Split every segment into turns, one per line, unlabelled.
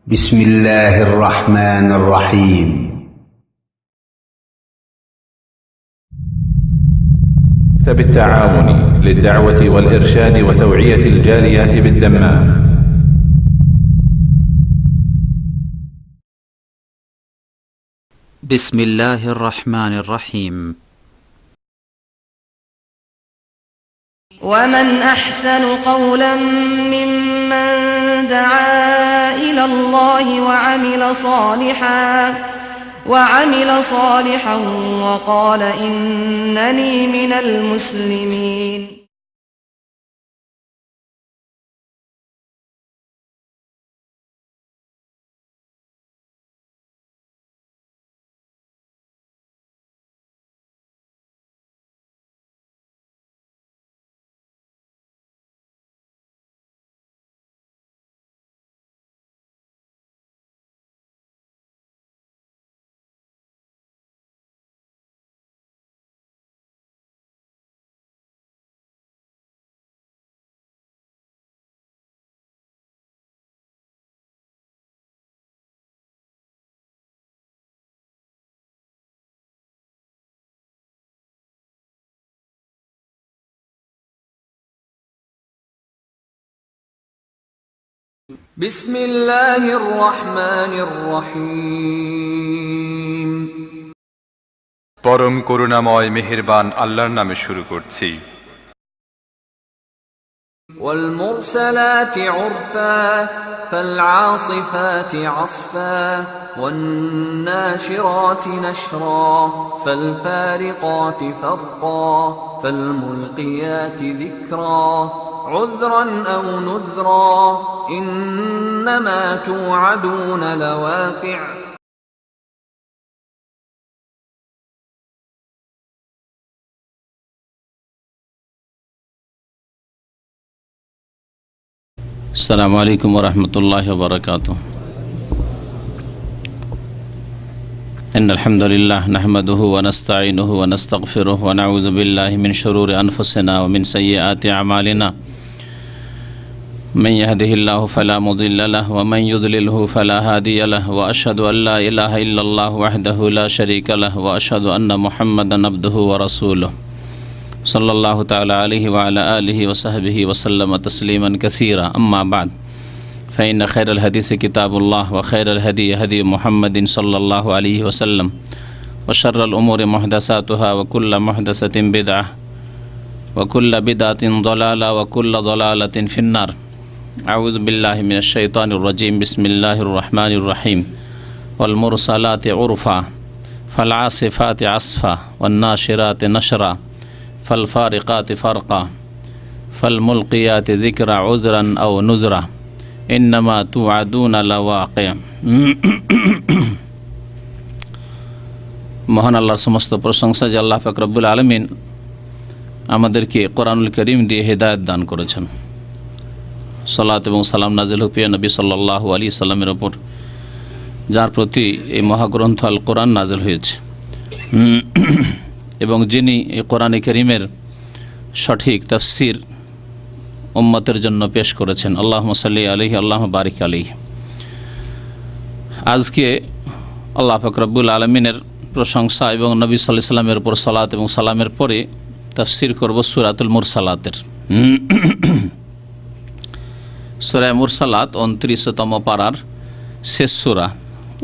بسم الله الرحمن الرحيم
بالتعاون للدعوة والإرشاد وتوعية الجاليات بالدمام.
بسم الله الرحمن الرحيم.
ومن أحسن قولا ممن دعا إلى الله وعمل صالحا وقال إنني من المسلمين.
بسم الله الرحمن الرحيم.
পরম করুণাময় মেহেরবান আল্লাহর নামে শুরু করছি।
والمرسلات عرفا فالعاصفات عصفا والناشرات نشرا فالفارقات فرقا فالملقيات ذكرا عذرا أو نذرا إنما توعدون لواقع.
السلام عليكم ورحمة الله وبركاته. إن الحمد لله نحمده ونستعينه ونستغفره ونعوذ بالله من شرور أنفسنا ومن سيئات أعمالنا. من يهده الله فلا مضل له ومن يضلله فلا هادي له وأشهد أن لا إله إلا الله وحده لا شريك له وأشهد أن محمدا عبده ورسوله صلى الله تعالى عليه وعلى آله وصحبه وسلم تسليما كثيرا. أما بعد فإن خير الحديث كتاب الله وخير الهدي هدي محمد صلى الله عليه وسلم وشر الأمور محدثاتها وكل محدثة بدعة وكل بدعة ضلالة وكل ضلالة في النار. أعوذ بالله من الشيطان الرجيم. بسم الله الرحمن الرحيم. والمرسلات عرفا فالعاصفات عصفا والناشرات نشرا فالفارقات فرقا فالملقيات ذكرا عذرا أو نذرا إنما توعدون لواقع. মহান আল্লাহর সমস্ত প্রশংসা যে আল্লাহ পাক রব্বুল আলামিন আমাদেরকে কোরআনুল কারীম দিয়ে হেদায়েত দান করেছেন। সালাত এবং সালাম নাজিল হোক প্রিয় নবী সাল্লাল্লাহু আলাইহি সাল্লামের উপর, যার প্রতি এই মহাগ্রন্থ আল কোরআন নাজিল হয়েছে এবং যিনি এই কোরআনে কারীমের সঠিক তাফসীর উম্মতের জন্য পেশ করেছেন। আল্লাহুম্মা সাল্লি আলাইহি আল্লাহুম্মা বারিক আলাইহি। আজকে আল্লাহ পাক রব্বুল আলামিনের প্রশংসা এবং নবী সাল্লাল্লাহু আলাইহি সাল্লামের উপর সালাত এবং সালামের পরে তাফসীর করব সূরাতুল মুরসালাতের। সূরা মুরসালাত 29তম পারার শেষ সূরা।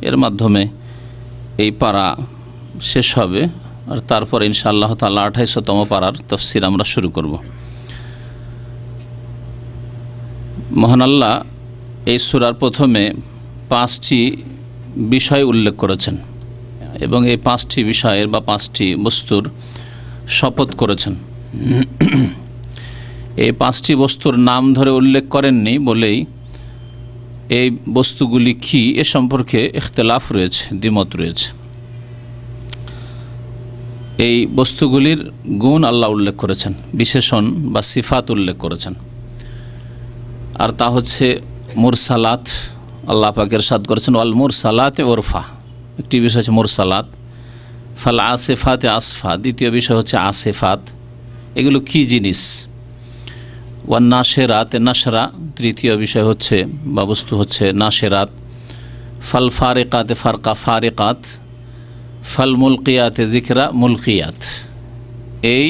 এর মাধ্যমে এই পারা শেষ হবে আর তারপর ইনশাআল্লাহ তাআলা 28তম পারার তাফসীর আমরা শুরু করব। মহান আল্লাহ এই সূরার প্রথমে 5টি বিষয় উল্লেখ করেছেন এবং এই 5টি বিষয়ের বা 5টি বস্তুর শপথ করেছেন। এই 5টি বস্তুর নাম ধরে উল্লেখ করেননি বলেই এই বস্তুগুলি কি এ সম্পর্কে ইখতিলাফ রয়েছে, দ্বিমত রয়েছে। এই বস্তুগুলির গুণ আল্লাহ উল্লেখ করেছেন, বিশেষণ বা সিফাত উল্লেখ করেছেন, আর তা হচ্ছে মুরসালাত। আল্লাহ পাক ইরশাদ করেছেন ওয়াল মুরসালাতে উরফা। একটি বিষয় হচ্ছে মুরসালাত, ফাল আসিফাতে আসফা। দ্বিতীয় বিষয় হচ্ছে আসিফাত, এগুলো কি জিনিস। ওয়ান নাশেরাতে নাশরা, তৃতীয় বিষয় হচ্ছে বা বস্তু হচ্ছে নাশেরাত। ফাল ফারিকাতে ফারকা ফারিকাত, ফাল মুলকিয়াতে যিকরা মুলকিয়াত। এই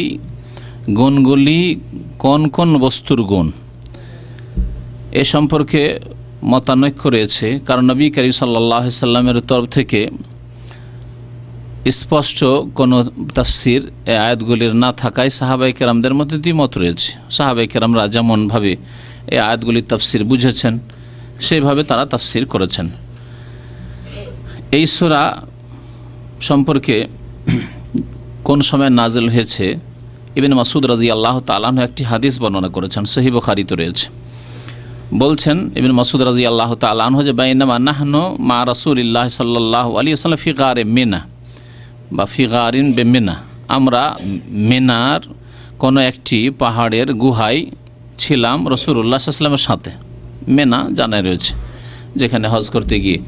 গুণগুলি কোন কোন বস্তুর গুণ এ সম্পর্কে মতানৈক্য রয়েছে, কারণ নবী করিম সাল্লাল্লাহু আলাইহি সাল্লামের তরফ থেকে স্পষ্ট কোনো তাফসীর এই আয়াতগুলির না থাকায় সাহাবায়ে কেরামদের মধ্যে দ্বিমত রয়েছে। সাহাবায়ে কেরামরা যেমনভাবে এই আয়াতগুলির তাফসীর বুঝেছেন সেইভাবে তারা তাফসীর করেছেন। এই সূরা সম্পর্কে কোন সময় নাজিল হয়েছে ইবনে মাসউদ রাদিয়াল্লাহু তাআলা আনহু একটি হাদিস বর্ণনা করেছেন, সহিহ বুখারীতে রয়েছে। বলছেন ইবনে মাসউদ রাদিয়াল্লাহু তাআলা আনহু যে বাইনামা নাহনু মা রাসূলিল্লাহ সাল্লাল্লাহু আলাইহি ওয়াসাল্লাম ফি গারে মিনা বা ফি গারিন বিমিনা, আমরা মিনার কোনো একটি পাহাড়ের গুহায় ছিলাম রাসূলুল্লাহ সাল্লাল্লাহু আলাইহি ওয়াসাল্লামের সাথে। মিনা জানা রয়েছে যেখানে হজ করতে গিয়ে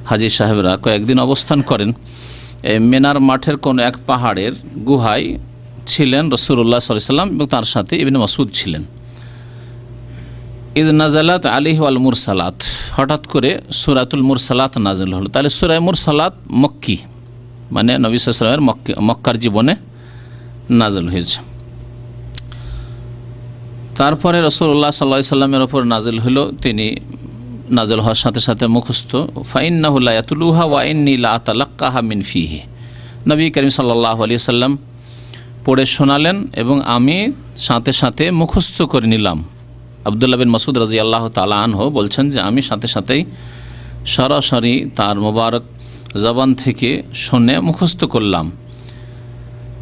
হাজী সাহেবরা কয়েকদিন অবস্থান করেন। মিনার মাঠের কোনো এক পাহাড়ের গুহায় ছিলেন রাসূলুল্লাহ সাল্লাল্লাহু আলাইহি ওয়াসাল্লাম এবং তার সাথে ইবনে মাসউদ ছিলেন। ইয নাযালাত আলাইহি ওয়াল মুরসালাত, হঠাৎ করে সূরাতুল মুরসালাত নাযিল হলো। তাহলে সূরা মুরসালাত মক্কি, মানে নবী সাল্লাল্লাহু আলাইহি ওয়াসাল্লামের মক্কার জীবনে নাযিল হয়েছে। তারপরে রাসূলুল্লাহ সাল্লাল্লাহু আলাইহি ওয়াসাল্লামের উপর নাযিল হলো, তিনি নাযিল হওয়ার সাথে সাথে মুখস্থ ফাইন্নাহু লা ইয়াতলুহা ওয়া ইন্নী লা আতালাক্কাহা মিন ফিহি, নবী করিম সাল্লাল্লাহু আলাইহি ওয়াসাল্লাম পড়ে শোনালেন এবং আমি সাথে সাথে মুখস্থ করে নিলাম। আব্দুল্লাহ বিন মাসউদ রাদিয়াল্লাহু তাআলা আনহু বলছেন যে আমি সাথে সাথেই সরাসরি তার মোবারক জবান থেকে শুনে মুখস্থ করলাম।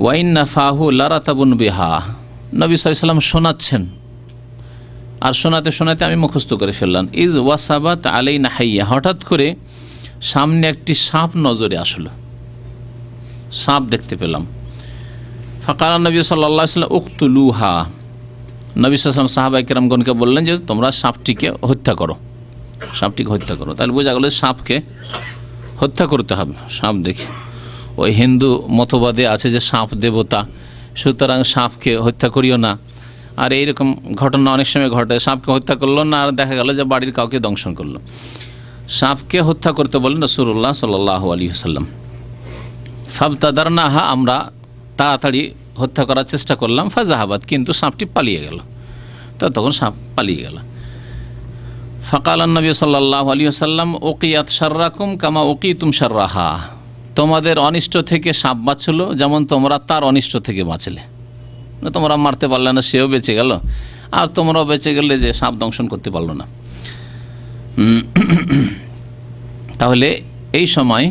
ওয়া ইন্না ফাহু লারাতাবুন বিহা, নবী সাল্লাল্লাহু আলাইহি ওয়াসাল্লাম শোনাচ্ছেন আর শোনাতে শোনাতে আমি মুখস্থ করে ফেললাম। ইজ ওয়াসাবাত আলাইনা হাইয়া, হঠাৎ করে সামনে একটি সাপ নজরে আসলো, সাপ দেখতে পেলাম। ফাকাল নবী সাল্লাল্লাহু আলাইহি ওয়াসাল্লাম উকতুলুহা, নবী সাল্লাল্লাহু আলাইহি ওয়াসাল্লাম সাহাবায়ে কেরামগণকে বললেন যে তোমরা সাপটিকে হত্যা করো, সাপটিকে হত্যা করো। তাহলে বোঝা গেল সাপকে হত্যা করতে হবে। সাপ দেখে ওই হিন্দু মতবাদে আছে যে সাপ দেবতা, সুতরাং সাপকে হত্যা করিও না। আর এইরকম ঘটনা অনেক সময় ঘটে, সাপকে হত্যা করলো না আর দেখা গেল যে বাড়ির কাউকে দংশন করলো। সাপকে হত্যা করতে বলেন রাসূলুল্লাহ সাল্লাল্লাহু আলাইহি ওয়াসাল্লাম। ফাবতাদারনাহা, আমরা তাড়াতাড়ি হত্যা করার চেষ্টা করলাম। ফাজাহাবাত, কিন্তু সাপটি পালিয়ে গেল। তো তখন সাপ পালিয়ে গেল। ফাকাল নবী সাল্লাল্লাহু আলাইহি ওয়াসাল্লাম উকিয়াত শাররাকুম কামা উকিতুম শাররাহা, তোমাদের অনিষ্ট থেকে সাপ বাঁচলো যেমন তোমরা তার অনিষ্ট থেকে বাঁচলে। তোমরা মারতে পারলে না, সেও বেঁচে গেল, আর তোমরাও বেঁচে গেলে যে সাপ দংশন করতে পারলো না। তাহলে এই সময়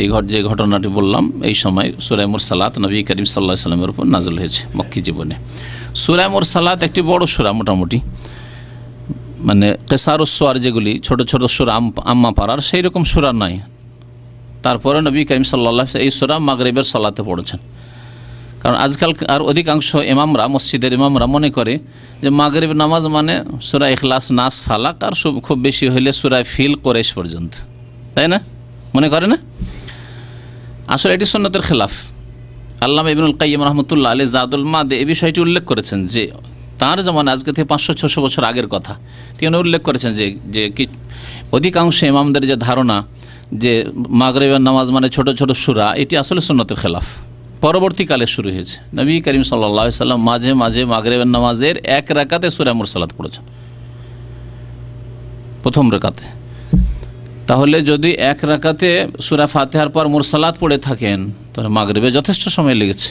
এই যে ঘটনাটি বললাম, এই সময় সূরা মুরসালাত নবী করিম সাল্লাল্লাহু আলাইহি ওয়াসাল্লামের উপর নাযিল হয়েছে মক্কি জীবনে। সূরা মুরসালাত একটি বড় সূরা, মোটামুটি মানে কিসারুস সুওয়ার যেগুলি ছোট ছোট সূরা আম্মা পারার সেই রকম সূরা নয়। তারপরে নবী করিম সাল্লাল্লাহু আলাইহি ওয়াসাল্লাম এই সূরা মাগরিবের সালাতে পড়েছেন। কারণ আজকাল আর অধিকাংশ ইমামরা, মসজিদের ইমামরা মনে করে যে মাগরিব নামাজ মানে সূরা ইখলাস, নাস, ফালাক আর খুব বেশি হইলে সূরা ফিল, কুরাইশ পর্যন্ত, তাই না? মনে করে না? আসলে এটি সুন্নতের খেলাফ। আল্লামা ইবনুল কাইয়্যিম রাহমাতুল্লাহ আলাইহি জাদুল মাদে এই বিষয়টি উল্লেখ করেছেন যে তার যেমন আজকে থেকে 500-600 বছর আগের কথা, তিনি উল্লেখ করেছেন যে অধিকাংশ ইমামদের যে ধারণা যে মাগরিবের নামাজ মানে ছোট ছোট সূরা, এটি আসলে সুন্নতের খেলাফ। পরবর্তীকালে শুরু হয়েছে। নবী করিম সাল্লাল্লাহু আলাইহি ওয়াসাল্লাম মাঝে মাঝে মাগরিবের নামাজের এক রাকাতে সূরা মুরসালাত পড়েছেন, প্রথম রাকাতে। তাহলে যদি এক রাকাতে সূরা ফাতিহার পর মুরসালাত পড়ে থাকেন তাহলে মাগরিবে যথেষ্ট সময় লেগেছে।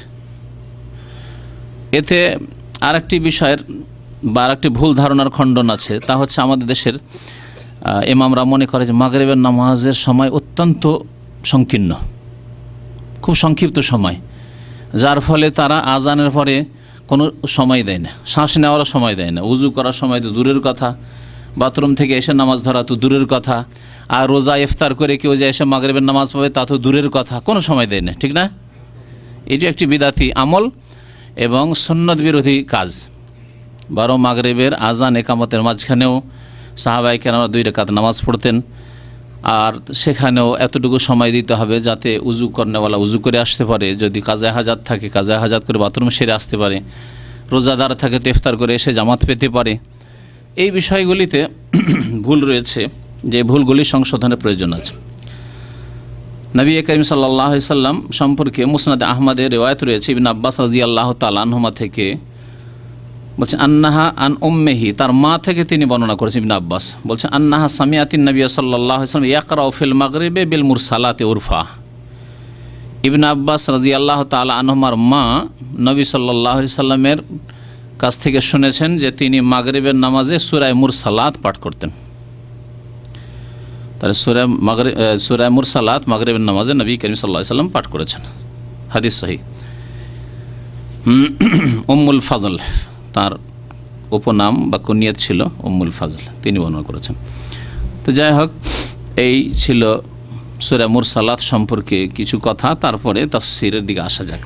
এতে আরেকটি বিষয়ের বা আরেকটি ভুল ধারণার খণ্ডন আছে, তা হচ্ছে আমাদের দেশের ইমামরা মনে করে যে মাগরিবের নামাজের সময় অত্যন্ত সংকীর্ণ, খুব সংক্ষিপ্ত সময়, যার ফলে তারা আজানের পরে কোনো সময় দেয় না, শ্বাস নেওয়ারও সময় দেয় না, উজু করার সময় তো দূরের কথা, বাথরুম থেকে এসে নামাজ ধরা তো দূরের কথা, আর রোজা ইফতার করে কেউ যে এসে মাগরিবের নামাজ পড়বে তা তো দূরের কথা, কোনো সময় দেয় না, ঠিক না? এটি একটি বিদাতি আমল এবং সুন্নত বিরোধী কাজ। বরং মাগরিবের আজান একামতের মাঝখানেও সাহাবায়ে কেরাম 2 রাকাত নামাজ পড়তেন, আর সেখানেও এতটুকু সময় দিতে হবে যাতে উজু করনেওয়ালা উজু করে আসতে পারে, যদি কাজা হাজাত থাকে কাজা হাজাত করে বাথরুম সেরে আসতে পারে, রোজাদার থাকে তো ইফতার করে এসে জামাত পেতে পারে। এই বিষয়গুলিতে ভুল রয়েছে যে ভুলগুলি সংশোধনের প্রয়োজন আছে। নবী করিম সাল্লাল্লাহু আলাইহি সাল্লাম সম্পর্কে মুসনাদ আহমদে রিওয়ায়াত রয়েছে ইবনে আব্বাস রাদিয়াল্লাহু তাআলা আনহুমা থেকে, বলছেন আন্নাহা আন উম্মিহি, তার মা থেকে তিনি বর্ণনা করেছেন। ইবনে আব্বাস বলছেন আন্নাহা সামিআতিন নবী সাল্লাল্লাহু আলাইহি সাল্লাম ইয়াকরাউ ফিল মাগরিবি বিল মুরসালাতি উরফা। ইবনে আব্বাস রাদিয়াল্লাহু তাআলা আনহুমার মা নবী সাল্লাল্লাহু আলাইহি সাল্লামের কাছ থেকে শুনেছেন যে তিনি মাগরিবের নামাজে সূরা মুরসালাত পাঠ করতেন। তাহলে সূরা মুরসালাত মাগরিবের নামাজে নবী করিম সাল্লাল্লাহু আলাইহি সাল্লাম পাঠ করেছেন, হাদিস সহিহ। উম্মুল ফাজল তার উপনাম বা কুনিয়ত ছিল উম্মুল ফাজল, তিনি বর্ণনা করেছেন। তো যাই হোক, এই ছিল সূরা মুরসালাত সম্পর্কে কিছু কথা। তারপরে তাফসীরের দিকে আসা যাক।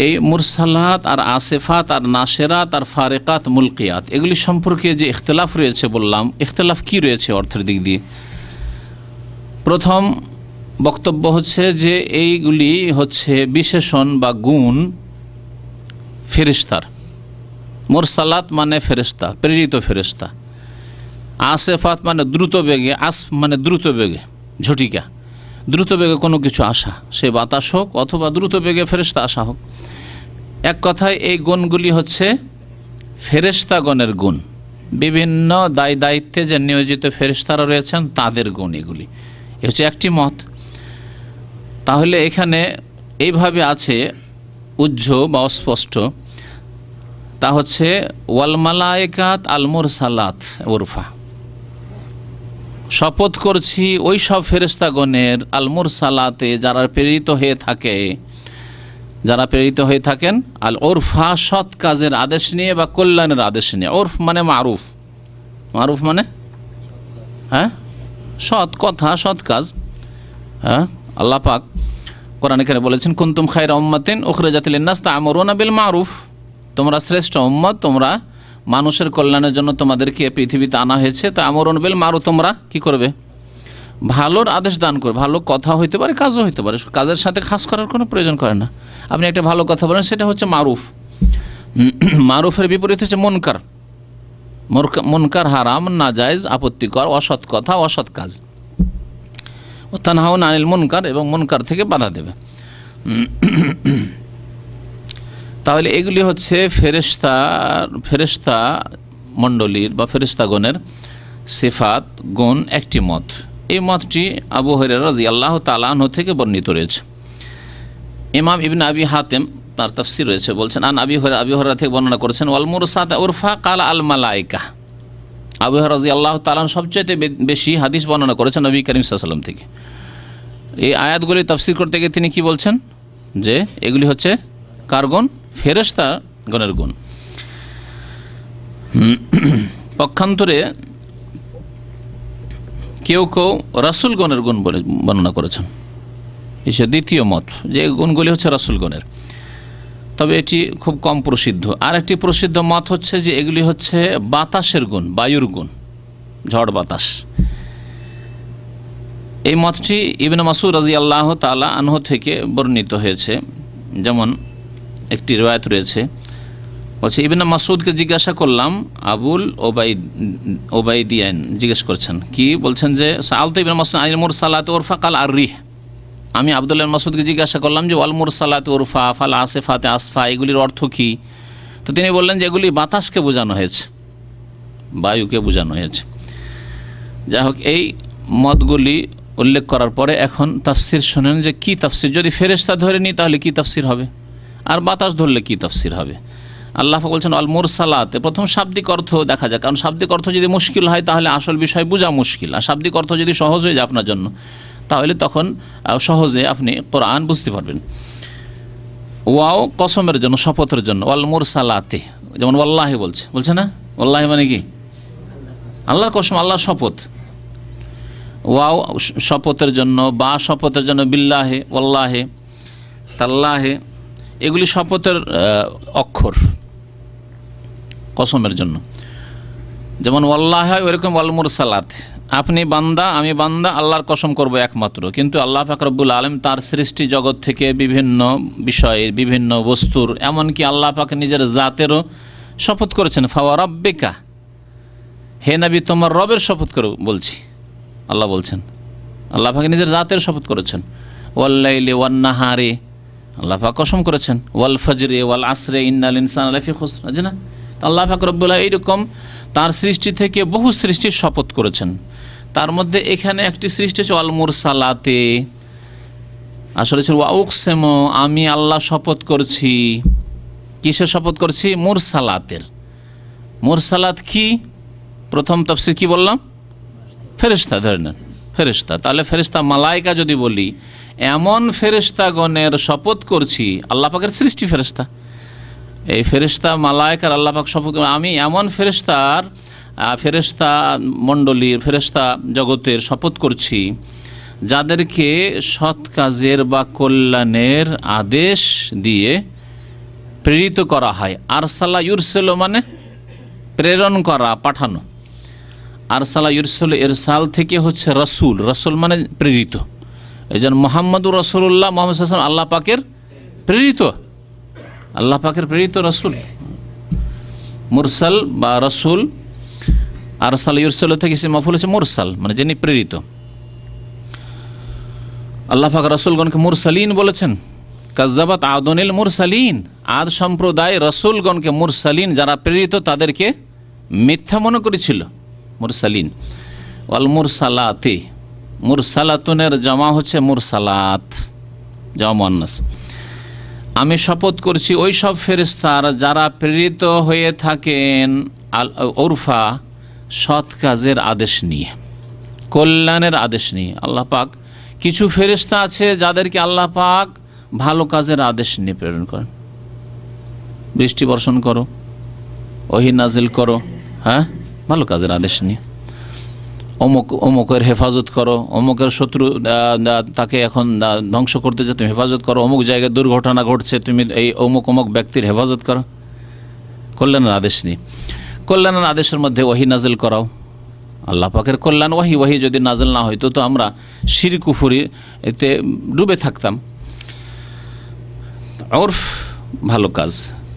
এই মুরসালাত আর আসিফাত আর নাসিরাত আর ফারিকাত মুলকিয়াত এগুলি সম্পর্কে যে ইখতিলাফ রয়েছে বললাম, ইখতিলাফ কি রয়েছে অর্থের দিক দিয়ে। প্রথম বক্তব্য হচ্ছে যে এইগুলি হচ্ছে বিশেষণ বা গুণ ফেরেশতার। মুরসালাত মানে ফেরেশতা, প্রেরিত ফেরেশতা। আসিফাত মানে দ্রুত বেগে, মানে দ্রুত বেগে, ঝটিকা, দ্রুত বেগে কোনো কিছু আসা, সে বাতাস হোক অথবা দ্রুত বেগে ফেরেশতা আসা হোক। এক কথায় এই গুণগুলি হচ্ছে ফেরেশতাগণের গুণ, বিভিন্ন দায় দায়িত্বে যে নিয়োজিত ফেরেশতারা রয়েছেন তাদের গুণ এগুলি। এ হচ্ছে একটি মত। তাহলে এখানে এইভাবে আছে উজ্জ্ব বা অস্পষ্ট, তা হচ্ছে ওয়াল মালায়েকাত আল মুরসালাত উরফা, শপথ করছি ওই সব ফেরেশতাগণের আল মুরসালাতে যারা প্রেরিত হয়ে থাকেন আল উরফা, সৎ কাজের আদেশ নিয়ে বা কল্যাণের আদেশ নিয়ে। উরফ মানে মারুফ, মারুফ মানে হ্যাঁ সৎ কথা, সৎ কাজ। হ্যাঁ, আল্লাহ পাক কোরআনে কারিমে বলেছেন কুনতুম খায়রা উম্মাতিন উখরিজাত লিন-নাস তা'মুরুনা বিল মারুফ, তোমরা শ্রেষ্ঠ উম্মত, তোমরা মানুষের কল্যাণের জন্য তোমাদেরকে পৃথিবীতে আনা হয়েছে। তা'মুরুনা বিল মারুফ, তোমরা কি করবে? ভালোর আদেশ দান করবে। ভালো কথা হইতে পারে, কাজও হইতে পারে, কাজের সাথে খাস করার কোনো প্রয়োজন করে না। আপনি একটা ভালো কথা বলেন, সেটা হচ্ছে মারুফ। মারুফের বিপরীত হচ্ছে মুনকার। মুনকার হারাম, নাজায়েজ, আপত্তিকর, অসৎ কথা, অসৎ কাজ। ও তানহাউনা আনিল মুনকার, এবং মুনকার থেকে বাধা দেবে। তাহলে এগুলি হচ্ছে ফেরেশতা মণ্ডলীর বা ফেরেশতাগণের সিফাত গুণ একটি মত। এই মতটি আবু হুরায়রা রাদিয়াল্লাহু তাআলা আনহু থেকে বর্ণিত রয়েছে। ইমাম ইবনে আবি হাতেম তার তাফসীর রয়েছে, বলছেন আন আবি হুরায়রা থেকে বর্ণনা করেছেন ওয়াল মুরসালাত উরফা কালা আল মালায়েকা। আবু হুরায়রা রাদিয়াল্লাহু তাআলা সবচেয়ে বেশি হাদিস বর্ণনা করেছেন নবী করিম সাল্লাল্লাহু আলাইহি ওয়াসাল্লাম থেকে। এই আয়াতগুলি তাফসীর করতে গিয়ে তিনি কি বলছেন যে এগুলি হচ্ছে কার গুণ? ফেরেশতা গণের গুণ। পক্ষান্তরে কেউ কেউ রাসূলগণের গুণ বলে বর্ণনা করেছেন। এসে দ্বিতীয় মত যে গুণগুলি হচ্ছে রাসূলগণের, তবে এটি খুব কম প্রসিদ্ধ। আর একটি প্রসিদ্ধ মত হচ্ছে যে এগুলি হচ্ছে বাতাসের গুণ, বায়ুর গুণ, ঝড় বাতাস। এই মতটি ইবনে মাসউদ রাদিয়াল্লাহু তাআলা আনহু থেকে বর্ণিত হয়েছে। যেমন একটি riwayat রয়েছে, বলছে ইবনে মাসউদকে জিজ্ঞাসা করলাম, আবুল ওবাইদিয়ান জিজ্ঞেস করছেন, কি বলছেন যে সাআলতু ইবনে মাসউদ আনিল মুরসালাত উরফা কাল আর-রিহ, আমি আব্দুল্লাহ মাসউদকে জিজ্ঞাসা করলাম যে ওয়াল মুরসালাত উরফা ফাল আসিফাতে আসফা এগুলির অর্থ কি? তো তিনি বললেন যে এগুলি বাতাসকে বোঝানো হয়েছে, বায়ুকে বোঝানো হয়েছে। যাই হোক, এই মতগুলি উল্লেখ করার পরে এখন তাফসীর শুনেন যে কি তাফসীর। যদি ফেরেশতা ধরে নিই তাহলে কি তাফসীর হবে, আর বাতাস ধরলে কি তাফসীর হবে। আল্লাহ বলছেন আল মুরসালাতে, প্রথম শাব্দিক অর্থ দেখা যায়, কারণ শাব্দিক অর্থ যদি মুশকিল হয় তাহলে আসল বিষয় বোঝা মুশকিল, আর শাব্দিক অর্থ যদি সহজ হয়ে যায় আপনার জন্য তাহলে তখন সহজে আপনি কোরআন বুঝতে পারবেন। ওয়াও কসমের জন্য, শপথের জন্য, ওয়াল মুরসালাতে, যেমন ওয়াল্লাহি বলছে না, ওয়াল্লাহি মানে কি আল্লাহর কসম, আল্লাহর শপথ। ওয়াও শপথের জন্য, বা শপথের জন্য, বিল্লাহে, ওয়াল্লাহে, তাল্লাহে, এগুলি শপথের অক্ষর কসমের জন্য। যেমন ওয়াল্লাহ ওইরকম ওয়াল মুরসালাত, আপনি বান্দা আমি বান্দা, আল্লাহর কসম করব একমাত্র। কিন্তু আল্লাহ পাক রব্বুল আলামিন তার সৃষ্টি জগৎ থেকে বিভিন্ন বিষয়ের, বিভিন্ন বস্তুর, এমনকি আল্লাহ পাক নিজের জাতেরও শপথ করেছেন। ফাওয়া রাব্বিকা, হে নবী তোমার রবের শপথ করে বলছি, আল্লাহ বলছেন, আল্লাহ পাক নিজের জাতের শপথ করেছেন। ওয়াল লাইলি ওয়ান নাহারি, আল্লাহ পাক কসম করেছেন। ওয়াল ফজরে ওয়াল আসরে ইন্নাল ইনসানা লাফি খুসর, আছে না? আল্লাহ পাক রব্বুল আলামিন এইরকম তার সৃষ্টি থেকে বহু সৃষ্টির শপথ করেছেন। তার মধ্যে এখানে একটি সৃষ্টি হচ্ছে ওয়াল মুরসালাতে, আসলে ছিল ওয়া উকসিমু, আমি আল্লাহ শপথ করছি। কিসের শপথ করছি? মুরসালাতের। মুরসালাত কি? প্রথম তাফসীর কি বললাম? ফেরেশতা, ধরে নেন ফেরেশতা। তাহলে ফেরেশতা মালায়েকা যদি বলি, এমন ফেরেশতাগণের শপথ করছি, আল্লাহ পাকের সৃষ্টি ফেরেশতা, এই ফেরেশতা মালায়েকার আল্লাহ পাক শপথ, আমি এমন ফেরেশতা মণ্ডলীর, ফেরেশতা জগতের শপথ করছি যাদেরকে সৎ কাজের বা কল্যাণের আদেশ দিয়ে প্রেরিত করা হয়। আরসালা ইউরসেলো মানে প্রেরণ করা, পাঠানো। আরসালা ইউরসেল, ইরসাল থেকে হচ্ছে রসুল, রসুল মানে প্রেরিত। এই জন্য মুহাম্মদুর রাসূলুল্লাহ, মুহাম্মদ সাল্লাল্লাহু আলাইহি ওয়াসাল্লাম আল্লাহ পাকের প্রেরিত, আল্লাহ পাকের প্রেরিত রসুল। মুরসাল বা রসুল, আরসালা ইউরসেল থেকে সে মফুল হচ্ছে মুরসাল, মানে যিনি প্রেরিত। আল্লাহ পাক রসুলগণকে মুরসালিন বলেছেন। কাজ্জাবাত আদুনিল মুরসালিন, আদ সম্প্রদায় রসুলগণকে, মুরসালিন যারা প্রেরিত তাদেরকে মিথ্যা মনে করেছিল, মুরসালিন। ওয়াল মুরসালাতে, মুরসালাতুনের জামা হচ্ছে মুরসালাত, জামা মুয়ান্নাস। আমি শপথ করছি ওই সব ফেরেশতার যারা প্রেরিত হয়ে থাকেন উরফা, সৎ কাজের আদেশ নিয়ে, কল্যাণের আদেশ নিয়ে। আল্লাহ পাক কিছু ফেরেশতা আছে যাদেরকে আল্লাহ পাক ভালো কাজের আদেশ নিয়ে প্রেরণ করেন। বৃষ্টি বর্ষণ করো, ওহী নাজিল করো, হ্যাঁ, ভালো কাজের আদেশ নিয়ে। অমুকের হেফাজত করো, অমুকের শত্রু তাকে এখন ধ্বংস করতে যে তুমি হেফাজত করো, অমুক জায়গায় দুর্ঘটনা ঘটছে তুমি এই অমুক ব্যক্তির হেফাজত করো, কল্যাণের আদেশ নিয়ে। কল্যাণের আদেশের মধ্যে ওহী নাজিল করাও, আল্লাহ পাকের কল্যাণ ওহী যদি নাজিল না হইতো তো আমরা শিরক কুফরি এতে ডুবে থাকতাম। উরফ, ভালো কাজ।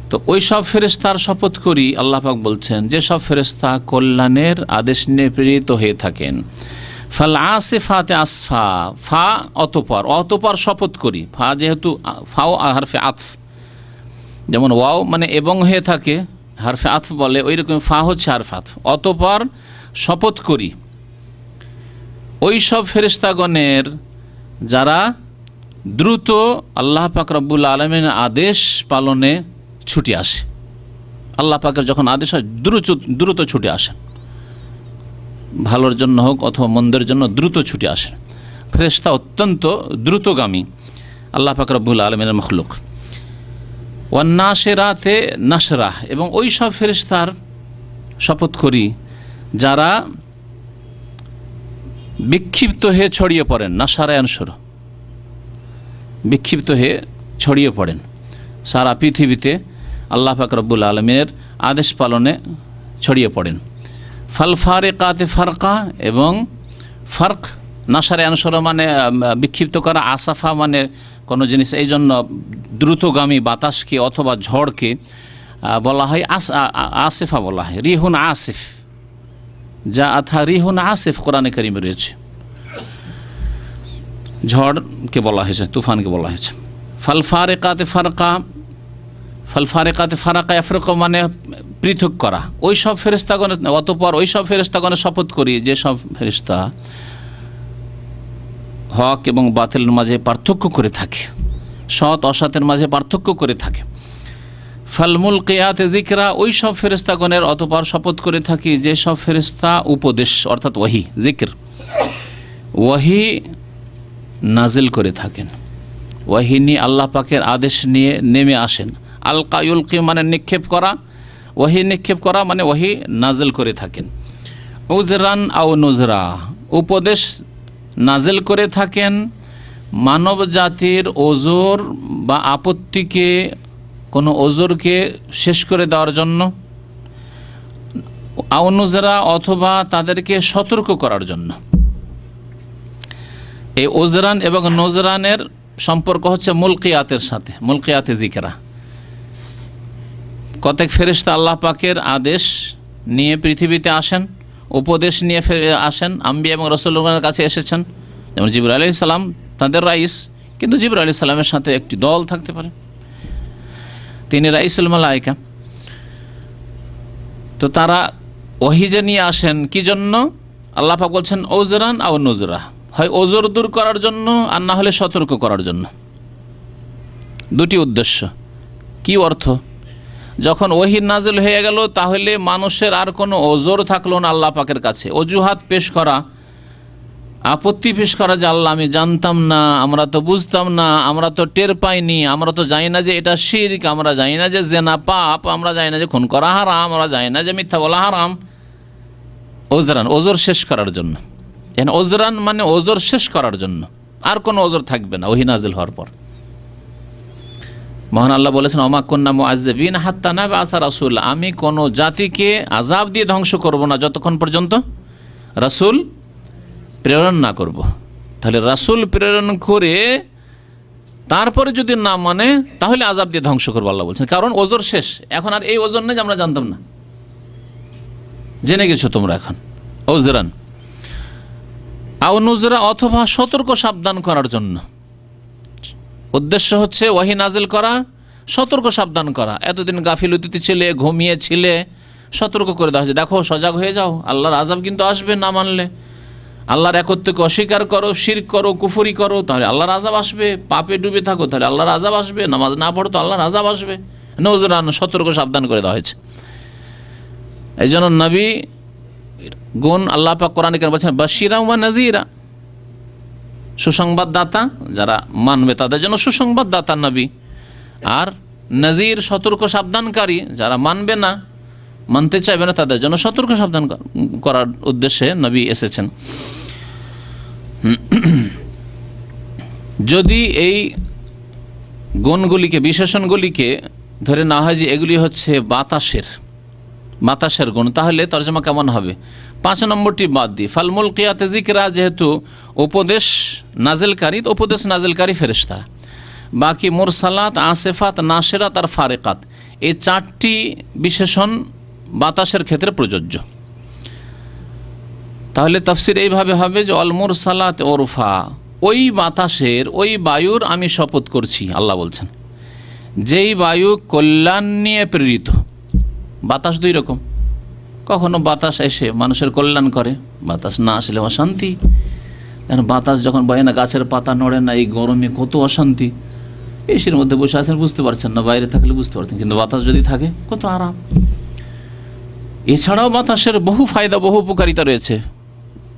তো ওই সব ফেরেশতার শপথ করি, আল্লাহ পাক বলছেন, যে সব ফেরেশতা কল্যাণের আদেশ নিয়ে প্রেরিত হয়ে থাকেন। ফাল আসিফাতে আসফা, ফা অতঃপর, অতঃপর শপথ করি। ফা যেহেতু ফাও হারফে আতফ, যেমন ওয়াও মানে এবং হয়ে থাকে, হারফে আতফ বলে, ওই রকম ফা হচ্ছে হারফে আতফ। অতঃপর শপথ করি ওই সব ফেরেশতাগণের যারা দ্রুত আল্লাহ পাক রব্বুল আলামিনের আদেশ পালনে ছুটে আসে। আল্লাহ পাকের যখন আদেশ হয় দ্রুত ছুটে আসেন, ভালোর জন্য হোক অথবা মন্দের জন্য দ্রুত ছুটে আসেন। ফেরেশতা অত্যন্ত দ্রুতগামী আল্লাহ পাক রব্বুল আলামিনের মখলুক। ওয়ান নাশিরাতে নাশরা, এবং ওই সব ফেরেশতার শপথ করি যারা বিক্ষিপ্ত হয়ে ছড়িয়ে পড়েন। নাশারায়ান শুরু, বিক্ষিপ্ত হয়ে ছড়িয়ে পড়েন সারা পৃথিবীতে, আল্লাহ পাক রব্বুল আলামিনের আদেশ পালনে ছড়িয়ে পড়েন। ফাল ফারিকাতে ফারকা, এবং ফারক নাশারায়ান শুরু মানে বিক্ষিপ্ত করা, আসাফা মানে কোনো জিনিস, এই জন্য দ্রুতগামী বাতাসকে অথবা ঝড়কে বলা হয় আসিফা বলা হয়। রিহুন আসিফ, যা আথা রিহুন আসিফ কোরআনে কারিমে রয়েছে, ঝড়কে বলা হয়েছে, তুফানকে বলা হয়েছে। ফাল ফারিকাতে ফারকা, ফাল ফারিকাতে ফারাকা ইয়াফরিকু মানে পৃথক করা। ওই সব ফেরেশতাগণ, অতঃপর ওই সব ফেরেশতাগণের শপথ করি যে সব ফেরেশতা হক এবং বাতিলের মাঝে পার্থক্য করে থাকে, সৎ অসতের মাঝে পার্থক্য করে থাকে। ফাল মুলকিয়াতে যিকরা, ওই সব ফেরেশতাগণের অতঃপর শপথ করে থাকি যে সব ফেরেশতা উপদেশ অর্থাৎ ওহী, যিকর, ওহী নাজিল করে থাকেন। ওহী নিয়ে আল্লাহ পাকের আদেশ নিয়ে নেমে আসেন। আলকা ইউলকি মানে নিক্ষেপ করা, ওহী নিক্ষেপ করা মানে ওহী নাজিল করে থাকেন। উজরান আও নুজরা, উপদেশ নাজিল করে থাকেন মানব জাতির ওজর বা আপত্তিকে, কোনো ওজরকে শেষ করে দেওয়ার জন্য, আও নুজরা অথবা তাদেরকে সতর্ক করার জন্য। এই ওজরান এবং নজরানের সম্পর্ক হচ্ছে মুলকিয়াতের সাথে, মুলকিয়াতে যিকরা। কতক ফেরেশতা আল্লাহ পাকের আদেশ নিয়ে পৃথিবীতে আসেন, উপদেশ নিয়ে আসেন, আম্বিয়া এবং রাসূলুল্লাহর কাছে এসেছেন, যেমন জিবরাইল আলাইহিস সালাম তাদের রাইস, কিন্তু জিবরাইল আলাইহিস সালামের সাথে একটি দল থাকতে পারে, তিনি রাইসুল মালায়েকা। তো তারা ওহী যে নিয়ে আসেন কি জন্য? আল্লাহ পাক বলছেন ওজরান আও নুজরা, হয় ওজর দূর করার জন্য আর না হলে সতর্ক করার জন্য। দুটি উদ্দেশ্য। কি অর্থ? যখন ওহী নাজিল হয়ে গেল তাহলে মানুষের আর কোনো ওজর থাকলো না আল্লাহ পাকের কাছে, অজুহাত পেশ করা, আপত্তি পেশ করা যে আল্লাহ আমি জানতাম না, আমরা তো বুঝতাম না, আমরা তো টের পাইনি, আমরা তো জানি না যে এটা শিরক, আমরা জানি না যে জেনা পাপ, আমরা জানি না যে খুন করা হারাম, আমরা জানি না যে মিথ্যা বলা হারাম। ওজরান, ওজর শেষ করার জন্য। এখানে ওজরান মানে ওজর শেষ করার জন্য, আর কোনো ওজর থাকবে না ওহী নাজিল হওয়ার পর। মহান আল্লাহ বলেছেন ওমা কুন্না মুআযযিবিন হাত্তা নাবআসা রাসূলা, আমি কোন জাতিকে আযাব দিয়ে ধ্বংস করব না যতক্ষণ পর্যন্ত রাসূল প্রেরণ না করব। তাহলে রাসূল প্রেরণ করে তারপরে যদি না মানে তাহলে আযাব দিয়ে ধ্বংস করব আল্লাহ বলছেন, কারণ ওজর শেষ। এখন আর এই ওজর নেই যে আমরা জানতাম না, জেনে গেছো তোমরা এখন। ওজরান আও নুজরা, অথবা সতর্ক সাবধান করার জন্য। উদ্দেশ্য হচ্ছে ওহী নাজিল করা, সতর্ক সাবধান করা। এতদিন গাফিলতিতে ছিলে, ঘুমিয়ে ছিলে, সতর্ক করে দেওয়া হয়েছে, দেখো সজাগ হয়ে যাও, আল্লাহর আযাব কিন্তু আসবে না মানলে। আল্লাহর একত্বকে অস্বীকার করো, শিরক করো, কুফরি করো, তাহলে আল্লাহর আযাব আসবে। পাপে ডুবে থাকো, তাহলে আল্লাহর আযাব আসবে। নামাজ না পড়ো তো আল্লাহর আযাব আসবে। নজরান, সতর্ক সাবধান করে দেওয়া হয়েছে। এই জন্য নবী গুণ আল্লাহ পাক কোরআনে কারিমে বলেছেন বাশিরা ওয়া নাযিরা, সুসংবাদদাতা, যারা মানবে তাদের জন্য সুসংবাদদাতা নবী, আর নাজির সতর্ক সাবধানকারী, যারা মানবে না, মানতে চাইবে না, তাদের জন্য সতর্ক সাবধান করার উদ্দেশ্যে নবী এসেছেন। যদি এই গুণগুলিকে, বিশেষণগুলিকে ধরে না হয় যে এগুলি হচ্ছে বাতাসের গুণ, তাহলে তরজমা কেমন হবে? 5 নম্বরটি বাদ দিই। ফাল মুলকিয়াতে যিকরা, যেহেতু উপদেশ নাজিলকারী, উপদেশ নাজিলকারী ফেরেশতা। বাকি মুরসালাত, আসিফাত, নাশিরাত আর ফারিকাত, এই 4টি বিশেষণ বাতাসের ক্ষেত্রে প্রযোজ্য। তাহলে তাফসীর এইভাবে হবে যে অল মুরসালাত ওরফা, ওই বাতাসের, ওই বায়ুর আমি শপথ করছি, আল্লাহ বলছেন, যেই বায়ু কল্যাণ নিয়ে প্রেরিত। বাতাস দুই রকম, কখনো বাতাস এসে মানুষের কল্যাণ করে, বাতাস না আসলে অশান্তি। কারণ বাতাস যখন বয় না, গাছের পাতা নড়ে না, এই গরমে কত অশান্তি। এসির মধ্যে বসে আছেন, বুঝতে পারছেন না, বাইরে থাকলে বুঝতে পারতেন, কিন্তু বাতাস যদি থাকে কত আরাম। এছাড়াও বাতাসের বহু ফায়দা, বহু উপকারিতা রয়েছে।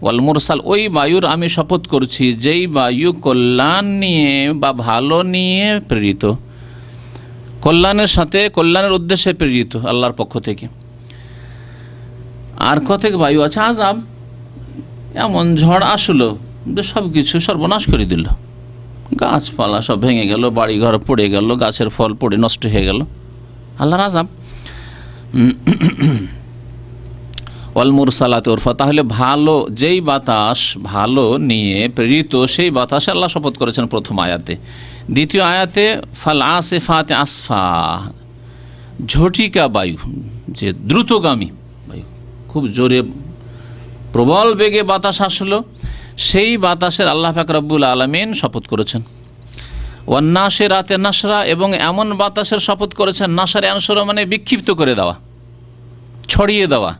ওয়াল মুরসাল, ওই বায়ুর আমি শপথ করছি যেই বায়ু কল্যাণ নিয়ে বা ভালো নিয়ে প্রেরিত, কল্যাণের সাথে, কল্যাণের উদ্দেশ্যে প্রেরিত আল্লাহর পক্ষ থেকে। আর কতক বায়ু আছে আযাব, এমন ঝড় আসলো সব কিছু সর্বনাশ করে দিল, গাছপালা সব ভেঙে গেল, বাড়ি ঘর পড়ে গেল, গাছের ফল পড়ে নষ্ট হয়ে গেল, আল্লাহর আযাব। ওয়াল মুরসালাত উরফা, তাহলে ভালো, যেই বাতাস ভালো নিয়ে প্রেরিত, সেই বাতাসে আল্লাহ শপথ করেছেন প্রথম আয়াতে। দ্বিতীয় আয়াতে ফাল আসিফাতে আসফা, ঝটিকা বায়ু, যে দ্রুতগামী বায়ু, খুব জোরে প্রবল বেগে বাতাস আসলো, সেই বাতাসের আল্লাহ পাক রব্বুল আলামিন শপথ করেছেন। ওয়ান নাশিরাতে নাশরা, এবং এমন বাতাসের শপথ করেছেন, নাশারে আনসরা মানে বিক্ষিপ্ত করে দেওয়া, ছড়িয়ে দেওয়া।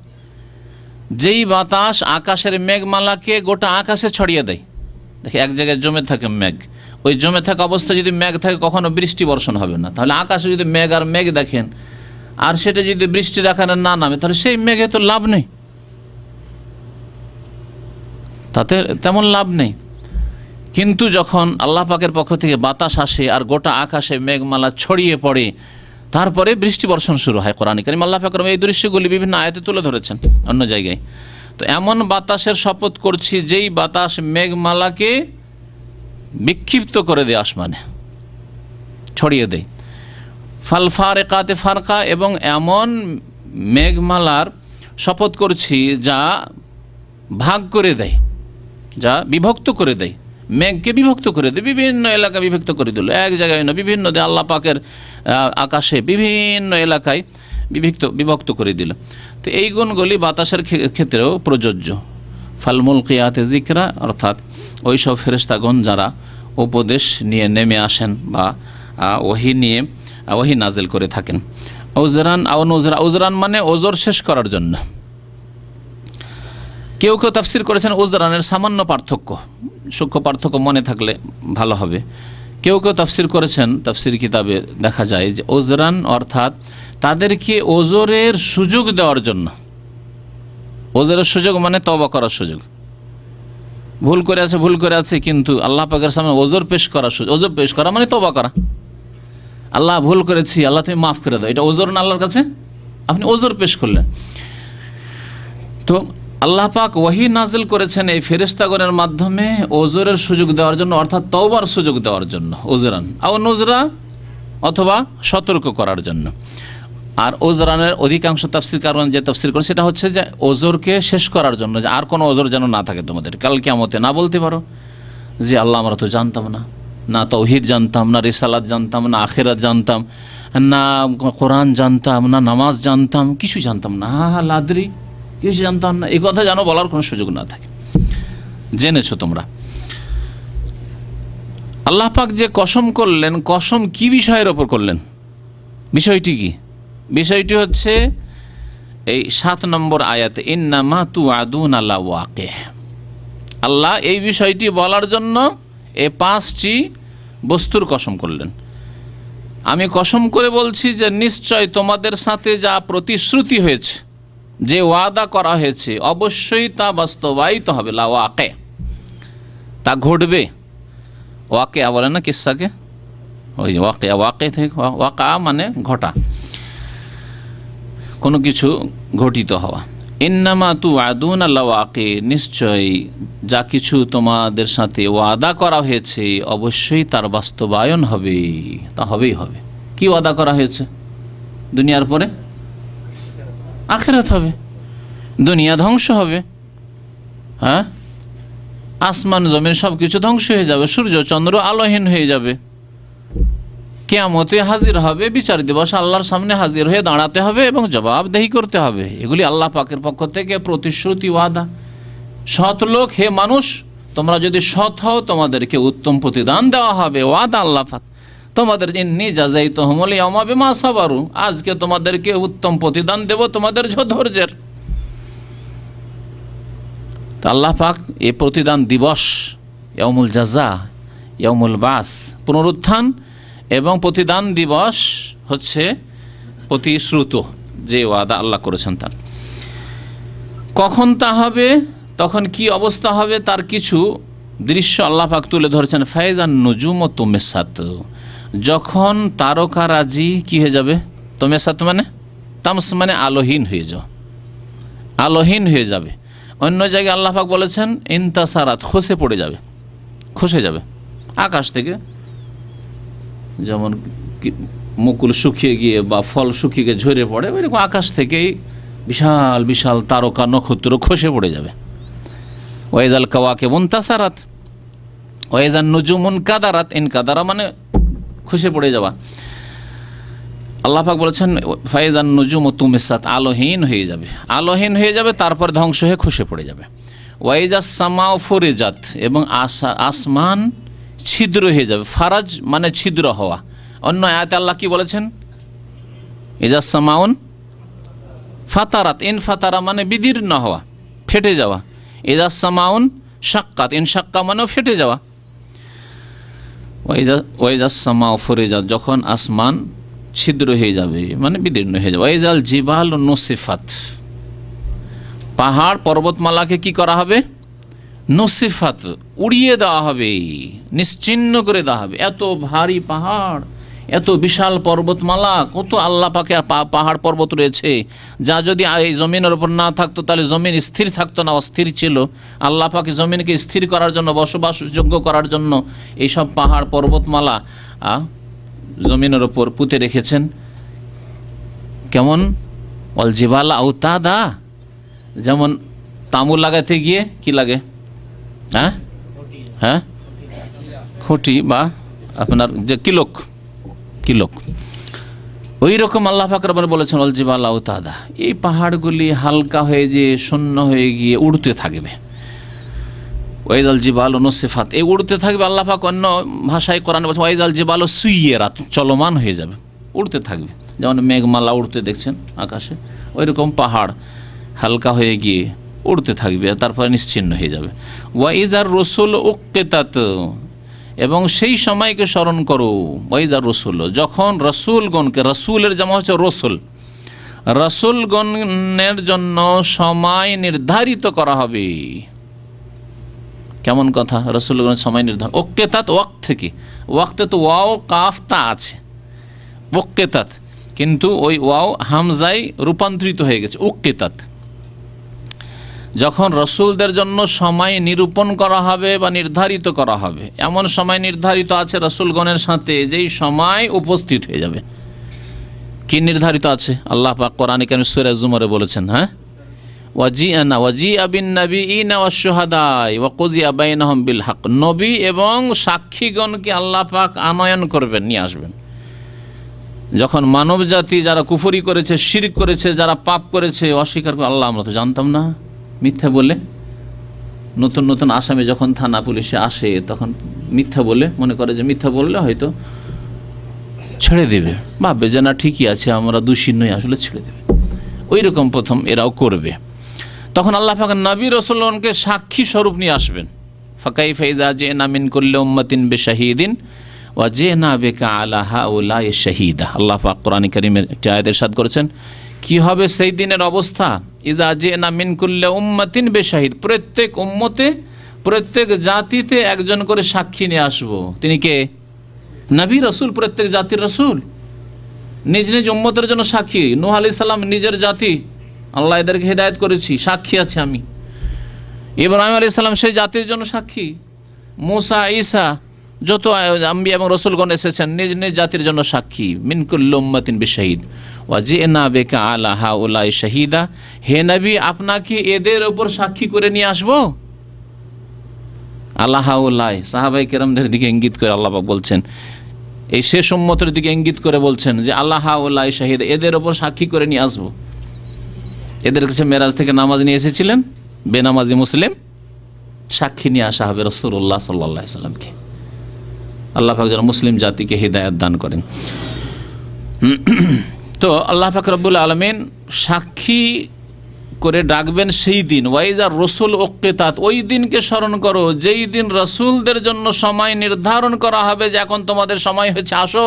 যেই বাতাস আকাশের মেঘমালাকে গোটা আকাশে ছড়িয়ে দেয়। দেখে এক জায়গায় জমে থাকে মেঘ, ওই জমে থাকা অবস্থায় যদি মেঘ থাকে কখনো বৃষ্টি বর্ষণ হবে না। তাহলে আকাশে যদি মেঘ আর মেঘ দেখেন, আর সেটা যদি বৃষ্টির আকারে না নামে, তাহলে সেই মেঘে তো লাভ নেই, তাতে তেমন লাভ নেই। কিন্তু যখন আল্লাহ পাকের পক্ষ থেকে বাতাস আসে আর গোটা আকাশে মেঘমালা ছড়িয়ে পড়ে, তারপরে বৃষ্টি বর্ষণ শুরু হয়। কোরআনে কারীম আল্লাহ পাক এই দৃশ্যগুলি বিভিন্ন আয়াতে তুলে ধরেছেন অন্য জায়গায়। তো এমন বাতাসের শপথ করছি যেই বাতাস মেঘমালাকে বিক্ষিপ্ত করে দেয়, আসমানে ছড়িয়ে দেয়। ফাল ফারিকাতে ফারকা, এবং এমন মেঘমালার শপথ করছি যা ভাগ করে দেয়, যা বিভক্ত করে দেয়, মেঘকে বিভক্ত করে দেয়, বিভিন্ন এলাকা বিভক্ত করে দিল। এক জায়গায় না, বিভিন্ন আল্লাহ পাকের আকাশে বিভিন্ন এলাকায় বিভক্ত করে দিল। তো এই গুণগুলি বাতাসের ক্ষেত্রেও প্রযোজ্য। ফালমুলকিয়াতে যিকরা, অর্থাৎ ওই সব ফেরেশতাগণ যারা উপদেশ নিয়ে নেমে আসেন বা ওহী নাজিল করে থাকেন। ওজরান আও নুজরা, ওজরান মানে ওজর শেষ করার জন্য। কেউ কেউ তাফসির করেছেন ওজরানের সামান্য পার্থক্য, সূক্ষ্ম পার্থক্য মনে থাকলে ভালো হবে। কেউ কেউ তাফসির করেছেন, তাফসির কিতাবে দেখা যায় যে ওজরান অর্থাৎ তাদেরকে ওজরের সুযোগ দেওয়ার জন্য। ওজরের সুযোগ মানে তওবা করার সুযোগ। ভুল করে আছে কিন্তু আল্লাহ পাকের সামনে ওজর পেশ করার সুযোগ। ওজর পেশ করা মানে তওবা করা। আল্লাহ ভুল করেছি, আল্লাহ তুমি মাফ করে দাও, এটা ওজর না আল্লাহর কাছে? আপনি ওজর পেশ করলেন। তো আল্লাহ পাক ওহী নাজিল করেছেন এই ফেরেশতাগণের মাধ্যমে ওজরের সুযোগ দেওয়ার জন্য, অর্থাৎ তওবার সুযোগ দেওয়ার জন্য। ওজরান আও নুজরা, অথবা সতর্ক করার জন্য। আর ওজরানের অধিকাংশ তাফসীরকারগণ যে তাফসীর করেন সেটা হচ্ছে যে ওজরকে শেষ করার জন্য, যে আর কোনো ওজর যেন না থাকে তোমাদের। কাল কিয়ামতে না বলতে পারো যে আল্লাহ আমরা তো জানতাম না তাওহীদ জানতাম, না রিসালাত জানতাম, না আখিরাত জানতাম, না কোরআন জানতাম, না নামাজ জানতাম, কিছু জানতাম না, লাদ্রি কিছু জানতাম না, এই কথা যেন বলার কোনো সুযোগ না থাকে। জেনেছো তোমরা। আল্লাহ পাক যে কসম করলেন, কসম কি বিষয়ের ওপর করলেন? বিষয়টি কি? বিষয়টি হচ্ছে এই 7 নম্বর আয়াতে, ইন্নামা তুআদুনা লাওয়াকিহ। আল্লাহ এই বিষয়টি বলার জন্য এই 5টি বস্তুর কসম করলেন। আমি কসম করে বলছি যে নিশ্চয় তোমাদের সাথে যা প্রতিশ্রুতি হয়েছে, যে ওয়াদা করা হয়েছে, অবশ্যই তা বাস্তবায়িত হবে। লাওয়াকে, তা ঘটবে। ওয়াকে বলে না কিসসাকে, ওই ওয়াকে থেকে ওয়াকা মানে ঘটা, কোনো কিছু ঘটিত হওয়া। ইন্নামা তুআদুনা লাওয়াকি, নিশ্চয় যা কিছু তোমাদের সাথে ওয়াদা করা হয়েছে অবশ্যই তার বাস্তবায়ন হবে, তা হবেই হবে। কি ওয়াদা করা হয়েছে? দুনিয়ার পরে আখিরাত হবে, দুনিয়া ধ্বংস হবে, হ্যাঁ, আসমান জমিন সবকিছু ধ্বংস হয়ে যাবে, সূর্য চন্দ্র আলোহীন হয়ে যাবে, কিয়ামতে হাজির হবে, বিচার দিবস আল্লাহর সামনে হাজির হয়ে দাঁড়াতে হবে এবং জবাবদেহি করতে হবে। এগুলি আল্লাহ পাকের পক্ষ থেকে প্রতিশ্রুতি, ওয়াদা। সৎ লোক, হে মানুষ, তোমরা যদি সৎ হও তোমাদেরকে উত্তম প্রতিদান দেওয়া হবে, ওয়াদা আল্লাহ পাক। তোমাদের ইন্নী জাযাইতুহুমুল ইয়াওমা বিমা সাবারু, আজকে তোমাদেরকে উত্তম প্রতিদান দেব তোমাদের ধৈর্যের। তো আল্লাহ পাক এই প্রতিদান দিবস, ইয়াউমুল জাযা, ইয়াউমুল বাস, পুনরুত্থান এবং প্রতিদান দিবস হচ্ছে প্রতিশ্রুত যে ওয়াদা আল্লাহ করেছেন তার। কখন তা হবে, তখন কি অবস্থা হবে, তার কিছু দৃশ্য আল্লাহ পাক তুলে ধরেছেন। ফাইজান নুজুমু তুমিসাত, যখন তারকারাজি কি হয়ে যাবে? তুমিসাত মানে তামস মানে আলোহীন হয়ে যাও, আলোহীন হয়ে যাবে। অন্য জায়গায় আল্লাহ পাক বলেছেন ইনতাসারাত, খসে পড়ে যাবে, খসে যাবে আকাশ থেকে। যেমন মুকুল শুকিয়ে গিয়ে বা ফল শুকিয়ে গিয়ে ঝরে পড়ে, ওইরকম আকাশ থেকেই বিশাল বিশাল তারকা নক্ষত্র খসে পড়ে যাবে। ওয়াইজাল কাওয়াকিবু ইনতাসারাত ওয়াইজান নুজুমু ইনকাদারাত, ইনকাদারা মানে খসে পড়ে যাওয়া। আল্লাহ পাক বলেছেন ফাইজান নুজুমু তুমিসাত, আলোহীন হয়ে যাবে, আলোহীন হয়ে যাবে, তারপর ধ্বংস হয়ে খসে পড়ে যাবে। ওয়াইজাস সামাউ ফুরিজাত, এবং আসমান ছিদ্র হয়ে যাবে। ফারাজ মানে ছিদ্র হওয়া। অন্য আয়াতে আল্লাহ কি বলেছেন? ইজাস সামাউন ফাতারাত, ইন ফাতারা মানে বিদীর্ণ হওয়া, ফেটে যাওয়া। ইজাস সামাউন শাক্কাত, ইন শাক্কা মানে ফেটে যাওয়া। ওয়াইজাস সামাউ ফুরিজাত, যখন আসমান ছিদ্র হয়ে যাবে মানে বিদীর্ণ হয়ে যাবে। ওয়াইজাল জিবাল নুসিফাত, পাহাড় পর্বতমালাকে কি করা হবে? নুসিফাত, উড়িয়ে দেওয়া হবে, নিশ্চিহ্ন করে দেওয়া হবে। এত ভারী পাহাড়, এত বিশাল পর্বতমালা, কত আল্লাহ পাকে পাহাড় পর্বত রয়েছে, যা যদি এই জমিনের উপর না থাকতো তাহলে জমিন স্থির থাকতো না, অস্থির ছিল। আল্লাহ পাকে জমিনকে স্থির করার জন্য, বসবাসযোগ্য করার জন্য এইসব পাহাড় পর্বতমালা জমিনের উপর পুঁতে রেখেছেন। কেমন? অল জিবালা আওতাদা, যেমন তামু লাগাতে গিয়ে কি লাগে, হ্যাঁ হ্যাঁ, খুঁটি বা আপনার যে কিলক, ওই রকম আল্লাহ পাক রব্বুল বলেছেন আল জিবাল আওতাদা, এই পাহাড়গুলি হালকা হয়ে যে শূন্য হয়ে গিয়ে উড়তে থাকবে। ওয়াইদাল জিবাল নুসিফাত, এই উড়তে থাকবে। আল্লাহ পাক অন্য ভাষায় কোরআনে বলছেন ওয়াইদাল জিবাল সুইয়িরাত, চলমান হয়ে যাবে, উড়তে থাকবে। যেমন মেঘমালা উড়তে দেখছেন আকাশে, ওই রকম পাহাড় হালকা হয়ে গিয়ে উড়তে থাকবে, তারপরে নিশ্চিহ্ন হয়ে যাবে। ওয়াইজার রসুল উক্কিতাত, এবং সেই সময়কে স্মরণ করো। ওয়াইজার রসুল, যখন রসুলগণকে, রসুলের জামা হচ্ছে রসুল, রসুলগণের জন্য সময় নির্ধারিত করা হবে। কেমন কথা, রসুলগণের সময় নির্ধারণ। উক্কিতাত ওয়াক্ত থেকে, ওয়াক্তে তো ওয়াও কাফ তা আছে, উক্কিতাত, কিন্তু ওই ওয়াও হামজায় রূপান্তরিত হয়ে গেছে উক্কিতাত। যখন রসুলদের জন্য সময় নিরূপণ করা হবে বা নির্ধারিত করা হবে, এমন সময় নির্ধারিত আছে রসুলগণের সাথে যেই সময় উপস্থিত হয়ে যাবে। কি নির্ধারিত আছে? আল্লাহ পাক কোরআনে কারীমে সূরা জুমারে বলেছেন, হ্যাঁ, ওয়াজিআ বিন নাবিয়িনা ওয়াশ শুহাদা ওয়া কুযিয়া বাইনাহুম বিল হক, নবী এবং সাক্ষীগণকে আল্লাহ পাক আনয়ন করবেন, নিয়ে আসবেন। যখন মানব জাতি যারা কুফরি করেছে, শিরক করেছে, যারা পাপ করেছে, অস্বীকার করে, আল্লাহ আমরা তো জানতাম না, মিথ্যা বলে, নতুন নতুন আসামি যখন থানা পুলিশে আসে তখন মিথ্যা বলে, মনে করে যে মিথ্যা বললে হয়তো ছেড়ে দেবে, ভাববে যে না ঠিকই আছে, আমরা দোষী নই, আসলে ছেড়ে দেবে। ওই রকম প্রথম এরাও করবে। তখন আল্লাহ পাক নবী রাসূলগণকে সাক্ষী স্বরূপ নিয়ে আসবেন। ফাকাইফা ইযা জিনা মিন কুল্লি উম্মাতিন বিশাহিদিন ওয়া জিনা বিকা আলা হাউলাই শাহীদা। আল্লাহ পাক কোরআন কারীমের একটি আয়াতে ইরশাদ করেছেন, কি হবে সেই দিনের অবস্থা? ইযা জিনা মিন কুল্লি উম্মাতিন বিশাহিদ, প্রত্যেক উম্মতে, প্রত্যেক জাতিতে একজন করে সাক্ষী নিয়ে আসবো। তিনি কে? নবী রাসূল, প্রত্যেক জাতির রাসূল, নিজ নিজ উম্মতের জন্য সাক্ষী। নূহ আলাইহিস সালাম নিজের জাতি, আল্লাহ এদেরকে হেদায়েত করেছি, সাক্ষী আছে আমি। ইব্রাহিম আলাইহিস সালাম সেই জাতির জন্য সাক্ষী। মুসা, ঈসা, যত আম্বিয়া এবং রাসূলগণ এসেছেন নিজ নিজ জাতির জন্য সাক্ষী। মিন কুল্লি উম্মাতিন বিশাহিদ ওয়া জিনা বিকা আলা হাউলাই শাহীদা, হে নবী আপনাকে এদের উপর সাক্ষী করে নিয়ে আসবো। আলা হাউলাই, সাহাবায়ে কেরামদের দিকে ইঙ্গিত করে আল্লাহ পাক বলছেন, এই শেষ উম্মতের দিকে ইঙ্গিত করে বলছেন যে আল্লাহ হাউলাই শাহীদা, এদের উপর সাক্ষী করে নিয়ে আসবো। এদের কাছে মেরাজ থেকে নামাজ নিয়ে এসেছিলেন বেনামাজি মুসলিম, সাক্ষী নিয়ে আসা হবে রাসূলুল্লাহ সাল্লাল্লাহু আলাইহি ওয়াসাল্লামকে। আল্লাহ পাক যেন মুসলিম জাতিকে হিদায়াত দান করেন। তো আল্লাহ পাক রব্বুল আলামিন সাক্ষী করে ডাকবেন সেই দিন। ওয়াইজার রসুল উক্কিতাত, ওই দিনকে স্মরণ করো যেই দিন রসুলদের জন্য সময় নির্ধারণ করা হবে যে এখন তোমাদের সময় হয়েছে, আসো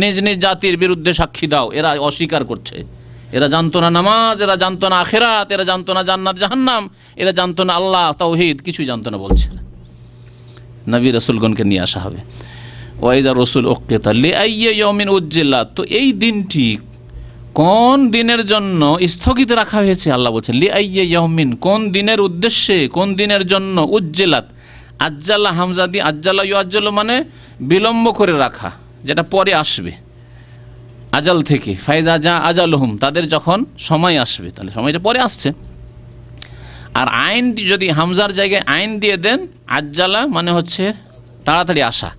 নিজ নিজ জাতির বিরুদ্ধে সাক্ষী দাও। এরা অস্বীকার করছে, এরা জানতো না নামাজ, এরা জানতো না আখিরাত, এরা জানতো না জান্নাত জাহান্নাম, এরা জানতো না আল্লাহ, তাওহীদ, কিছুই জানতো না বলছে। নবী রাসূলগণকে নিয়ে আসা হবে। ওয়াইজা রসুল উক্কিতা লিআইয়ি ইয়াউমিন উজ্জিলাত, তো এই দিনটি কোন দিনের জন্য স্থগিত রাখা হয়েছে? আল্লাহ বলছেন লিআইয়ি ইয়াউমিন, কোন দিনের উদ্দেশ্যে, কোন দিনের জন্য। উজ্জিলাত, আজ্জালা হামজা দিয়ে, আজ্জালা ইউআজ্জালু মানে বিলম্ব করে রাখা, যেটা পরে আসবে আজাল থেকে। ফাইদা যা আজালহুম, তাদের যখন সময় আসবে, তাহলে সময়টা পরে আসছে। আর আইন যদি হামজার জায়গায় আইন দিয়ে দেন, আজ্জালা মানে হচ্ছে তাড়াতাড়ি আসা।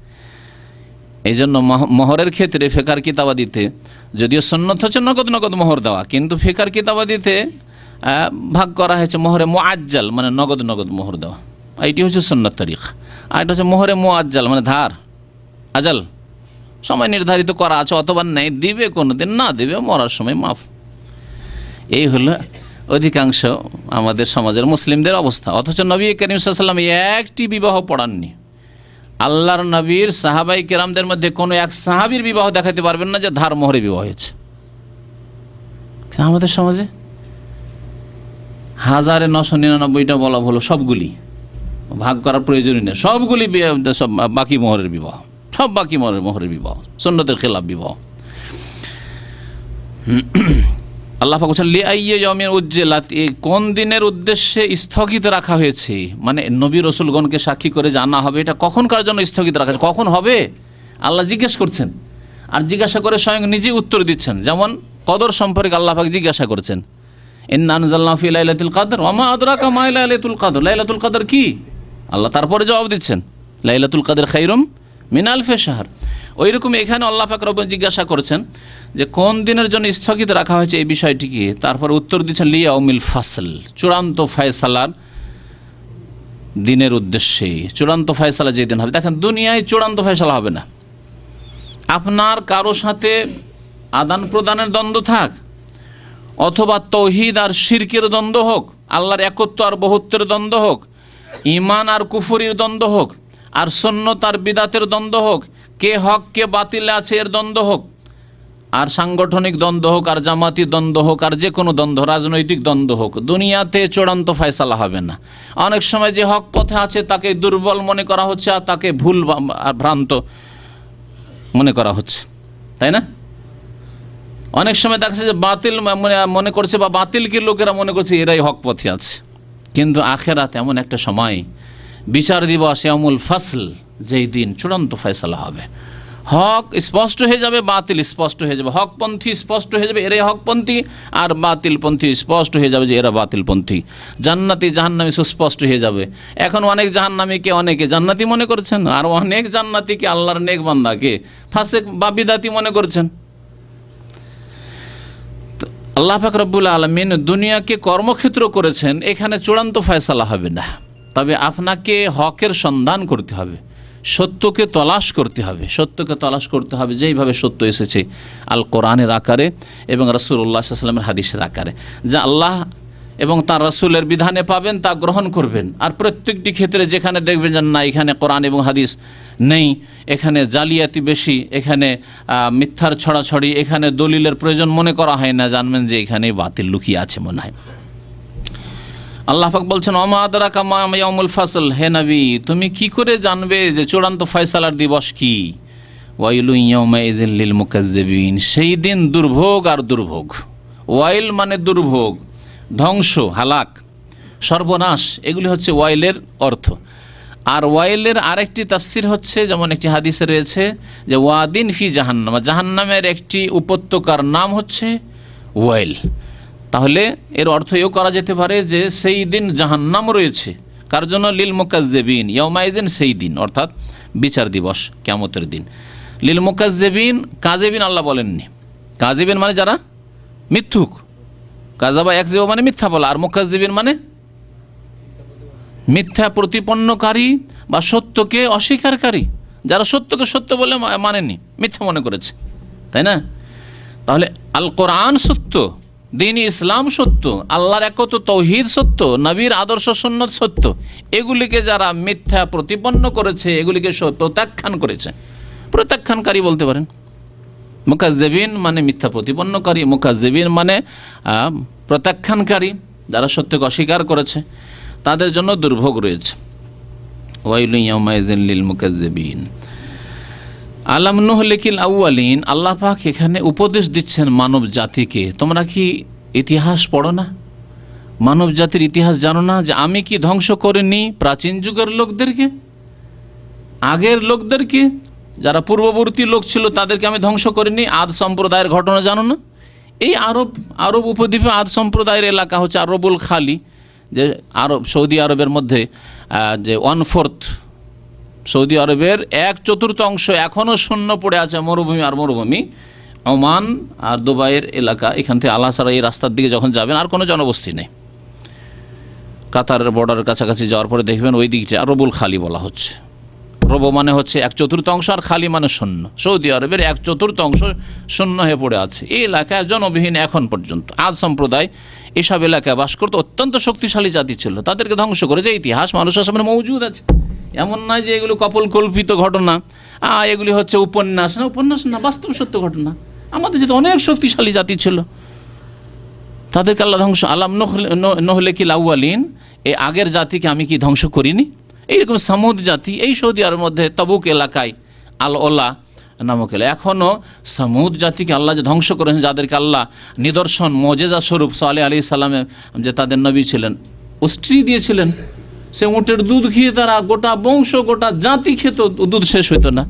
এই জন্য মোহরের ক্ষেত্রে ফিকার কিতাবাদিতে, যদিও সুন্নত হচ্ছে নগদ নগদ মোহর দেওয়া, কিন্তু ফিকার কিতাবাদিতে ভাগ করা হয়েছে মোহরে মুআজ্জাল মানে নগদ নগদ মোহর দেওয়া, এইটি হচ্ছে সুন্নত তরিকা। আর এটা হচ্ছে মোহরে মুআজ্জাল মানে ধার, আজাল, সময় নির্ধারিত করা আছে, অথবা নেই, দিবে কোনোদিন, না দিবে মরার সময় মাফ। এই হলো অধিকাংশ আমাদের সমাজের মুসলিমদের অবস্থা। অথচ নবী করিম সাল্লাল্লাহু আলাইহি ওয়াসাল্লাম একটি বিবাহ পড়াননি। আল্লাহর নবীর সাহাবাই কেরামদের মধ্যে কোনো এক সাহাবীর বিবাহ দেখাতে পারবেন না যে ধার মোহরে বিবাহ হয়েছে। আমাদের সমাজে 1999টা বলা হলো, সবগুলি ভাগ করার প্রয়োজনই নেই, সবগুলি সব বাকি মোহরের বিবাহ, সব বাকি মোহরের বিবাহ, সুন্নতের খেলাফ বিবাহ। আল্লাহ পাক বলেন লিআইয়ি ইয়াউমিন উজ্জিলাত, এই কোন দিনের উদ্দেশ্যে স্থগিত রাখা হয়েছে, মানে নবী রাসূলগণকে সাক্ষী করে জানা হবে এটা কখনকার জন্য স্থগিত রাখা হয়েছে, কখন হবে আল্লাহ জিজ্ঞেস করছেন, আর জিজ্ঞাসা করে স্বয়ং নিজে উত্তর দিচ্ছেন। যেমন কদর সম্পর্কে আল্লাহ পাক জিজ্ঞাসা করেছেন, ইন্না আনজালনাহু ফি লাইলাতুল কদর ওয়া মা আদরাকা মা লাইলাতুল কদর, লাইলাতুল কদর কি? আল্লাহ তারপরে জবাব দিচ্ছেন লাইলাতুল কদর খায়রুম মিন আলফি শাহর। ওই রকম এখানে আল্লাহ পাক রব্বুল জিজ্ঞাসা করছেন যে কোন দিনের জন্য স্থগিত রাখা হয়েছে এই বিষয়টিকে, তারপর উত্তর দিচ্ছেন লিয়াউমিল ফাসল, চূড়ান্ত ফয়সালার দিনের উদ্দেশ্যে। চূড়ান্ত ফয়সালা যেদিন হবে, দেখেন দুনিয়ায় চূড়ান্ত ফয়সালা হবে না, আপনার কারো সাথে আদান প্রদানের দ্বন্দ্ব থাক, অথবা তৌহিদ আর শিরকের দ্বন্দ্ব হোক, আল্লাহর একত্ব আর বহুত্বের দ্বন্দ্ব হোক, ঈমান আর কুফরির দ্বন্দ্ব হোক, আর সুন্নাত আর বিদআতের দ্বন্দ্ব হোক, কে হক কে বাতিলে আছে এর দ্বন্দ্ব হোক, আর সাংগঠনিক দ্বন্দ্ব হোক, আর জামাতি দ্বন্দ্ব হোক, আর যে কোনো দ্বন্দ্ব, রাজনৈতিক দ্বন্দ্ব হোক, দুনিয়াতে চূড়ান্ত ফয়সালা হবে না। অনেক সময় যে হক পথে আছে তাকে দুর্বল মনে করা হচ্ছে, আর তাকে ভুল আর ভ্রান্ত মনে করা হচ্ছে, তাই না? অনেক সময় দেখা যাচ্ছে যে বাতিল মনে করছে, বা বাতিলকে লোকেরা মনে করছে এরাই হক পথে আছে। কিন্তু আখেরাত এমন একটা সময়, বিচার দিবস, ইয়াউমুল ফাসল, যেই দিন চূড়ান্ত ফয়সালা হবে, হক স্পষ্ট হয়ে যাবে, বাতিল স্পষ্ট হয়ে যাবে, হকপন্থী স্পষ্ট হয়ে যাবে এরাই হকপন্থী, আর বাতিলপন্থী স্পষ্ট হয়ে যাবে যে এরা বাতিলপন্থী, জান্নাতি জাহান্নামী সুস্পষ্ট হয়ে যাবে। এখন অনেক জাহান্নামীকে অনেকে জান্নাতি মনে করছেন, আর অনেক জান্নাতিকে আল্লাহর নেক বান্দাকে ফাসিক বা বিদআতি মনে করছেন। আল্লাহ পাক রব্বুল আলামিন দুনিয়াকে কর্মক্ষেত্র করেছেন, এখানে চূড়ান্ত ফয়সালা হবে না, তবে আপনাকে হকের সন্ধান করতে হবে, সত্যকে তলাশ করতে হবে, সত্যকে তলাশ করতে হবে যেইভাবে সত্য এসেছে আল কোরআনের আকারে এবং রাসূলুল্লাহ সাল্লাল্লাহু আলাইহি ওয়াসাল্লামের হাদিসের আকারে, যা আল্লাহ এবং তার রাসূলের বিধানে পাবেন তা গ্রহণ করবেন। আর প্রত্যেকটি ক্ষেত্রে যেখানে দেখবেন যে না এখানে কোরআন এবং হাদিস নেই, এখানে জালিয়াতি বেশি, এখানে মিথ্যার ছড়াছড়ি, এখানে দলিলের প্রয়োজন মনে করা হয় না, জানবেন যে এখানে বাতিল লুকিয়ে আছে মনে হয়। আল্লাহ পাক বলছেন ওমা আদরাকা মা ইয়াউমুল ফাসল, হে নবী তুমি কি করে জানবে যে চূড়ান্ত ফয়সালার দিবস কি? ওয়াইলু ইয়াউমাইযিল লিল মুকাজ্জিবিন, সেই দিন দুর্ভোগ আর দুর্ভোগ। ওয়াইল মানে দুর্ভোগ, ধ্বংস, হালাক, সর্বনাশ, এগুলি হচ্ছে ওয়াইলের অর্থ। আর ওয়াইলের আরেকটি তাফসীর হচ্ছে, যেমন একটি হাদিসে রয়েছে যে ওয়াদিন ফি জাহান্নাম, জাহান্নামের একটি উপত্যকার নাম হচ্ছে ওয়াইল। তাহলে এর অর্থ এও করা যেতে পারে যে সেই দিন জাহান্নাম রয়েছে, কার জন্য? লিল মুকাজ্জিবিন, ইয়াউমাইযিন সেই দিন, অর্থাৎ বিচার দিবস, কিয়ামতের দিন। লিল মুকাজ্জিবিন, কাযিবিন আল্লাহ বলেননি, কাযিবিন মানে যারা মিথ্যুক, কাযাবা ইয়াকযিবু মানে মিথ্যা বলা, আর মুকাজ্জিবিন মানে মিথ্যা প্রতিপন্নকারী বা সত্যকে অস্বীকারী, যারা সত্যকে সত্য বলে মানেনি, মিথ্যা মনে করেছে, তাই না? তাহলে আল কোরআন সত্য, দ্বীন ইসলাম সত্য, আল্লাহর একত্ব তৌহিদ সত্য, নবীর আদর্শ সুন্নাত সত্য, এগুলিকে যারা মিথ্যা প্রতিপন্ন করেছে, এগুলিকে প্রত্যাখ্যান করেছে, প্রত্যাখ্যানকারী বলতে পারেন। মুকাজ্জিবিন মানে মিথ্যা প্রতিপন্নকারী, মুকাজ্জিবিন মানে প্রত্যাখ্যানকারী, যারা সত্যকে অস্বীকার করেছে, তাদের জন্য দুর্ভোগ রয়েছে। ওয়াইলু ইয়াউমাইযিন লিল মুকাজ্জিবিন আলাম নুহলিকিল আউয়ালিন, আল্লাহ পাক এখানে উপদেশ দিচ্ছেন মানব জাতিকে, তোমরা কি ইতিহাস পড়ো না? মানব জাতির ইতিহাস জানো না যে আমি কি ধ্বংস করিনি প্রাচীন যুগের লোকদেরকে, আগের লোকদেরকে, যারা পূর্ববর্তী লোক ছিল তাদেরকে আমি ধ্বংস করিনি? আদ সম্প্রদায়ের ঘটনা জানো না? এই আরব উপদ্বীপে আদ সম্প্রদায়ের এলাকা হচ্ছে আরবুল খালি, যে আরব সৌদি আরবের মধ্যে যে 1/4 সৌদি আরবের 1/4 অংশ এখনো শূন্য পড়ে আছে, মরুভূমি আর মরুভূমি, ওমান আর দুবাইয়ের এলাকা। এখান থেকে আলাসারা এই রাস্তার দিকে যখন যাবেন আর কোনো জনবসতি নেই, কাতারের বর্ডারের কাছাকাছি যাওয়ার পরে দেখবেন ওই দিকটা আরবুল খালি বলা হচ্ছে। রব মানে হচ্ছে 1/4 অংশ, আর খালি মানে শূন্য। সৌদি আরবের 1/4 অংশ শূন্য হয়ে পড়ে আছে। এই এলাকায় জনবিহীন এখন পর্যন্ত। আদ সম্প্রদায় এসব এলাকায় বাস করতে অত্যন্ত শক্তিশালী জাতি ছিল, তাদেরকে ধ্বংস করেছে। ইতিহাস মানুষের সামনে মজুদ আছে, এমন নয় যে এগুলো কল্পিত ঘটনা, এগুলি হচ্ছে উপন্যাস না, উপন্যাস না, বাস্তব সত্য ঘটনা। আমাদের যেহেতু অনেক শক্তিশালী জাতি ছিল, তাদেরকে আল্লাহ ধ্বংস। আলাম নুহলিকিল আউয়ালিন, এই আগের জাতিকে আমি কি ধ্বংস করিনি? এইরকম সামুদ জাতি এই সৌদি আরবের মধ্যে তাবুক এলাকায় আল ওলা নামক এলাকা, এখনো সামুদ জাতিকে আল্লাহ যে ধ্বংস করেছেন, যাদেরকে আল্লাহ নিদর্শন মোজেজা স্বরূপ সালেহ আলাইহিস সালামে যে তাদের নবী ছিলেন, উষ্ট্রি দিয়েছিলেন, সে উটের দুধ খেয়ে তারা গোটা বংশ গোটা জাতি খেত, দুধ শেষ হইতো না,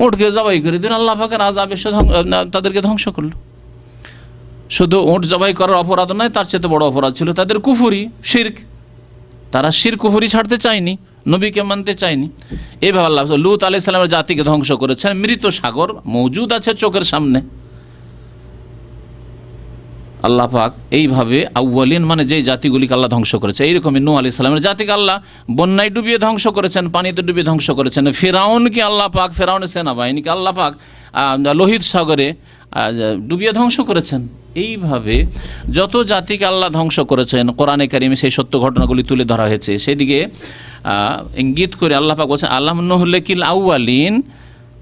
উটকে জবাই করে দিন। আল্লাহ পাকের আযাব এসে তাদেরকে ধ্বংস করলো। শুধু উট জবাই করার অপরাধ নয়, তার চেয়ে বড় অপরাধ ছিল তাদের কুফরি, শিরক। তারা শিরক কুফরি ছাড়তে চায়নি, নবীকে মানতে চায়নি। এইভাবে আল্লাহ লূত আলাইহিস সালামের জাতিকে ধ্বংস করেছেন। মৃত সাগর মওজুদ আছে চোখের সামনে। আল্লাহ পাক এইভাবে আউয়ালিন মানে যেই জাতিগুলিকে আল্লাহ ধ্বংস করেছে, এইরকমই নূহ আলাইহিস সালামের জাতিকে আল্লাহ বন্যায় ডুবিয়ে ধ্বংস করেছেন, পানিতে ডুবিয়ে ধ্বংস করেছেন। ফিরাউনকে আল্লাহ পাক, ফিরাউনের সেনাবাহিনীকে আল্লাহ পাক লোহিত সাগরে ডুবিয়ে ধ্বংস করেছেন। এইভাবে যত জাতিকে আল্লাহ ধ্বংস করেছেন কোরআনে কারিমে সেই সত্য ঘটনাগুলি তুলে ধরা হয়েছে। সেদিকে ইঙ্গিত করে আল্লাহ পাক বলছেন আলাম নুহলিকিল আউয়ালিন,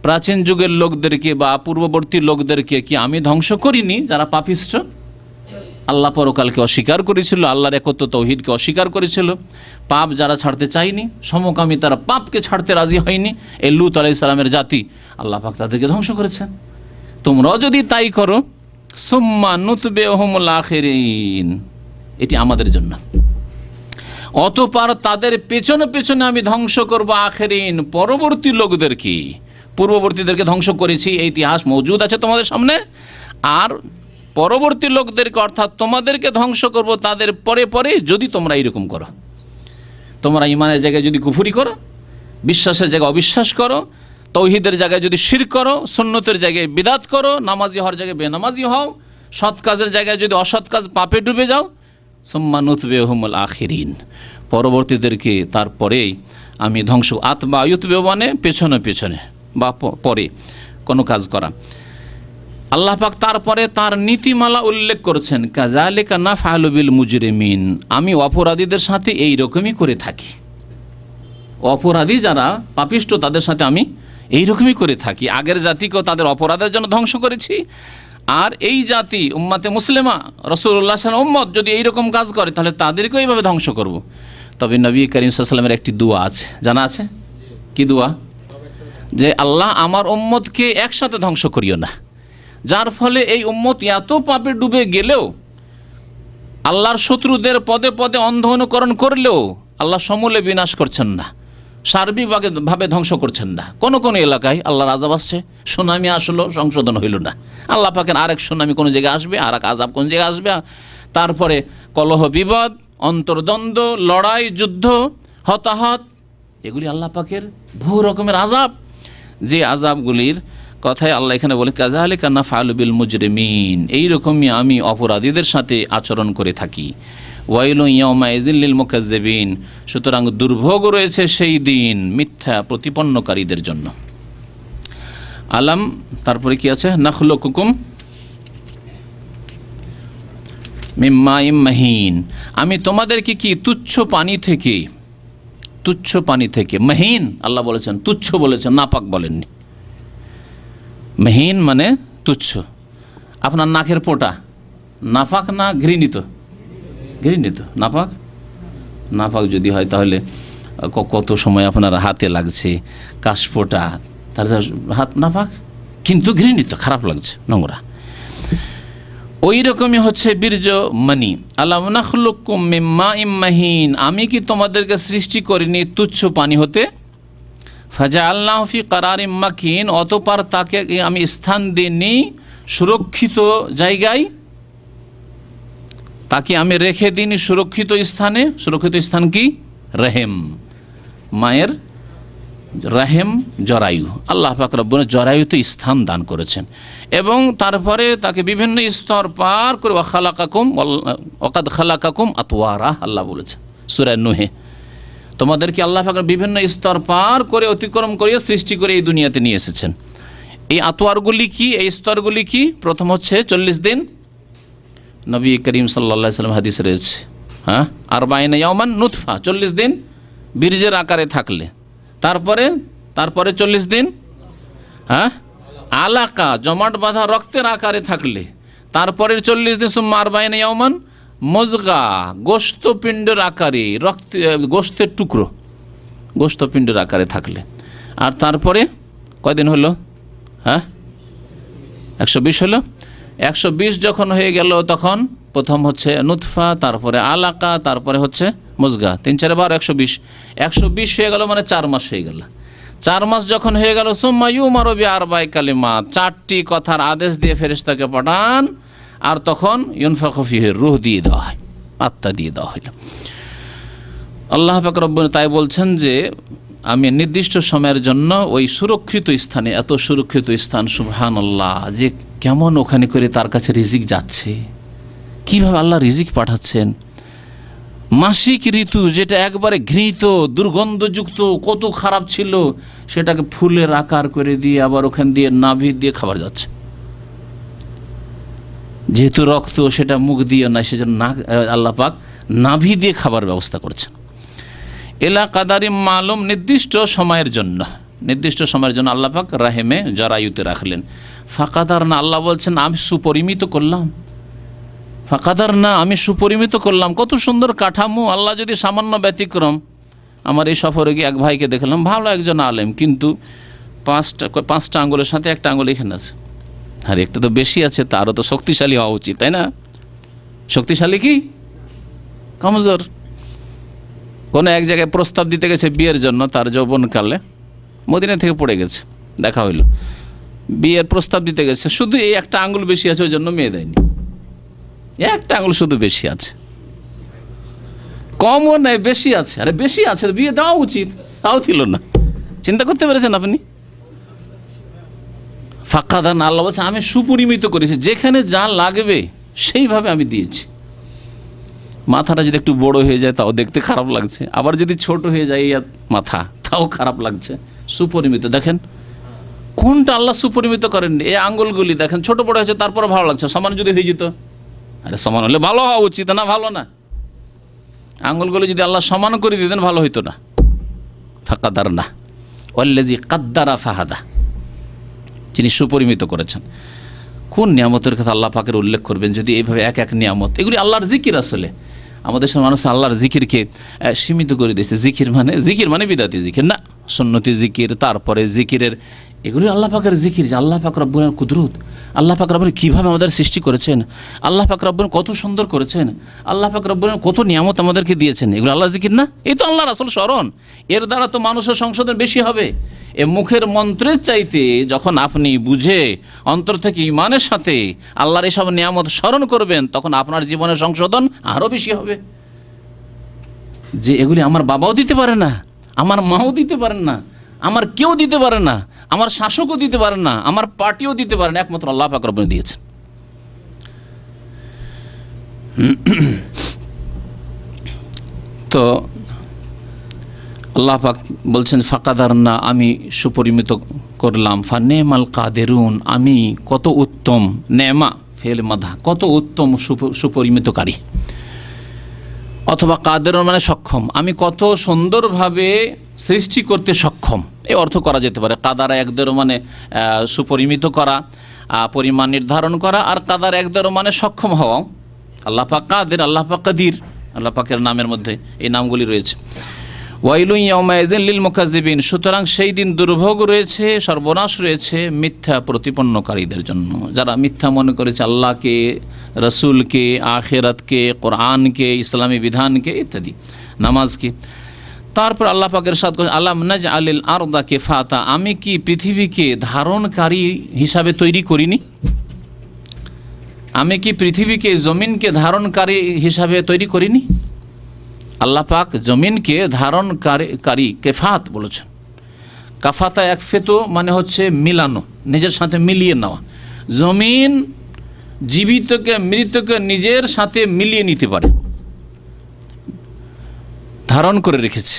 প্রাচীন যুগের লোকদেরকে বা পূর্ববর্তী লোকদেরকে কি আমি ধ্বংস করিনি যারা পাপিষ্ঠ, আল্লাহ পরকালকে অস্বীকার করেছিল, আল্লাহর একত্ব তৌহিদকে অস্বীকার করেছিল, পাপ যারা ছাড়তে চায়নি, সমকামী তারা পাপকে ছাড়তে রাজি হয়নি, এই লূত আলাইহিস সালামের জাতি, আল্লাহ পাক তাদেরকে ধ্বংস করেছেন। তোমরাও যদি তাই করো, সুম্মা নুতবিউহুমুল আখিরিন, এটি আমাদের জন্য। অতঃপর তাদের পেছনে পেছনে আমি ধ্বংস করব আখিরিন, পরবর্তী লোকদেরকে। পূর্ববর্তীদেরকে ধ্বংস করেছি, এই ইতিহাস মওজুদ আছে তোমাদের সামনে। আর পরবর্তী লোকদেরকে অর্থাৎ তোমাদেরকে ধ্বংস করব তাদের পরে পরে, যদি তোমরা এইরকম করো। তোমরা ইমানের জায়গায় যদি কুফরি করো, বিশ্বাসের জায়গায় অবিশ্বাস করো, তৌহিদের জায়গায় যদি শিরক করো, সুন্নতের জায়গায় বিদআত করো, নামাজি হওয়ার জায়গায় বেনামাজি হও, সৎ কাজের জায়গায় যদি অসৎ কাজ পাপে ডুবে যাও, সুম্মা নুতবিউহুমুল আখিরিন, পরবর্তীদেরকে তারপরেই আমি ধ্বংস। আতবা ইউতবিউ মানে পেছনে পেছনে বা পরে কোনো কাজ করা। আল্লাহ পাক তারপরে তার নীতিমালা উল্লেখ করেছেন, কাযালিকা নাফআলু বিল মুজরিমিন, আমি অপরাধীদের সাথে এই রকমই করে থাকি। অপরাধী যারা পাপিষ্ঠ তাদের সাথে আমি এই রকমই করে থাকি। আগের জাতিকেও তাদের অপরাধের জন্য ধ্বংস করেছি, আর এই জাতি উম্মাতে মুসলিমা রাসূলুল্লাহ সাল্লাল্লাহু আলাইহি ওয়াসাল্লাম উম্মত যদি এইরকম কাজ করে তাহলে তাদেরকেও এইভাবে ধ্বংস করব। তবে নবী করিম সাল্লাল্লাহু আলাইহি ওয়াসাল্লামের একটি দোয়া আছে, জানা আছে? কি দোয়া? যে আল্লাহ আমার উম্মতকে একসাথে ধ্বংস করিও না, যার ফলে এই উম্মত এত পাপে ডুবে গেলেও, আল্লাহর শত্রুদের পদে পদে অন্ধ অনুকরণ করলেও আল্লাহ সমূলে বিনাশ করছেন না, সার্বিকভাবে ধ্বংস করছেন না। কোন কোন এলাকায় আল্লাহর আযাব আসছে, সুনামি আসলো, সংশোধন হইল না। আল্লাহ পাকের আরেক সুনামি কোন জায়গায় আসবে, আর এক আযাব কোন জায়গায় আসবে। তারপরে কলহ বিবাদ, অন্তর্দ্বন্দ্ব, লড়াই, যুদ্ধ, হতাহত, এগুলি আল্লাহ পাকের বহু রকমের আযাব। যে আযাবগুলির কথায় আল্লাহ এখানে বলে কাযালিকা নাফআলু বিল মুজরিমিন, এইরকমই আমি অপরাধীদের সাথে আচরণ করে থাকি। ওয়াইলু ইয়াউমাইযিল লিল মুকাজ্জিবিন, সুতরাং দুর্ভোগ রয়েছে সেই দিন মিথ্যা প্রতিপন্নকারীদের জন্য। আলাম, তারপরে কি আছে? নাখলুকুকুম মিন মাইম মাহিন, আমি তোমাদেরকে কি তুচ্ছ পানি থেকে, তুচ্ছ পানি থেকে, মাহিন আল্লাহ বলেছেন, তুচ্ছ বলেছেন, নাপাক বলেননি। মাহিন মানে তুচ্ছ। আপনার নাকের পোটা নাপাক না ঘৃণিত? ঘৃণিত। নাপাক? নাপাক যদি হয় তাহলে কত সময় আপনার হাতে লাগছে কাশফোঁটা, তাহলে হাত নাপাক, কিন্তু ঘৃণিত, খারাপ লাগছে, নোংরা। ওই রকমই হচ্ছে বীর্য মানি। আলাম নাখলুকুম মিন মাইম মাহিন, আমি কি তোমাদেরকে সৃষ্টি করিনি তুচ্ছ পানি হতে? ফাজআলনাহু ফি কারারিম মাকিন, অতঃপর তাকে আমি স্থান দিইনি সুরক্ষিত জায়গায়, তাকে আমি রেখে দিইনি সুরক্ষিত স্থানে। সুরক্ষিত স্থান কি? রহেম, মায়ের রহেম, জরায়ু। আল্লাহ পাক রব্বুল জরায়ুতে স্থান দান করেছেন এবং তারপরে তাকে বিভিন্ন স্তর পার করে ওয়াকাদ খালাকাকুম আতওয়ারা, আল্লাহ বলেছেন সূরা নূহে, তোমাদেরকে আল্লাহ পাক বিভিন্ন স্তর পার করে অতিক্রম করে সৃষ্টি করে এই দুনিয়াতে নিয়ে এসেছেন। এই আতওয়ারগুলি কি, এই স্তরগুলি কি? প্রথম হচ্ছে 40 দিন, নবী করিম সাল্লাল্লাহু আলাইহি ওয়াসাল্লাম হাদিসে রয়েছে, হ্যাঁ, 40 ইয়াওমান নুতফা, 40 দিন বীর্যের আকারে থাকলে, তারপরে 40 দিন, হ্যাঁ, আলাকা জমাট বাঁধা রক্তের আকারে থাকলে, তারপরে 40 দিন সুম্মা 40 ইয়াওমান মুজগা, গোশতপিণ্ডের আকারে, রক্ত গোশতের টুকরো গোশতপিণ্ডের আকারে থাকলে, আর তারপরে কয়দিন হলো? হ্যাঁ, 120 হলো। 120 যখন হয়ে গেল তখন প্রথম হচ্ছে নুতফা, তারপরে আলাকা, তারপরে হচ্ছে মুজগা, 3-4 বার 120 হয়ে গেল, মানে 4 মাস হয়ে গেল। 4 মাস যখন হয়ে গেল, সুম্মা ইউমারু বিআরবা'i কালিমাত, 4টি কথার আদেশ দিয়ে ফেরেশতাকে পাঠান, আর তখন ইউনফাখু ফীহি, রূহ দিয়ে দেওয়া হয়, আত্মা দিয়ে দেওয়া হইল। আল্লাহ পাক রব্বুল তাই বলছেন যে আমি নির্দিষ্ট সময়ের জন্য ওই সুরক্ষিত স্থানে, এত সুরক্ষিত স্থান সুবহানাল্লাহ, যে কেমন ওখানে করে তার কাছে রিজিক যাচ্ছে, কিভাবে আল্লাহ রিজিক পাঠাচ্ছেন। মাসিক ঋতু যেটা একবারে ঘৃণিত দুর্গন্ধযুক্ত কত খারাপ ছিল, সেটাকে ফুলের আকার করে দিয়ে আবার ওখান দিয়ে নাভি দিয়ে খাবার যাচ্ছে। যেহেতু রক্ত, সেটা মুখ দিয়ে না, সেজন্য আল্লাহ পাক নাভি দিয়ে খাবার ব্যবস্থা করছেন। এলা কাদারি মালুম, নির্দিষ্ট সময়ের জন্য, নির্দিষ্ট সময়ের জন্য আল্লাহ পাক রাহেমে জরায়ুতে রাখলেন। ফাকাদার না, আল্লাহ বলছেন আমি সুপরিমিত করলাম। ফাকাদার না, আমি সুপরিমিত করলাম। কত সুন্দর কাঠামো। আল্লাহ যদি সামান্য ব্যতিক্রম, আমার এই সফরে গিয়ে এক ভাইকে দেখলাম, ভালো একজন আলেম, কিন্তু পাঁচটা আঙ্গুলের সাথে একটা আঙ্গুল এখানে আছে, আর একটা তো বেশি আছে, তারও তো শক্তিশালী হওয়া উচিত, তাই না? শক্তিশালী কি কমজোর? কোন এক জায়গায় প্রস্তাব দিতে গেছে বিয়ের জন্য, তার যৌবনকালে মদিনা থেকে পড়ে গেছে, দেখা হইল, বিয়ের প্রস্তাব দিতে গেছে, শুধু এই একটা আঙ্গুল বেশি আছে, ওই জন্য মেয়ে দেয়নি। একটা আঙ্গুল শুধু বেশি আছে, কমও নাই, বেশি আছে। আরে বেশি আছে, বিয়ে দেওয়া উচিত, তাও দিল না। চিন্তা করতে পেরেছেন আপনি? ফাঁকাদান, আল্লাহ বলছে আমি সুপরিমিত করেছি, যেখানে যা লাগবে সেইভাবে আমি দিয়েছি। মাথাটা যদি একটু বড় হয়ে যায় তাও দেখতে খারাপ লাগছে, আবার যদি ছোট হয়ে যায় মাথা, তাও খারাপ লাগছে। সুপরিমিত, দেখেন কোনটা আল্লাহ সুপরিমিত করেননি। এই আঙ্গুলগুলি দেখেন ছোট বড় হয়েছে, তারপরে ভালো লাগছে। সমান যদি হয়ে যেত, আরে সমান হলে ভালো হওয়া উচিত না, ভালো না। আঙ্গুলগুলি যদি আল্লাহ সমান করে দিতেন ভালো হইতো না। ফাকাদার না, ওয়াল্লাযী কাদ্দারা ফাহাদা, যিনি সুপরিমিত করেছেন। কোন নিয়ামতের কথা আল্লাহ পাকের উল্লেখ করবেন যদি এইভাবে এক এক নিয়ামত? এগুলি আল্লাহর জিকির। আসলে আমাদের সব মানুষ আল্লাহর জিকিরকে সীমিত করে দিয়েছে। জিকির মানে বিদাতি জিকির না, সুন্নতি জিকির, তারপরে জিকিরের, এগুলি আল্লাহ পাকের জিকির। যে আল্লাহ পাক রব্বুল কুদরত, আল্লাহ পাক রব্বুল কিভাবে আমাদের সৃষ্টি করেছেন, আল্লাহ পাক রব্বুল কত সুন্দর করেছেন, আল্লাহ পাক রব্বুল কত নিয়ামত আমাদেরকে দিয়েছেন, এগুলো আল্লাহর জিকির না? এই তো আল্লাহর আসল স্মরণ। এর দ্বারা তো মানুষের সংশোধন বেশি হবে। এ মুখের মন্ত্রের চাইতে যখন আপনি বুঝে অন্তর থেকে ঈমানের সাথে আল্লাহর এসব নিয়ামত স্মরণ করবেন, তখন আপনার জীবনের সংশোধন আরো বেশি হবে। যে এগুলি আমার বাবাও দিতে পারে না, আমার মাও দিতে পারেন না, আমার কেউ দিতে পারে না, আমার শাসকও দিতে পারে না, আমার পার্টিও দিতে পারে না, একমাত্র আল্লাহ পাক রব্বুল দিয়েছেন। তো আল্লাহ পাক বলছেন ফাকাদার না, আমি সুপরিমিত করলাম। ফানেমাল কাদেরুন, আমি কত উত্তম, নেমা ফেল মাধা, কত উত্তম সুপরিমিতকারী, অথবা কাদেরুন মানে সক্ষম, আমি কত সুন্দরভাবে সৃষ্টি করতে সক্ষম, এই অর্থ করা যেতে পারে। কাদারা একদের মানে সুপরিমিত করা, পরিমাণ নির্ধারণ করা, আর কাদার একদের মানে সক্ষম হওয়া। আল্লাহ পাক কাদের, আল্লাহ পাক কাদির, আল্লাহ পাকের নামের মধ্যে এই নামগুলি রয়েছে। ওয়াইলুন ইয়াউমাইযিন লিল মুকাজ্জিবিন, সুতরাং সেই দিন দুর্ভোগ রয়েছে, সর্বনাশ রয়েছে মিথ্যা প্রতিপন্নকারীদের জন্য, যারা মিথ্যা মনে করেছে আল্লাহকে, রসুলকে, আখিরাতকে, কোরআনকে, ইসলামী বিধানকে ইত্যাদি, নামাজকে। তারপর আল্লাহ পাকের সাথে আলাম নাজআলিল আরদা কিফাতা, আমি কি পৃথিবীকে ধারণকারী হিসাবে তৈরি করিনি? আমি কি পৃথিবীকে, জমিনকে ধারণকারী হিসাবে তৈরি করিনি? আল্লাহ পাক জমিনকে ধারণকারী কেফাত বলেছেন। কাফাতা একফেতো মানে হচ্ছে মিলানো, নিজের সাথে মিলিয়ে নেওয়া। জমিন জীবিতকে মৃতকে নিজের সাথে মিলিয়ে নিতে পারে, ধারণ করে রেখেছে।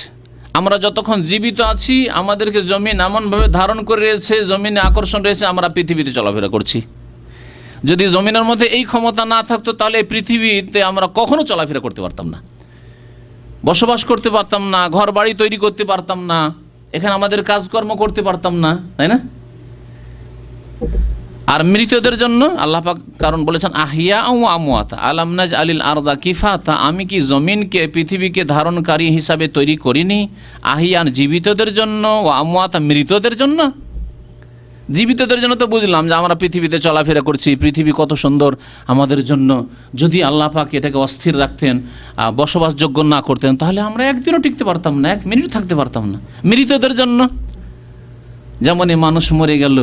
আমরা যতক্ষণ জীবিত আছি আমাদেরকে জমিন এমনভাবে ধারণ করে রয়েছে, জমিনে আকর্ষণ রয়েছে, আমরা পৃথিবীতে চলাফেরা করছি। যদি জমিনের মধ্যে এই ক্ষমতা না থাকতো তাহলে এই পৃথিবীতে আমরা কখনো চলাফেরা করতে পারতাম না, বসবাস করতে পারতাম না, ঘর বাড়ি তৈরি করতে পারতাম না, এখানে আমাদের কাজকর্ম করতে পারতাম না, তাই না? আর মৃতদের জন্য আল্লাহ পাক কারণ বলেছেন আহিয়া ওয়া আমওয়াতা, আলাম নাজআলিল আরদা কিফাতা, আমি কি জমিনকে, পৃথিবীকে ধারণকারী হিসাবে তৈরি করিনি? আহিয়ান জীবিতদের জন্য, ও আমওয়াতা মৃতদের জন্য। জীবিতদের জন্য তো বুঝলাম যে আমরা পৃথিবীতে চলাফেরা করছি, পৃথিবী কত সুন্দর আমাদের জন্য। যদি আল্লাহ পাক এটাকে অস্থির রাখতেন, বসবাসযোগ্য না করতেন, তাহলে আমরা একদিনও টিকতে পারতাম না, এক মিনিট থাকতে পারতাম না। মৃতদের জন্য যেমন মানুষ মরে গেল,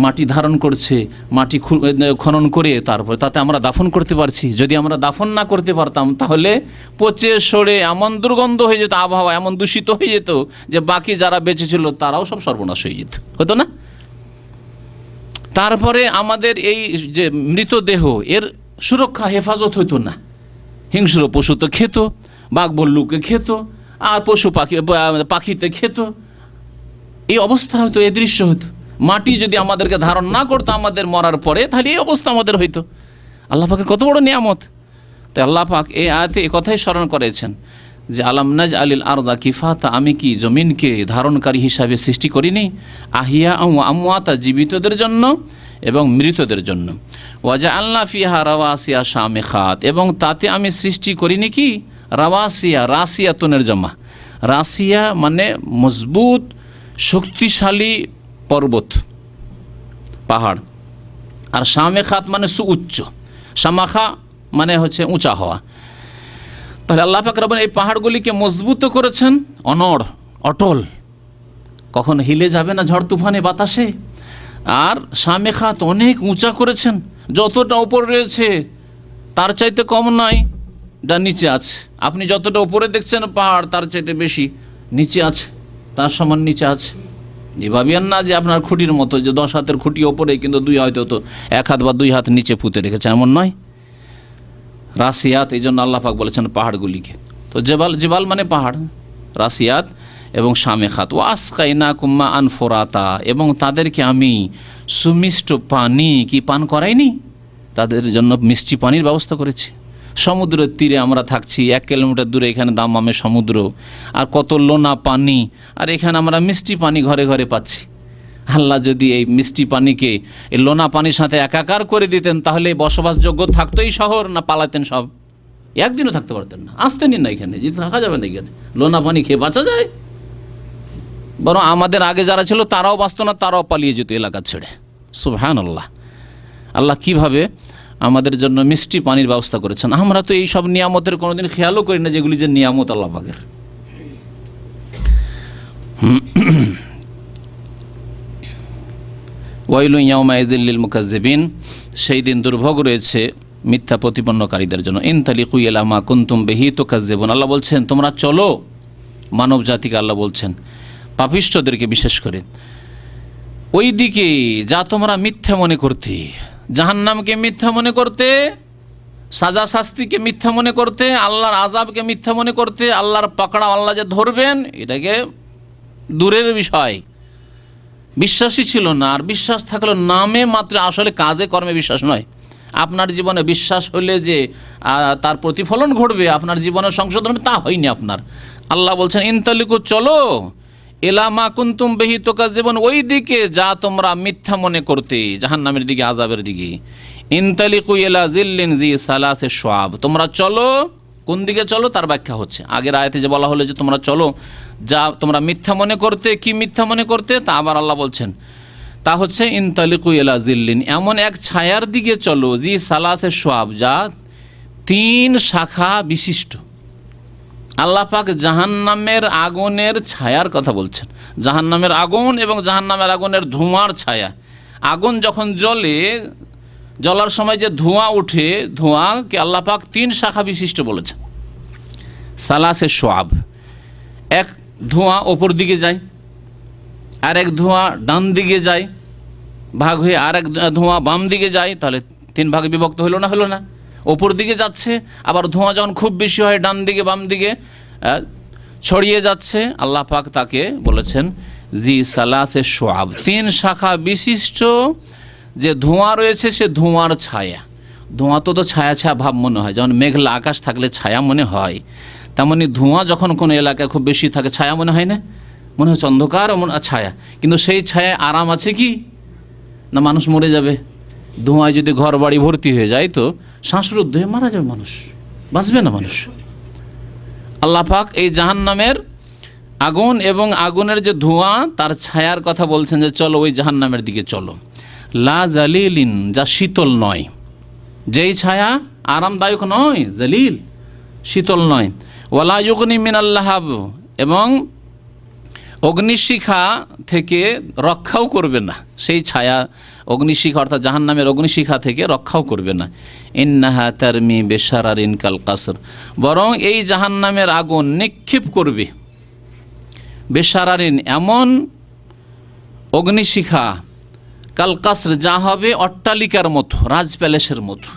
মাটি ধারণ করছে, মাটি খনন করে তারপরে তাতে আমরা দাফন করতে পারছি। যদি আমরা দাফন না করতে পারতাম তাহলে পচে সরে এমন দুর্গন্ধ হয়ে যেত, আবহাওয়া এমন দূষিত হয়ে যেত যে বাকি যারা বেঁচে ছিল তারাও সব সর্বনাশ হয়ে যেত, হতো না? তারপরে আমাদের এই যে মৃতদেহ এর সুরক্ষা হেফাজত হতো না। হিংস্র পশু তো খেত, বাঘ ভল্লুকে খেত, আর পশু পাখিতে খেত। এই অবস্থা হতো, এই দৃশ্য হতো। মাটি যদি আমাদেরকে ধারণ না করতো আমাদের মরার পরে, তাহলে এই অবস্থা আমাদের হইতো। আল্লাহ পাকের কত বড় নিয়ামত। তাই আল্লাহ পাক এই আয়াতে এই কথাই স্মরণ করেছেন যে আলাম নাজ আলিল আরদা কিফাতা, আমি কি জমিনকে ধারণকারী হিসাবে সৃষ্টি করিনি? আহিয়া আমওয়াতা, জীবিতদের জন্য এবং মৃতদের জন্য। ওয়াজা আল্লাহ ফিহা রাওয়াসিয়া শামিখাত, এবং তাতে আমি সৃষ্টি করিনি কি রাওয়াসিয়া, রাসিয়াতুনের জমা। রাসিয়া মানে মজবুত শক্তিশালী পর্বত, পাহাড়। আর শামেখাত মানে সুউচ্চ, শামাখা মানে হচ্ছে উঁচা হওয়া। তাহলে আল্লাহ পাক রব্বুল এই পাহাড়গুলিকে মজবুত করেছেন, অনড় অটল, কখনো হিলে যাবে না ঝড় তুফানে বাতাসে। আর শামেখাত অনেক উঁচা করেছেন, যতটা উপর রয়েছে তার চাইতে কম নয়, যা নিচে আছে। আপনি যতটা উপরে দেখছেন পাহাড় তার চাইতে বেশি নিচে আছে, তার সমান নিচে আছে। এভাবেন না যে আপনার খুঁটির মতো যে 10 হাতের খুঁটি ওপরে কিন্তু 2 হয়তো তো 1 হাত বা 2 হাত নিচে পুঁতে রেখেছে, এমন নয়। রাসিয়াত, এই জন্য আল্লাহ পাক বলেছেন পাহাড়গুলিকে। তো জেবাল মানে পাহাড়, রাসিয়াত এবং শামেখাত। ও আসকাইনাকুম মাআন ফুরাতা, এবং তাদেরকে আমি সুমিষ্ট পানি কি পান করাইনি? তাদের জন্য মিষ্টি পানির ব্যবস্থা করেছি। সমুদ্রের তীরে আমরা থাকছি, 1 কিলোমিটার দূরে এখানে দামামে সমুদ্র, আর কত লোনা পানি, আর এখানে আমরা মিষ্টি পানি ঘরে ঘরে পাচ্ছি। আল্লাহ যদি এই মিষ্টি পানিকে এই লোনা পানির সাথে একাকার করে দিতেন তাহলে বসবাসযোগ্য থাকতোই শহর, না পালাতেন সব? একদিনও থাকতে পারতেন না, আসতেনই না এখানে, যে থাকা যাবে না এখানে। লোনা পানি খেয়ে বাঁচা যায়? বরং আমাদের আগে যারা ছিল তারাও বাঁচত না, তারাও পালিয়ে যেত এলাকা ছেড়ে। সুবহানাল্লাহ। আল্লাহ কিভাবে আমাদের জন্য মিষ্টি পানির ব্যবস্থা করেছেন। আমরা তো এই সব নিয়ামতের কোনোদিন খেয়ালও করি না, যেগুলি যে নিয়ামত আল্লাহ পাকের। ওয়াইলুন ইয়াউমাইযিল লিল মুকাজ্জিবিন, সেই দিন দুর্ভোগ রয়েছে মিথ্যা প্রতিপন্নকারীদের জন্য। ইনতালিকু ইলা মা কুনতুম বিহি তুকাজ্জিবুন, আল্লাহ বলছেন তোমরা চলো, মানব জাতিকে আল্লাহ বলছেন, পাপিষ্ঠদেরকে বিশেষ করে, ওই দিকে যা তোমরা মিথ্যা মনে করতে, জাহান্নামকে মিথ্যা মনে করতে, সাজা শাস্তিকে মিথ্যা মনে করতে, আল্লাহর আযাবকে মিথ্যা মনে করতে, আল্লাহর পাকড়াও আল্লাহ যে ধরবেন এটাকে দূরের বিষয়। বিশ্বাসী ছিল না, আর বিশ্বাস থাকলো নামে মাত্র, আসলে কাজে কর্মে বিশ্বাস নয়। আপনার জীবনে বিশ্বাস হলে যে তার প্রতিফলন ঘটবে, আপনার জীবনের সংশোধন হবে, তা হয়নি আপনার। আল্লাহ বলছেন ইনতালিকু, চলো, এলা মা কুনতুম বিহি তুকাজ্জিবুন, ওই দিকে যা তোমরা মিথ্যা মনে করতে, জাহান্নামের দিকে, আযাবের দিকে। ইনতালিকু ইলা যিল্লিন যি সালাসে শুআব, তোমরা চলো, কোন দিকে চলো তার ব্যাখ্যা হচ্ছে। আগের আয়াতে যে বলা হলো যে তোমরা চলো যা তোমরা মিথ্যা মনে করতে, কি মিথ্যা মনে করতে, তা আবার আল্লাহ বলছেন তা হচ্ছে ইনতালিকু ইলা যিল্লিন, এমন এক ছায়ার দিকে চলো, জি সালাসে শুআব, যা 3 শাখা বিশিষ্ট। আল্লাহ পাক জাহান্নামের আগুনের ছায়ার কথা বলছেন। জাহান্নামের আগুন এবং জাহান্নামের আগুনের ধোঁয়ার ছায়া। আগুন যখন জ্বলে, জ্বলার সময় যে ধোঁয়া ওঠে, ধোঁয়াকে আল্লাহ পাক 3 শাখা বিশিষ্ট বলেছেন। সালাসে শুআব, এক ধোঁয়া ওপর দিকে যায়, আর এক ধোঁয়া ডান দিকে যায় ভাগ হয়ে, আর এক ধোঁয়া বাম দিকে যায়, তাহলে 3 ভাগে বিভক্ত হলো না? হলো না। ওপর দিকে যাচ্ছে, আবার ধোঁয়া যখন খুব বেশি হয় ডান দিকে বাম দিকে ছড়িয়ে যাচ্ছে, আল্লাহ পাক তাকে বলেছেন জি সালাসে শুআব, 3 শাখা বিশিষ্ট যে ধোঁয়া রয়েছে সে ধোঁয়ার ছায়া। ধোঁয়া তো ছায়া ছায়া ভাব মনে হয়, যেমন মেঘলা আকাশ থাকলে ছায়া মনে হয়, তেমনি ধোঁয়া যখন কোনো এলাকায় খুব বেশি থাকে ছায়া মনে হয় না? মনে হচ্ছে অন্ধকার ছায়া, কিন্তু সেই ছায়ায় আরাম আছে কি না? মানুষ মরে যাবে। ধোঁয়ায় যদি ঘর বাড়ি ভর্তি হয়ে যায় তো শ্বাসরুদ্ধ হয়ে মারা যাবে মানুষ, বাঁচবে না মানুষ। আল্লাহ পাক এই জাহান্নামের আগুন এবং আগুনের যে ধোঁয়া তার ছায়ার কথা বলছেন যে চলো ওই জাহান্নামের দিকে চলো। লা জালিলিন, যা শীতল নয়, যেই ছায়া আরামদায়ক নয়, জালিল শীতল নয়। ওয়ালা ইউগনি মিনাল লাহাব, এবং অগ্নিশিখা থেকে রক্ষাও করবে না, সেই ছায়া অগ্নিশিখা অর্থাৎ জাহান্নামের অগ্নিশিখা থেকে রক্ষাও করবে না। ইন্নাহা তারমি বিশারারিন কাল কাসর, বরং এই জাহান্নামের আগুন নিক্ষেপ করবে বিশারারিন এমন অগ্নিশিখা, কাল কাসর যা হবে অট্টালিকার মতো, রাজ প্যালেসের মতো।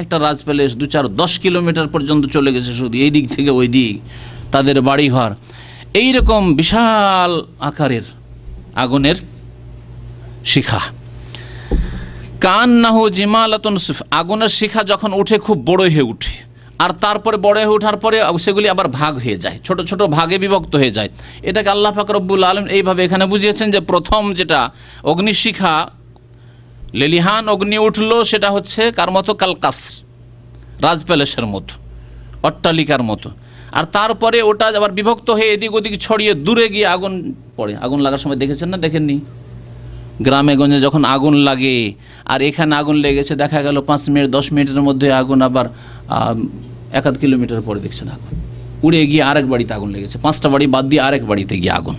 একটা রাজ প্যালেস 2-4-10 কিলোমিটার পর্যন্ত চলে গেছে, শুধু এই দিক থেকে ওই দিক তাদের বাড়িঘর, এইরকম বিশাল আকারের আগুনের শিখা। কান্নাহু জিমালাতুন সুফ, আগুনের শিখা যখন উঠে খুব বড় হয়ে উঠে, আর তারপরে বড় হয়ে ওঠার পরে সেগুলি আবার ভাগ হয়ে যায়, ছোট ছোট ভাগে বিভক্ত হয়ে যায়। এটাকে আল্লাহ পাক রব্বুল আলামিন এইভাবে এখানে বুঝিয়েছেন যে প্রথম যেটা অগ্নিশিখা লেলিহান অগ্নি উঠলো সেটা হচ্ছে কার মতো? কাল কাসর, রাজ প্যালেসের মতো, অট্টালিকার মতো। আর তারপরে ওটা আবার বিভক্ত হয়ে এদিক ওদিক ছড়িয়ে দূরে গিয়ে আগুন পড়ে। আগুন লাগার সময় দেখেছেন না দেখেননি? গ্রামে গঞ্জে যখন আগুন লাগে, আর এখানে আগুন লেগেছে, দেখা গেল 5 মিনিট 10 মিনিটের মধ্যে আগুন আবার 1-1 কিলোমিটার পরে দেখছেন আগুন উড়ে গিয়ে আরেক বাড়িতে আগুন লেগেছে, 5টা বাড়ি বাদ দিয়ে আরেক বাড়িতে গিয়ে আগুন।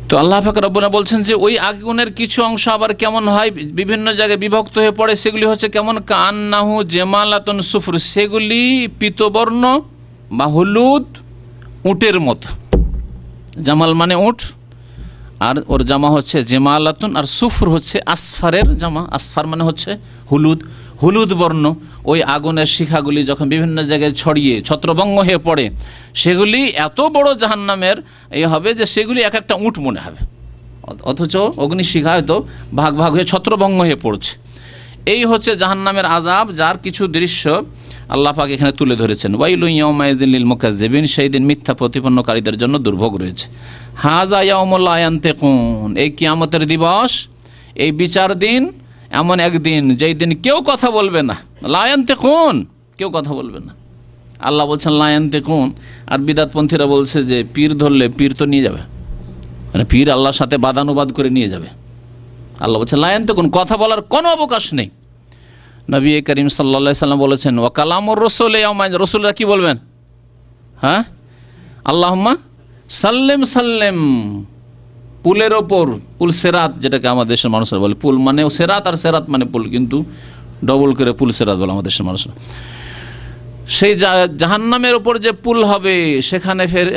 তো আল্লাহ পাক রব্বুনা বলছেন যে ওই আগুনের কিছু অংশ আবার কেমন হয়, বিভিন্ন জায়গায় বিভক্ত হয়ে পড়ে। সেগুলি হচ্ছে কেমন? কান্নাহু জেমালাতুন সুফর, সেগুলি পীতবর্ণ বা হলুদ উটের মতো। জামাল মানে উট, আর ওর জামা হচ্ছে জেমালাতুন, আর সুফর হচ্ছে আসফারের জামা। আসফার মানে হচ্ছে হলুদ, হলুদ বর্ণ। ওই আগুনের শিখাগুলি যখন বিভিন্ন জায়গায় ছড়িয়ে ছত্রভঙ্গ হয়ে পড়ে, সেগুলি এত বড় জাহান্নামের হবে যে সেগুলি এক একটা উট মনে হবে, অথচ অগ্নিশিখা হয়তো ভাগ ভাগ হয়ে ছত্রভঙ্গ হয়ে পড়ছে। এই হচ্ছে জাহান্নামের আযাব, যার কিছু দৃশ্য আল্লাহ পাক এখানে তুলে ধরেছেন। ওয়াইলুন ইয়াউমাইযিন লিল মুকাজ্জিবিন, সেই দিন মিথ্যা প্রতিপন্নকারীদের জন্য দুর্ভোগ রয়েছে। হাযা ইয়াউমুল লা ইয়ানতিকুন, এই কিয়ামতের দিবস, এই বিচার দিন এমন একদিন যেই দিন কেউ কথা বলবে না। লা ইয়ানতিকুন, কেউ কথা বলবে না। আল্লাহ বলছেন লা ইয়ানতিকুন, আর বিদআতপন্থীরা বলছে যে পীর ধরলে পীর তো নিয়ে যাবে, মানে পীর আল্লাহর সাথে বাদানুবাদ করে নিয়ে যাবে। আল্লাহ বলছেন লা ইয়ানতিকুন, কথা বলার কোনো অবকাশ নেই। নবী করিম সাল্লাল্লাহু আলাইহি সাল্লাম বলেছেন ওয়া কালামুর রাসূল ইয়াউমা, রাসূলরা কি বলবেন? হ্যাঁ, আল্লাহুম্মা সাল্লিম সাল্লিম, পুলের ওপর, পুল সেরাত যেটাকে আমাদের দেশের মানুষরা বলে। পুল মানে সেরাত, আর সেরাত মানে পুল, কিন্তু ডবল করে পুল সেরাত বলে আমাদের দেশের মানুষরা। সেই জাহান্নামের উপর যে পুল হবে, সেখানে ফের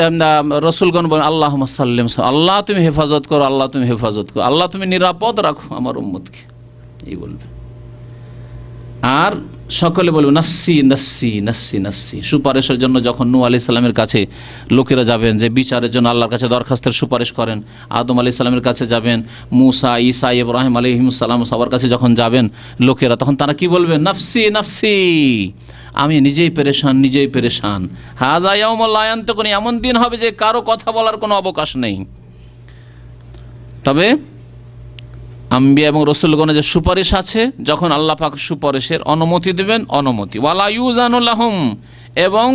রাসূলগণ বলেন আল্লাহুম্মা সাল্লিম, আল্লাহ তুমি হেফাজত করো, আল্লাহ তুমি হেফাজত করো, আল্লাহ তুমি নিরাপদ রাখো আমার উম্মতকে, এই বলবে। আর সকলে বলবে নাফসি নাফসি নাফসি নাফসি। সুপারিশের জন্য যখন নূহ আলাইহিস সালামের কাছে লোকেরা যাবেন যে বিচারের জন্য আল্লাহর কাছে দরখাস্তের সুপারিশ করেন, আদম আলাইহিস সালামের কাছে যাবেন, মুসা, ঈসা, ইব্রাহিম আলাইহিস সালাম সবার কাছে যখন যাবেন লোকেরা, তখন তারা কি বলবে? নাফসি নাফসি, আমি নিজেই পেরেশান, নিজেই পেরেশান। হাযা ইয়াউমুল লা ইয়ানতিকুন, এমন দিন হবে যে কারো কথা বলার কোনো অবকাশ নেই। তবে আম্বিয়া এবং রাসূলগণের যে সুপারিশ আছে, যখন আল্লাহ পাক সুপারিশের অনুমতি দেবেন, অনুমতি ওয়ালা ইউজানু লাহুম, এবং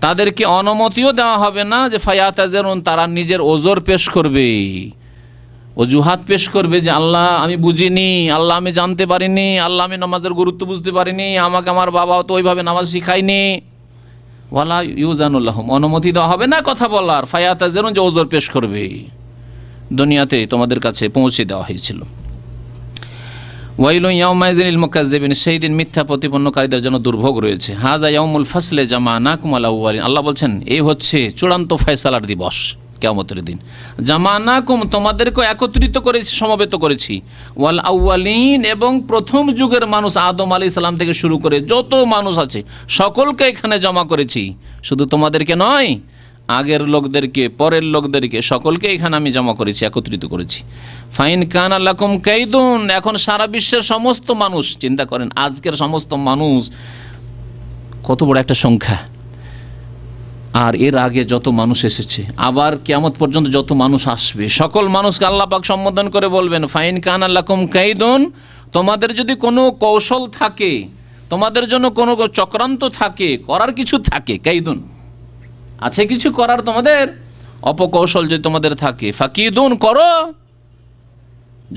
তাদেরকে অনুমতিও দেওয়া হবে না যে ফায়াতাজরুন, তারা নিজের ওজর পেশ করবে, অজুহাত পেশ করবে যে আল্লাহ আমি বুঝিনি, আল্লাহ আমি জানতে পারিনি, আল্লাহ আমি নামাজের গুরুত্ব বুঝতে পারিনি, আমাকে আমার বাবাও তো ওইভাবে নামাজ শিখায়নি। ওয়ালা ইউজানু লাহুম, অনুমতি দেওয়া হবে না কথা বলার। ফায়াতাজরুন, যে ওজর পেশ করবে, দুনিয়াতে তোমাদের কাছে পৌঁছে দেওয়া হয়েছিল। ওয়াইলুন ইয়াউমাইযিন লিল মুকাজ্জিবিন, সেই দিন মিথ্যা প্রতিপন্নকারীদের জন্য দুর্ভোগ রয়েছে। হাযা ইয়াউমুল ফাসলে জামানাকুম আল আউয়ালিন, আল্লাহ বলছেন এই হচ্ছে চূড়ান্ত ফয়সালার দিবস, কিয়ামতের দিন। জামানাকুম, তোমাদেরকে একত্রিত করেছি, সমবেত করেছি, ওয়াল আউয়ালিন, এবং প্রথম যুগের মানুষ আদম আলাইহিস সালাম থেকে শুরু করে যত মানুষ আছে সকলকে এখানে জমা করেছি, শুধু তোমাদেরকে নয়, আগের লোকদেরকে, পরের লোকদেরকে, সকলকে এখানে আমি জমা করেছি, একত্রিত করেছি। ফাইন কানা লাকুম কাইদুন, এখন সারা বিশ্বের সমস্ত মানুষ, চিন্তা করেন আজকের সমস্ত মানুষ কত বড় একটা সংখ্যা, আর এর আগে যত মানুষ এসেছে, আবার কিয়ামত পর্যন্ত যত মানুষ আসবে, সকল মানুষকে আল্লাহ পাক সম্বোধন করে বলবেন ফাইন কানা লাকুম কাইদুন, তোমাদের যদি কোনো কৌশল থাকে, তোমাদের জন্য কোনো চক্রান্ত থাকে, করার কিছু থাকে, কাইদুন আছে কিছু করার, তোমাদের অপকৌশল যদি তোমাদের থাকে, ফাকিদুন, করো,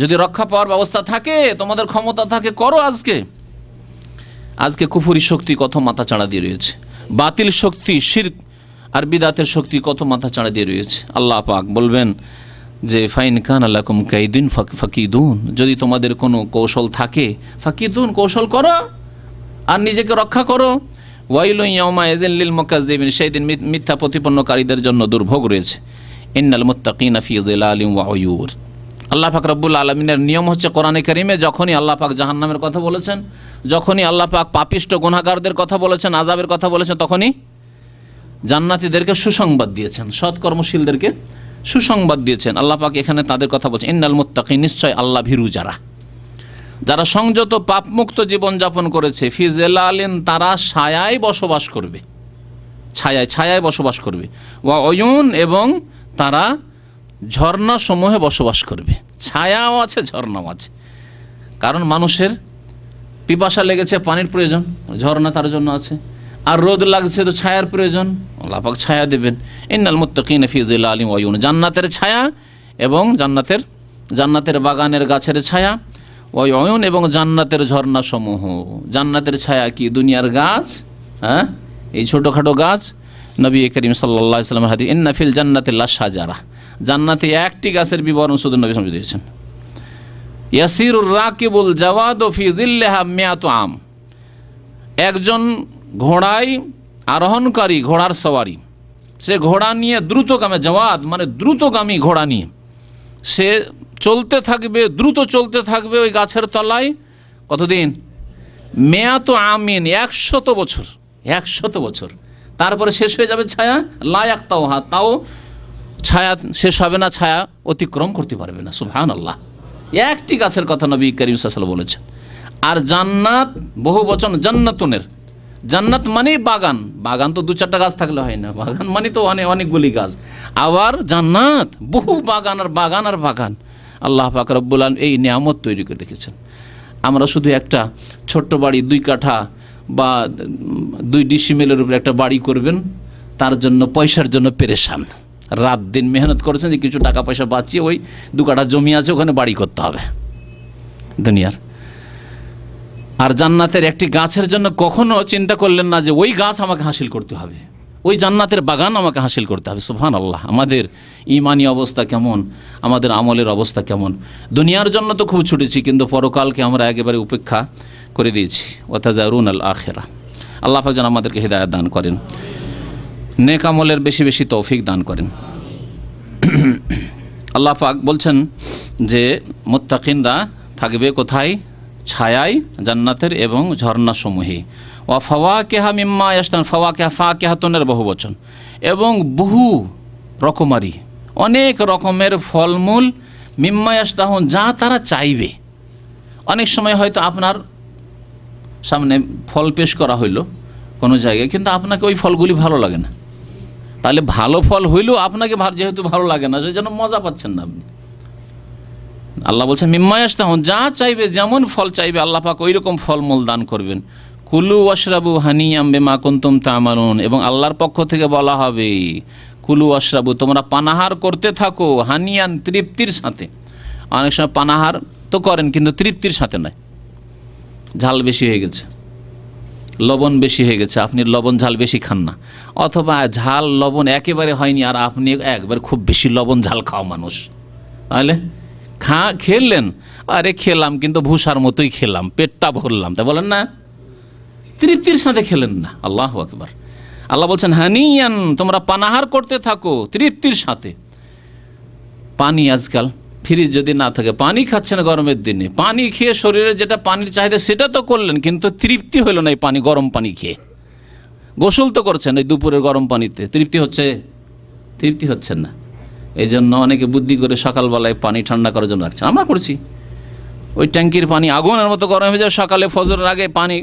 যদি রক্ষা পাওয়ার ব্যবস্থা থাকে, তোমাদের ক্ষমতা থাকে, করো। আজকে কুফরি শক্তি কত মাথা চাড়া দিয়ে রয়েছে, বাতিল শক্তি, শিরক আর বিদাতের শক্তি কত মাথা চাড়া দিয়ে রয়েছে। আল্লাহ পাক বলবেন যে ফাইন কানা লাকুম কাইদুন ফাকিদুন, যদি তোমাদের কোনো কৌশল থাকে ফাকিদুন, কৌশল করো আর নিজেকে রক্ষা করো। ওয়াইলুন ইয়াউমাইযিন লিল মুকাজ্জিবিন, সেই দিন মিথ্যা প্রতিপন্নকারীদের জন্য দুর্ভোগ রয়েছে। ইন্নাল মুত্তাকিনা ফি যিলালিন ওয়া উয়ুর। আল্লাহ পাক রব্বুল আলামিনের নিয়ম হচ্ছে কোরআনে কারীমে যখনই আল্লাহ পাক জাহান্নামের কথা বলেছেন, যখনই আল্লাহ পাক পাপিষ্ঠ গুনাহগারদের কথা বলেছেন, আযাবের কথা বলেছেন, তখনই জান্নাতীদেরকে সুসংবাদ দিয়েছেন, সৎকর্মশীলদেরকে সুসংবাদ দিয়েছেন। আল্লাহ পাক এখানে তাদের কথা বলছেন, ইন্নাল মুত্তাকিন, নিশ্চয় আল্লাহ ভীরু যারা সংযত পাপমুক্ত জীবন যাপন করেছে, ফি যিলালিন, তারা ছায়ায় বসবাস করবে, ছায়ায় বসবাস করবে। ওয়া উয়ুন, এবং তারা ঝর্ণা সমূহে বসবাস করবে। ছায়াও আছে, ঝর্ণাও আছে। কারণ মানুষের পিপাসা লেগেছে, পানির প্রয়োজন, ঝর্ণা তার জন্য আছে। আর রোদ লাগছে তো ছায়ার প্রয়োজন, আল্লাহ পাক ছায়া দেবেন। ইন্নাল মুত্তাকিনা ফি যিলালিন ওয়া উয়ুন, জান্নাতের ছায়া এবং জান্নাতের বাগানের গাছের ছায়া, ওয়া উয়ুন, এবং জান্নাতের ঝর্ণা সমূহ। জান্নাতের ছায়া কি? দুনিয়ার গাছ, হ্যাঁ, এই ছোটখাটো গাছ। নবী করিম সাল্লাল্লাহু আলাইহি ওয়াসাল্লামের হাদিস, ইন্না ফিল জান্নাতি লাশাজারা, জান্নাতে একটি গাছের বিবরণ শুধু নবী সাল্লাল্লাহু আলাইহি ওয়াসাল্লাম দিয়েছেন। ইয়াসিরুর রাকিবুল জাওয়াদু ফি যিল্লিহা মিয়াতু আম, একজন ঘোড়ায় আরোহণকারী, ঘোড়ার সওয়ারি, সে ঘোড়া নিয়ে দ্রুতগামী, জাওয়াদ মানে দ্রুতগামী ঘোড়া নিয়ে সে চলতে থাকবে, দ্রুত চলতে থাকবে ওই গাছের তলায়। কতদিন? মিয়াতু আমিন, 100 বছর, 100 বছর। তারপরে শেষ হয়ে যাবে ছায়া, লা ইয়াকতাউহা, তাও ছায়া শেষ হবে না, ছায়া অতিক্রম করতে পারবে না। সুবহানাল্লাহ, একটি গাছের কথা নবী করিম সাল্লাল্লাহু আলাইহি ওয়াসাল্লাম বলেছেন। আর জান্নাত বহু বচন, জান্নাতুনের, জান্নাত মানে বাগান, বাগান তো 2-4টা গাছ থাকলে হয় না, বাগান মানে তো অনেকগুলি গাছ। আবার জান্নাত বহু বাগান আর বাগান আর বাগান। আল্লাহ পাক রব্বুল আলামিন এই নিয়ামত তৈরি করে রেখেছেন। আমরা শুধু একটা ছোট্ট বাড়ি, 2 কাঠা বা 2 ডিসিমেলের উপরে একটা বাড়ি করবেন, তার জন্য পয়সার জন্য পেরেশান, রাত দিন মেহনত করেছেন যে কিছু টাকা পয়সা বাঁচিয়ে ওই 2 কাঠা জমি আছে ওখানে বাড়ি করতে হবে দুনিয়ার। আর জান্নাতের একটি গাছের জন্য কখনো চিন্তা করলেন না যে ওই গাছ আমাকে হাসিল করতে হবে, ওই জান্নাতের বাগান আমাকে হাসিল করতে হবে। সুবহানাল্লাহ, আমাদের ঈমানি অবস্থা কেমন, আমাদের আমলের অবস্থা কেমন। দুনিয়ার জন্য তো খুব ছুটেছি, কিন্তু পরকালকে আমরা একেবারে উপেক্ষা করে দিয়েছি। ওয়াতাজারুনাল আখিরা। আল্লাহ পাক যেন আমাদেরকে হিদায়াত দান করেন, নেক আমলের বেশি বেশি তৌফিক দান করেন। আল্লাহ পাক বলছেন যে মুত্তাকিনরা থাকবে কোথায়? ছায়ায় জান্নাতের এবং ঝর্ণা সমূহে। ওয়া ফাওয়াকিহা মিম্মা ইয়াশতাহুন, ফাওয়াকিহা ফাকিহাতুনের বহুবচন, এবং বহু রকমারি, অনেক রকমের ফলমূল, মিম্মা ইয়াশতাহুন, যা তারা চাইবে। অনেক সময় হয়তো আপনার সামনে ফল পেশ করা হইল কোনো জায়গায়, কিন্তু আপনাকে ওই ফলগুলি ভালো লাগে না। তাহলে ভালো ফল হইলেও আপনাকে যেহেতু ভালো লাগে না, সেই জন্য মজা পাচ্ছেন না আপনি। আল্লাহ বলছেন মিম্মা ইয়াশতাহুন, যা চাইবে, যেমন ফল চাইবে আল্লাহ পাক ওই রকম ফলমূল দান করবেন। কুলু ওয়াশরাবু হানিয়াম বিমা কুনতুম তা'মালুন, এবং আল্লাহর পক্ষ থেকে বলা হবে কুলু ওয়াশরাবু, তোমরা পানাহার করতে থাকো, হানিয়ান, তৃপ্তির সাথে। অনেক সময় পানাহার তো করেন কিন্তু তৃপ্তির সাথে নয়, ঝাল বেশি হয়ে গেছে, লবণ বেশি হয়ে গেছে, আপনি লবণ ঝাল বেশি খান না, অথবা ঝাল লবণ একেবারে হয়নি আর আপনি একবার খুব বেশি লবণ ঝাল খাওয়া মানুষ, তাহলে খেলেন, আরে খেলাম কিন্তু ভুষার মতোই খেলাম, পেটটা ভরলাম, তাই বলেন না, তৃপ্তির সাথে খেলেন না। আল্লাহু আকবার। আল্লাহ বলছেন হানিয়ান, তোমরা পানাহার করতে থাকো তৃপ্তির সাথে। পানি আজকাল ফ্রিজ যদি না থাকে পানি খাচ্ছেন গরমের দিনে, পানি খেয়ে শরীরে যেটা পানির চাহিদা সেটা তো করলেন, কিন্তু তৃপ্তি হইল না এই পানি, গরম পানি খেয়ে। গোসল তো করছেন এই দুপুরের গরম পানিতে, তৃপ্তি হচ্ছে? তৃপ্তি হচ্ছে না। এই জন্য অনেকে বুদ্ধি করে সকালবেলায় পানি ঠান্ডা করার জন্য রাখছেন, আমরা করছি। ওই ট্যাঙ্কির পানি আগুনের মতো গরম হয়ে যায়, সকালে ফজরের আগে পানি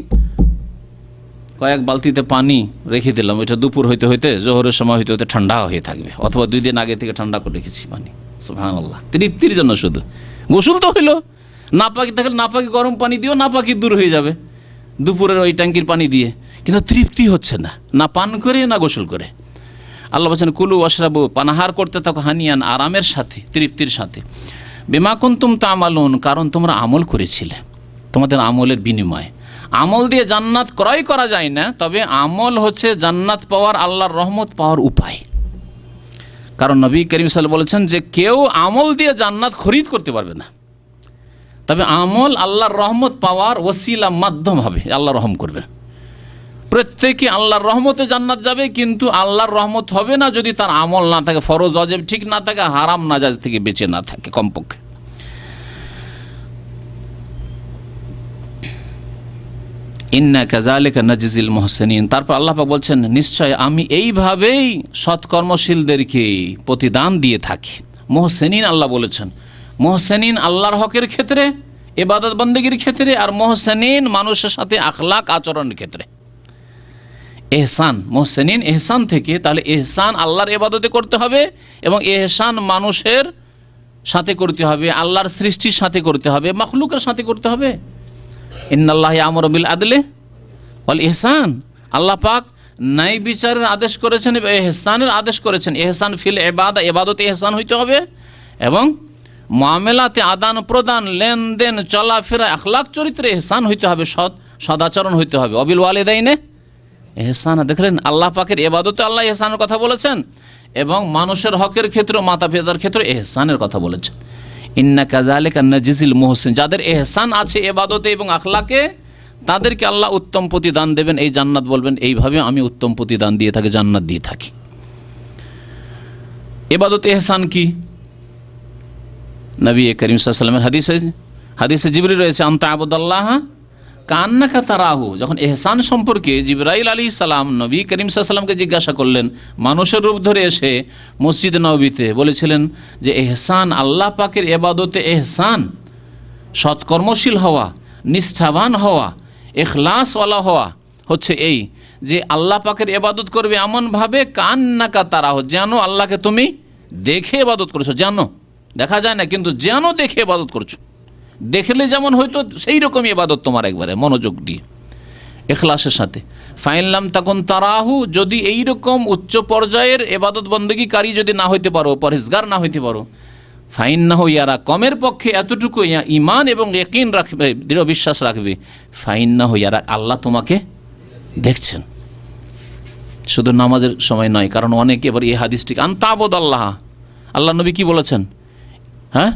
কয়েক বালতিতে পানি রেখে দিলাম, ওইটা দুপুর হইতে হইতে জোহরের সময় হইতে হইতে ঠান্ডা হয়ে থাকবে, অথবা 2 দিন আগে থেকে ঠান্ডা করে রেখেছি পানি। সুবহানাল্লাহ, তৃপ্তির জন্য শুধু। গোসল তো হইলো, নাপাকি থাকলে নাপাকি গরম পানি দিও, নাপাকি দূর হয়ে যাবে দুপুরের ওই ট্যাঙ্কির পানি দিয়ে, কিন্তু তৃপ্তি হচ্ছে না, না পান করে না গোসল করে। আল্লাহ বলছেন কুলু ওয়াশরাবু, পানাহার করতে থাকো, হানিয়ান, আরামের সাথে, তৃপ্তির সাথে, বিমা কুনতুম তা'মালুন, কারণ তোমরা আমল করেছিলে, তোমাদের আমলের বিনিময়ে। আমল দিয়ে জান্নাত ক্রয় করা যায় না, তবে আমল হচ্ছে জান্নাত পাওয়ার, আল্লাহর রহমত পাওয়ার উপায়। কারণ নবী করিম সাল্লাল্লাহু আলাইহি ওয়াসাল্লাম বলেছেন যে কেউ আমল দিয়ে জান্নাত খরিদ করতে পারবে না, তবে আমল আল্লাহর রহমত পাওয়ার ওসিলা, মাধ্যম হবে, আল্লাহ রহম করবে। প্রত্যেকে আল্লাহর রহমতে জান্নাত যাবে, কিন্তু আল্লাহর রহমত হবে না যদি তার আমল না থাকে, ফরজ ওয়াজিব ঠিক না থাকে, হারাম নাজায়েজ থেকে বেঁচে না থাকে কমপক্ষে। ইন্না কাযালিকা নাজিজিল মুহসিনিন। তারপর আল্লাহ পাক বলছেন নিশ্চয় আমি এইভাবেই সৎকর্মশীলদেরকে প্রতিদান দিয়ে থাকি। মুহসিনিন আল্লাহ বলেছেন, মুহসিনিন আল্লাহর হকের ক্ষেত্রে, ইবাদত বন্দেগীর ক্ষেত্রে, আর মুহসিনিন মানুষের সাথে আখলাক আচরণের ক্ষেত্রে। ইহসান, মুহসিনিন ইহসান থেকে, তাহলে ইহসান আল্লাহর ইবাদতে করতে হবে এবং ইহসান মানুষের সাথে করতে হবে, আল্লাহর সৃষ্টির সাথে করতে হবে, মাখলুকের সাথে করতে হবে। ইন্নাল্লাহা ইয়ামুরু বিল আদলি ওয়াল ইহসান, আল্লাহ পাক ন্যায় বিচারের আদেশ করেছেন এবং ইহসানের আদেশ করেছেন। ইহসান ফিল ইবাদা, ইবাদতে ইহসান হইতে হবে, এবং মুআমালাতে আদান প্রদান, লেনদেন, চলাফেরা, আখলাক চরিত্রে ইহসান হইতে হবে, সদাচরণ হইতে হবে। অবিল ওয়ালিদাইনে ইহসান, দেখলেন আল্লাহ পাকের ইবাদতে আল্লাহ ইহসানের কথা বলেছেন এবং মানুষের হকের ক্ষেত্রে, মাতা পিতার ক্ষেত্রে ইহসানের কথা বলেছেন। ইন্না কাযালিকা নাজিজিল মুহসিন, যাদের ইহসান আছে ইবাদতে এবং আখলাকে, তাদেরকে আল্লাহ উত্তম প্রতিদান দেবেন, এই জান্নাত বলবেন। এইভাবে আমি উত্তম প্রতিদান দিয়ে থাকি, জান্নাত দিয়ে থাকি। ইবাদতে ইহসান কি? নবী করিম সাল্লাল্লাহু আলাইহি ওয়াসাল্লামের হাদিসে জিবরিল রয়েছে, আনতা আবুদাল্লাহ কান্নাকা তারাহু। যখন ইহসান সম্পর্কে জিবরাইল আলাইহিস সালাম নবী করিম সাল্লাল্লাহু আলাইহি ওয়াসাল্লামকে জিজ্ঞাসা করলেন, মানুষের রূপ ধরে এসে মসজিদ নববীতে বলেছিলেন যে ইহসান, আল্লাহ পাকের ইবাদতে ইহসান, সৎকর্মশীল হওয়া, নিষ্ঠাবান হওয়া, ইখলাসওয়ালা হওয়া হচ্ছে এই যে আল্লাহ পাকের ইবাদত করবে এমন ভাবে কান্নাকা তারাহু, যেন আল্লাহকে তুমি দেখে ইবাদত করছো। জানো দেখা যায় না, কিন্তু যেন দেখে ইবাদত করছো, দেখলে যেমন হয়তো সেই রকমই ইবাদত তোমার, একবারে মনোযোগ দিয়ে ইখলাসের সাথে। ফাইন লাম তাকুন তারাহু, যদি এই রকম উচ্চ পর্যায়ের ইবাদত বন্দেগীকারী যদি না হইতে পারো, পরহেজগার না হইতে পারো, ফাইন্নাহু ইয়ারা, কমের পক্ষে এতটুকু ঈমান এবং ইয়াকিন রাখবে, দৃঢ় বিশ্বাস রাখবে, ফাইন্নাহু ইয়ারা, আল্লাহ তোমাকে দেখছেন। শুধু নামাজের সময় নয়, কারণ অনেকে এবার এই হাদিসটিকে আনতাবুদাল্লাহ, আল্লাহ নবী কি বলেছেন, হ্যাঁ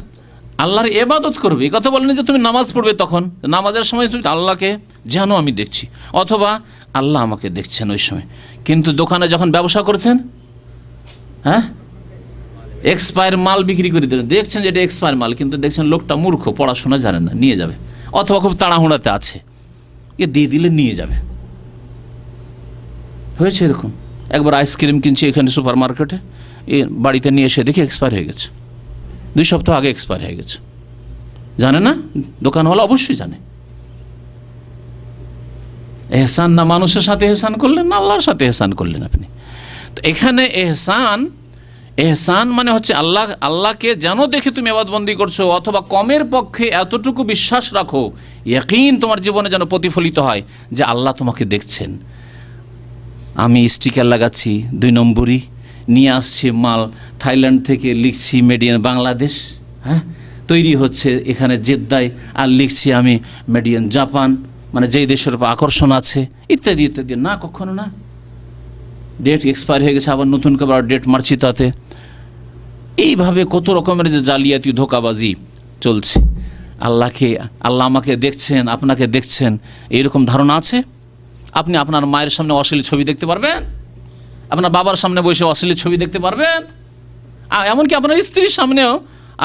আল্লাহর ইবাদত করবে, এই কথা বলেনি যে তুমি নামাজ পড়বে, তখন নামাজের সময় তুমি আল্লাহকে যেন আমি দেখছি, অথবা আল্লাহ আমাকে দেখছেন ওই সময়। কিন্তু দোকানে যখন ব্যবসা করছেন, হ্যাঁ এক্সপায়ার মাল বিক্রি করে দিলেন, দেখছেন যে এটা এক্সপায়ার মাল, কিন্তু দেখছেন লোকটা মূর্খ, পড়াশোনা জানে না, নিয়ে যাবে, অথবা খুব তাড়াহুড়াতে আছে, এ দিয়ে দিলে নিয়ে যাবে। হয়েছে এরকম, একবার আইসক্রিম কিনছি এখানে সুপার মার্কেটে, এ বাড়িতে নিয়ে এসে দেখি এক্সপায়ার হয়ে গেছে, 2 সপ্তাহ আগে এক্সপায়ার হয়ে গেছে। জানে না, দোকানওয়ালা অবশ্যই জানে। এহসান না মানুষের সাথে এহসান করলেন, না আল্লাহর সাথে এহসান করলেন আপনি। তো এখানে এহসান মানে হচ্ছে আল্লাহকে যেন দেখে তুমি ইবাদতবন্দি করছো, অথবা কমের পক্ষে এতটুকু বিশ্বাস রাখো, ইয়াকিন তোমার জীবনে যেন প্রতিফলিত হয় যে আল্লাহ তোমাকে দেখছেন। আমি স্টিকার লাগাচ্ছি 2 নম্বরই, নিয়ে আসছি মাল থাইল্যান্ড থেকে, লিখছি মেড ইন বাংলাদেশ, হ্যাঁ তৈরি হচ্ছে এখানে জেদ্দায়, আর লিখছি আমি মেড ইন জাপান, মানে যেই দেশের উপর আকর্ষণ আছে, ইত্যাদি ইত্যাদি। না, কখনো না। ডেট এক্সপায়ার হয়ে গেছে, আবার নতুন করে ডেট মারছি তাতে। এইভাবে কত রকমের যে জালিয়াতি, ধোঁকাবাজি চলছে। আল্লাহ আমাকে দেখছেন, আপনাকে দেখছেন, এইরকম ধারণা আছে? আপনি আপনার মায়ের সামনে অশ্লীল ছবি দেখতে পারবেন? আপনার বাবার সামনে বসে অশ্লীল ছবি দেখতে পারবেন? এমনকি আপনার স্ত্রীর সামনেও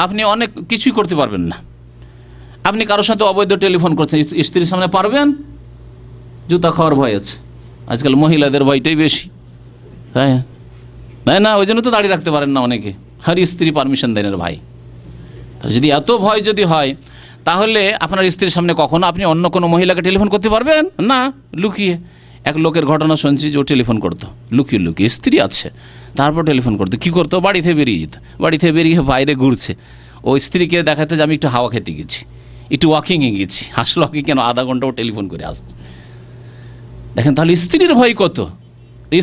আপনি অনেক কিছুই করতে পারবেন না। আপনি কারোর সাথে অবৈধ টেলিফোন করছেন, স্ত্রীর সামনে পারবেন? জুতা খাওয়ার ভয় আছে, আজকাল মহিলাদের ভয়টাই বেশি, হ্যাঁ না, ওই জন্য তো দাঁড়িয়ে রাখতে পারেন না অনেকে, আর স্ত্রী পারমিশন দেন এর ভাই। যদি এত ভয় যদি হয়, তাহলে আপনার স্ত্রীর সামনে কখনো আপনি অন্য কোনো মহিলাকে টেলিফোন করতে পারবেন না লুকিয়ে? এক লোকের ঘটনা শুনছি যে ও টেলিফোন করতো লুকিয়ে লুকিয়ে, স্ত্রী আছে তারপর টেলিফোন করতো। কি করতো? বাড়ি থেকে বেরিয়ে যেত, বাড়ি থেকে বেরিয়ে বাইরে ঘুরছে, ও স্ত্রীকে দেখাতে যে আমি একটু হাওয়া খেতে গেছি, একটু ওয়াকিংয়ে গেছি। আসলো কি কেন, আধা ঘন্টা ও টেলিফোন করে আসতো। দেখেন তাহলে স্ত্রীর ভয় কত।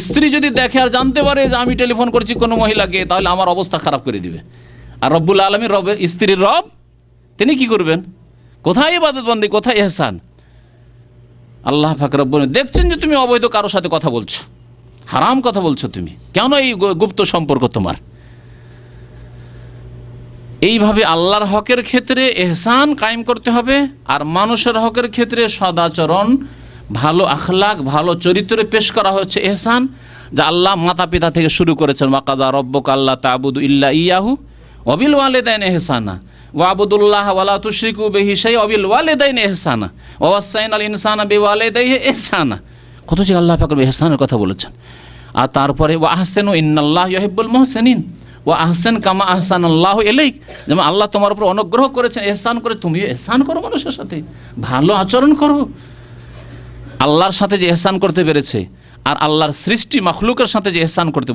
স্ত্রী যদি দেখে আর জানতে পারে যে আমি টেলিফোন করছি কোনো মহিলাকে, তাহলে আমার অবস্থা খারাপ করে দিবে। আর রব্বুল আলামিন, স্ত্রীর রব, তিনি কি করবেন? কোথায় ইবাদত বন্দেগী, কোথায় ইহসান? আল্লাহ পাক রব্বুল দেখছেন যে তুমি অবৈধ কারোর সাথে কথা বলছো, হারাম কথা বলছো, তুমি কেন এই গুপ্ত সম্পর্ক তোমার। এইভাবে আল্লাহর হকের ক্ষেত্রে ইহসান কায়েম করতে হবে, আর মানুষের হকের ক্ষেত্রে সদাচরণ, ভালো আখলাক, ভালো চরিত্রে পেশ করা হচ্ছে ইহসান, যা আল্লাহ মাতা পিতা থেকে শুরু করেছেন। ওয়াকাযা রাব্বুকা আল্লা তা'বুদু ইল্লা ইয়াহু ওয়া বিল ওয়ালিদাইনি ইহসানা ওয়া'বুদুল্লাহ ওয়া লা তুশরিকু বিহি শাইআন ওয়া বিল ওয়ালিদাইনি ইহসানা ওয়া ওয়াসাইনাল ইনসানা বিওয়ালিদাইহি ইহসানা। কত যে আল্লাহ পাক ইহসানের কথা বলেছেন। আর তারপরে ওয়া আহসিনু ইন্নাল্লাহা ইউহিব্বুল মুহসিনিন ওয়া আহসিন কামা আহসানাল্লাহু ইলাইক, যেমন আল্লাহ তোমার উপর অনুগ্রহ করেছেন, ইহসান করে তুমিও ইহসান করো, মানুষের সাথে ভালো আচরণ করো। আল্লাহর সাথে যে ইহসান করতে পেরেছে, আর আল্লাহর সৃষ্টি মাখলুকের সাথে যে ইহসান করতে